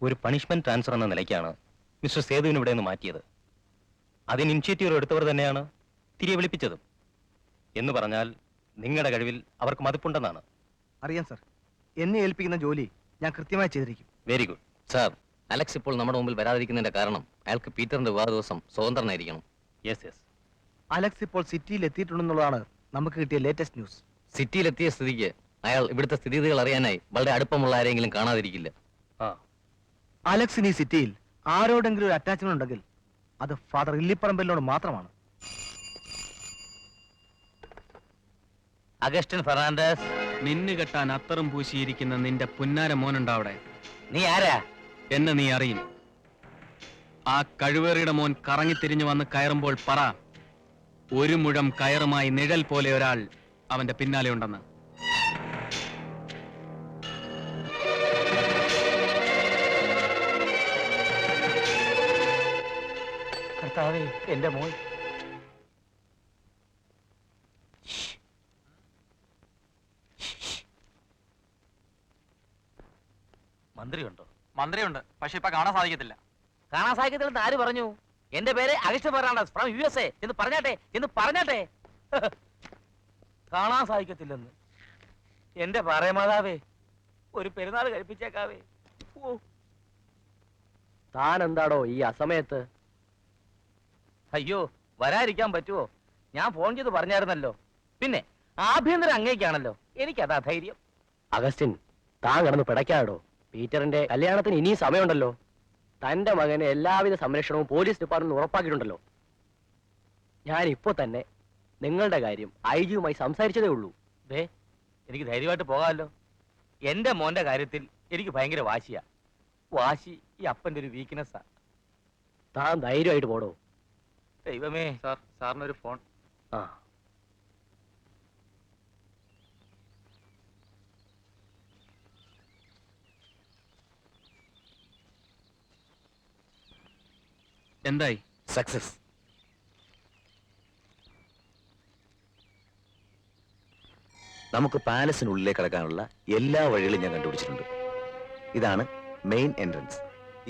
ഒരു പണിഷ്മെന്റ് ട്രാൻസ്ഫർ എന്ന നിലയ്ക്കാണ് മിസ്റ്റർ സേതുവിന് ഇവിടെ നിന്ന് മാറ്റിയത്. അതിന് ഇനിഷ്യേറ്റീവ് എടുത്തവർ തന്നെയാണ് തിരികെ വിളിപ്പിച്ചതും. എന്ന് പറഞ്ഞാൽ നിങ്ങളുടെ കഴിവിൽ അവർക്ക് മതിപ്പുണ്ടെന്നാണ്. അറിയാം സർ, എന്നെ ഏൽപ്പിക്കുന്ന ജോലി ഞാൻ കൃത്യമായി ചെയ്തിരിക്കും. Very good. സാർ, അലക്സ് ഇപ്പോൾ നമ്മുടെ മുമ്പിൽ വരാതിരിക്കുന്നതിന്റെ കാരണം അയാൾക്ക് പീറ്ററിന്റെ വിവാഹ ദിവസം സ്വതന്ത്രനായിരിക്കണം. Yes yes. അലക്സ് ഇപ്പോൾ സിറ്റിയിൽ എത്തിയിട്ടുണ്ടെന്നുള്ളതാണ് നമുക്ക് കിട്ടിയ ലേറ്റസ്റ്റ് ന്യൂസ്. സിറ്റിയിലെത്തിയ സ്ഥിതിക്ക് അയാൾ ഇവിടുത്തെ സ്ഥിതിഗതികൾ അറിയാനായി വളരെ അടുപ്പമുള്ള ആരെങ്കിലും കാണാതിരിക്കില്ല. അലക്സിന് ഈ സിറ്റിയിൽ ആരോടെങ്കിലും ഒരു അറ്റാച്ച്മെന്റ് ഉണ്ടെങ്കിൽ അത് ഫാദർ ഇല്ലിപ്പറമ്പലിനോട് മാത്രമാണ്. അഗസ്റ്റിൻ ഫെർണാണ്ടസ്, നിന്നു കെട്ടാൻ അത്തറും പൂശിയിരിക്കുന്ന നിന്റെ പുന്നാര മോനുണ്ടവിടെ. നീ ആരാ? എന്നെ നീ അറിയും. ആ കഴിവേറിയുടെ മോൻ കറങ്ങിത്തിരിഞ്ഞു വന്ന് കയറുമ്പോൾ പറ, ഒരു മുഴം കയറുമായി നിഴൽ പോലെ ഒരാൾ അവന്റെ പിന്നാലെ ഉണ്ടെന്ന്. കർത്താവേ, എന്റെ മോൻ. മന്ത്രിയുണ്ടോ? മന്ത്രിയുണ്ട്, പക്ഷെ ഇപ്പൊ കാണാൻ സാധിക്കത്തില്ല. കാണാൻ സാധിക്കത്തില്ലെന്ന് ആര് പറഞ്ഞു? എന്റെ പേര് അഗസ്റ്റിൻ ഫെർണാണ്ടസ് ഫ്രം USA എന്ന് പറഞ്ഞാട്ടെ. കാണാൻ സാധിക്കത്തില്ലെന്ന് എന്റെ പറയമാതാവേ, ഒരു പെരുന്നാൾ കഴിപ്പിച്ചേക്കാവേ. താൻ എന്താടോ ഈ അസമയത്ത്? അയ്യോ, വരാതിരിക്കാൻ പറ്റുമോ? ഞാൻ ഫോൺ ചെയ്ത് പറഞ്ഞായിരുന്നല്ലോ. പിന്നെ ആഭ്യന്തര അങ്ങേക്കാണല്ലോ, എനിക്കതാ ധൈര്യം. അഗസ്റ്റിൻ, താൻ കിടന്ന് പിടയ്ക്കാടോ. പീറ്ററിന്റെ കല്യാണത്തിന് ഇനിയും സമയമുണ്ടല്ലോ. തന്റെ മകന് എല്ലാവിധ സംരക്ഷണവും പോലീസ് ഡിപ്പാർട്ട്മെന്റ് ഉറപ്പാക്കിയിട്ടുണ്ടല്ലോ. ഞാൻ ഇപ്പോ തന്നെ നിങ്ങളുടെ കാര്യം IG-യുമായി സംസാരിച്ചതേ ഉള്ളൂ. ദേ, എനിക്ക് ധൈര്യമായിട്ട് പോകാമല്ലോ. എന്റെ മോന്റെ കാര്യത്തിൽ എനിക്ക് ഭയങ്കര വാശിയാ. വാശി ഈ അപ്പന്റെ ഒരു വീക്ക്നെസ്സാ. താൻ ധൈര്യമായിട്ട് പോടോ. ദൈവമേ. സാറിനൊരു ഫോൺ. ആ, എന്തായി? സക്സസ്. നമുക്ക് പാലസിനുള്ളിലേക്ക് കടക്കാനുള്ള എല്ലാ വഴികളും ഞാൻ കണ്ടുപിടിച്ചിട്ടുണ്ട്. ഇതാണ് മെയിൻ എൻട്രൻസ്.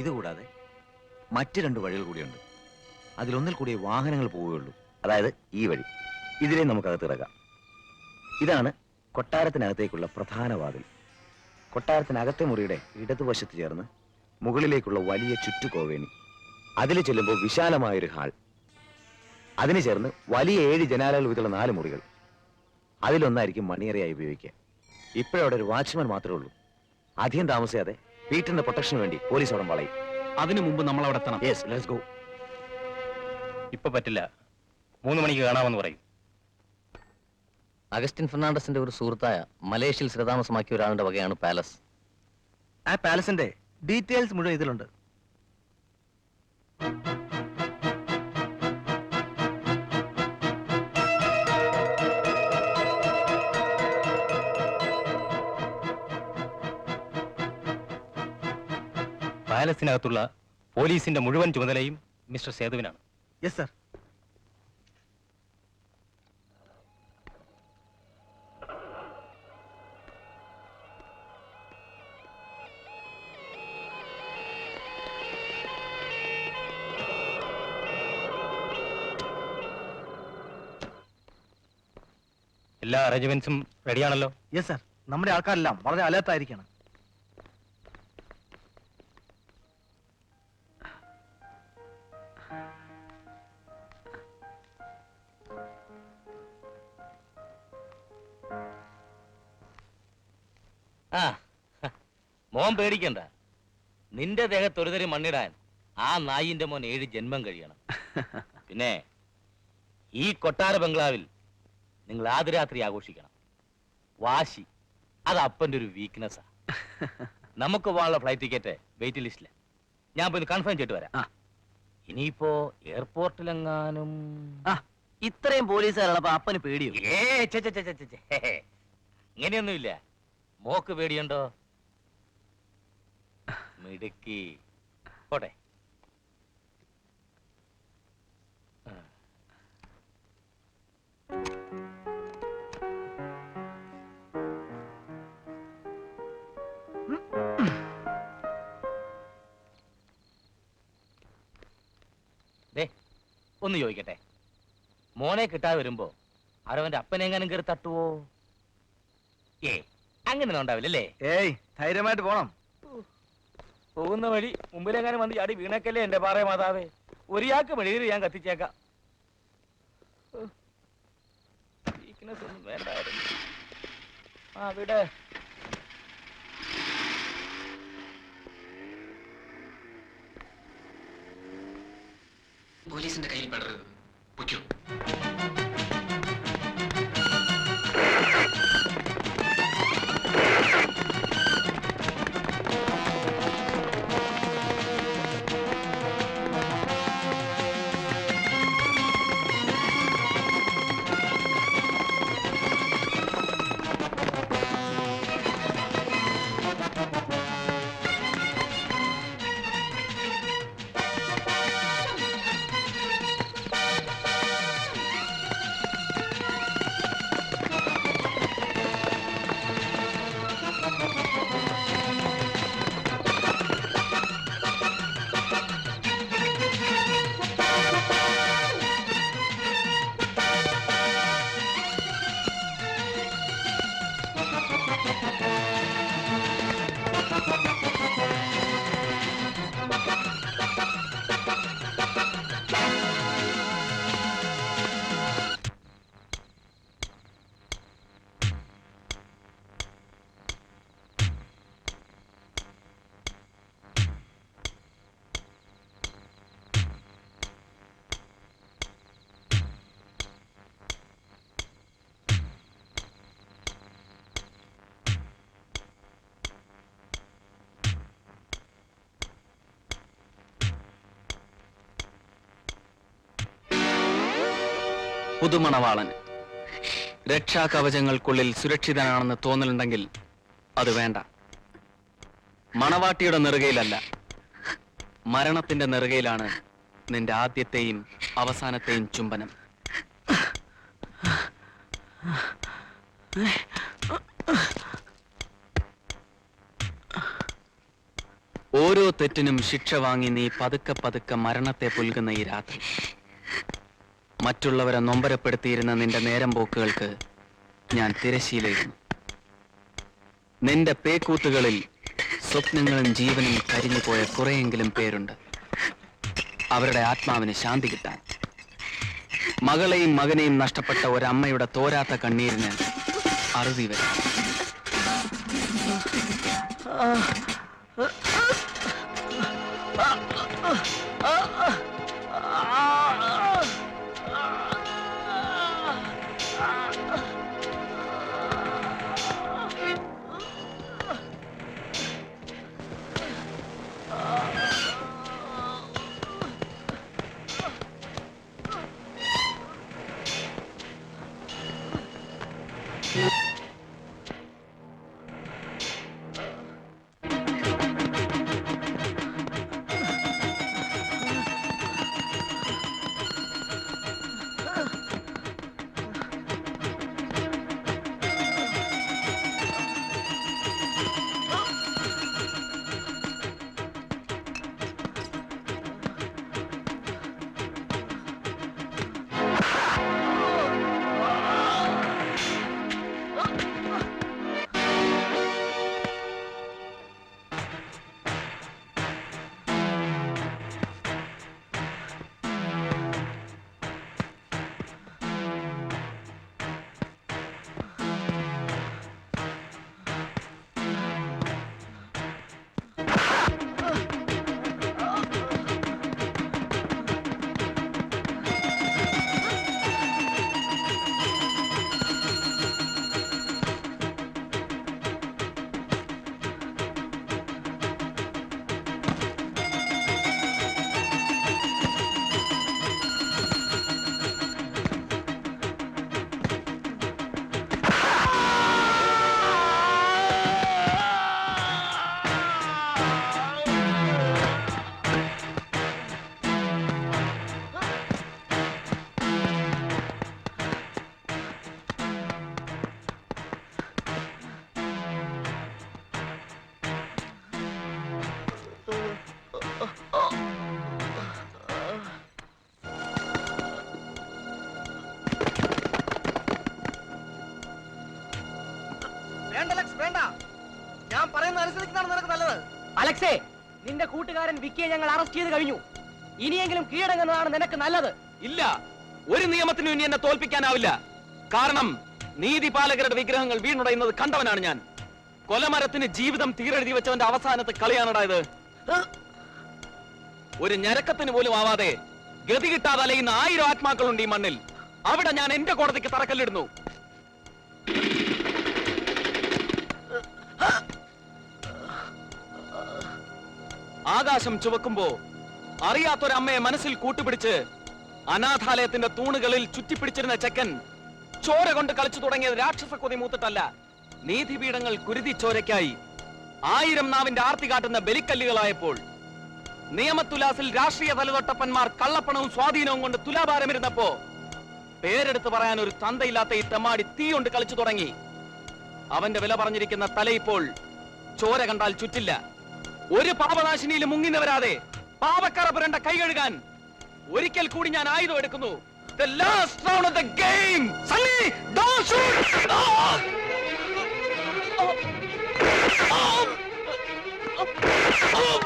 ഇതുകൂടാതെ മറ്റ് 2 വഴികൾ കൂടിയുണ്ട്. അതിലൊന്നിൽ കൂടി വാഹനങ്ങൾ പോവുകയുള്ളൂ. അതായത് ഈ വഴി. ഇതിലേ നമുക്കകത്ത് ഇറങ്ങാം. ഇതാണ് കൊട്ടാരത്തിനകത്തേക്കുള്ള പ്രധാന വാതിൽ. കൊട്ടാരത്തിനകത്തെ മുറിയുടെ ഇടതുവശത്ത് ചേർന്ന് മുകളിലേക്കുള്ള വലിയ ചുറ്റുകോവേണി. അതിൽ ചെല്ലുമ്പോൾ വിശാലമായൊരു ഹാൾ. അതിന് ചേർന്ന് വലിയ 7 ജനാലകൾ വീതുള്ള 4 മുറികൾ. അതിലൊന്നായിരിക്കും മണിയറയായി ഉപയോഗിക്കുക. ഇപ്പോഴവിടെ ഒരു വാച്ച്മാൻ മാത്രമേ ഉള്ളൂ. അധികം താമസിയാതെ പീറ്ററിന്റെ പ്രൊട്ടക്ഷന് വേണ്ടി പോലീസ് അവിടെ വളയും. അതിനു മുമ്പ് നമ്മൾ അവിടെ എത്തണം. Yes, let's go. ഇപ്പൊ പറ്റില്ല, 3 മണിക്ക് കാണാമെന്ന് പറയും. അഗസ്റ്റിൻ ഫെർണാണ്ടസിന്റെ ഒരു സുഹൃത്തായ മലേഷ്യയിൽ സ്ഥിരതാമസമാക്കിയ ഒരാളുടെ വകയാണ് പാലസ്. ആ പാലസിന്റെ ഡീറ്റെയിൽസ് മുഴുവൻ ഇതിലുണ്ട്. പാലസിനകത്തുള്ള പോലീസിന്റെ മുഴുവൻ ചുമതലയും മിസ്റ്റർ സേതുവിനാണ്. Yes sir. എല്ലാ അറേഞ്ച്മെന്റ്സും റെഡിയാണല്ലോ? Yes sir. നമ്മുടെ ആൾക്കാരെല്ലാം വളരെ അലേർട്ട് ആയിരിക്കണം. ആ, മോൻ പേടിക്കണ്ട. നിന്റെ ദേഹത്ത് ഒരു തരി മണ്ണിടാൻ ആ നായിന്റെ മോൻ 7 ജന്മം കഴിയണം. പിന്നെ ഈ കൊട്ടാര ബംഗ്ലാവിൽ നിങ്ങൾ ആദ്യരാത്രി ആഘോഷിക്കണം. വാശി അത് അപ്പന്റെ ഒരു വീക്ക്നെസ്സാ. നമുക്ക് പോകാനുള്ള ഫ്ലൈറ്റ് ടിക്കറ്റ് വെയിറ്റ് ലിസ്റ്റില്. ഞാൻ പോയി കൺഫേം ചെയ്തിട്ട് വരാം. ഇനിയിപ്പോ എയർപോർട്ടിലെങ്ങാനും ഇത്രയും പോലീസുകാരുള്ളപ്പോ അപ്പന് പേടിയോ? ഇങ്ങനെയൊന്നുമില്ല. മോക്ക് പേടിയുണ്ടോ? മിടുക്കി. പോട്ടെ. ഒന്ന് ചോദിക്കട്ടെ, മോനെ കിട്ടാതെ വരുമ്പോ അവരവന്റെ അപ്പനെങ്ങാനും കയറി തട്ടുവോ? അങ്ങനെ ഉണ്ടാവില്ലല്ലേ? ഏയ്, ധൈര്യമായിട്ട് പോണം. പോകുന്ന വഴി മുമ്പിലെങ്ങാനും വന്ന് ചാടി വീണക്കല്ലേ എന്റെ പാറ മാതാവേ. ഒരിയാൾക്ക് വെളിയിൽ ഞാൻ കത്തിച്ചേക്കാം. വീക്ക്നെസ് ഒന്നും വേണ്ടായിരുന്നു. വിടെ പോലീസിന്റെ കയ്യിൽ പെടരുത്. പൊയ്ക്കോ. പുതുമണവാളൻ രക്ഷാകവചങ്ങൾക്കുള്ളിൽ സുരക്ഷിതനാണെന്ന് തോന്നലുണ്ടെങ്കിൽ അത് വേണ്ട. മണവാട്ടിയുടെ നെറുകയിലല്ല, മരണത്തിന്റെ നെറുകയിലാണ് നിന്റെ ആദ്യത്തെയും അവസാനത്തെയും ചുംബനം. ഓരോ തെറ്റിനും ശിക്ഷ വാങ്ങി നീ പതുക്കെ പതുക്കെ മരണത്തെ പുൽകുന്ന ഈ രാത്രി, മറ്റുള്ളവരെ നൊമ്പരപ്പെടുത്തിയിരുന്ന നിന്റെ നേരം പോക്കുകൾക്ക് ഞാൻ തിരശ്ശീലയിരുന്നു. നിന്റെ പേക്കൂത്തുകളിൽ സ്വപ്നങ്ങളും ജീവനും കരിഞ്ഞു പോയ കുറെയെങ്കിലും പേരുണ്ട്. അവരുടെ ആത്മാവിന് ശാന്തി കിട്ടാൻ. മകളെയും മകനെയും നഷ്ടപ്പെട്ട ഒരമ്മയുടെ തോരാത്ത കണ്ണീരിന് അറുതി വരും. അലക്സേ, നിന്റെ കൂട്ടുകാരൻ വിക്കിയെ ഞങ്ങൾ അറസ്റ്റ് ചെയ്ത് കഴിഞ്ഞു. ഇനിയെങ്കിലും കീഴടങ്ങുന്നതാണ് നിനക്ക് നല്ലത്. ഇല്ല, ഒരു നിയമത്തിനും ഇനി എന്നെ തോൽപ്പിക്കാനാവില്ല. കാരണം നീതിപാലകരുടെ വിഗ്രഹങ്ങൾ വീണുടയുന്നത് കണ്ടവനാണ് ഞാൻ. കൊലമരത്തിന് ജീവിതം തീരെഴുതി വെച്ചവന്റെ അവസാനത്തെ കളിയാണടായത്. ഒരു ഞരക്കത്തിന് പോലും ആവാതെ ഗതി കിട്ടാതെ അലയുന്ന 1000 ആത്മാക്കളുണ്ട് ഈ മണ്ണിൽ. അവിടെ ഞാൻ എന്റെ കോടതിക്ക് തറക്കല്ലിടുന്നു. ആകാശം ചുവക്കുമ്പോ അറിയാത്തൊരമ്മയെ മനസ്സിൽ കൂട്ടുപിടിച്ച് അനാഥാലയത്തിന്റെ തൂണുകളിൽ ചുറ്റിപ്പിടിച്ചിരുന്ന ചെക്കൻ ചോര കൊണ്ട് കളിച്ചു തുടങ്ങിയത് രാക്ഷസ കൊതി മൂത്തിട്ടല്ല. നീതിപീഠങ്ങൾ കുരുതി ചോരയ്ക്കായി 1000 നാവിന്റെ ആർത്തി കാട്ടുന്ന ബലിക്കല്ലുകളായപ്പോൾ നിയമത്തുലാസിൽ രാഷ്ട്രീയ തലതൊട്ടപ്പന്മാർ കള്ളപ്പണവും സ്വാധീനവും കൊണ്ട് തുലാഭാരമിരുന്നപ്പോ പേരെടുത്ത് പറയാൻ ഒരു തന്തയില്ലാത്ത ഈ തെമ്മാടി തീ കൊണ്ട് കളിച്ചു തുടങ്ങി. അവന്റെ വില പറഞ്ഞിരിക്കുന്ന തല ഇപ്പോൾ ചോര കണ്ടാൽ ചുറ്റില്ല. ഒരു പാപനാശിനിയിൽ മുങ്ങിന്ന് വരാതെ പാപക്കറ പുരണ്ട കൈ കഴുകാൻ ഒരിക്കൽ കൂടി ഞാൻ ആയുധം എടുക്കുന്നു. The last round of the game. Sunny, don't shoot. Oh!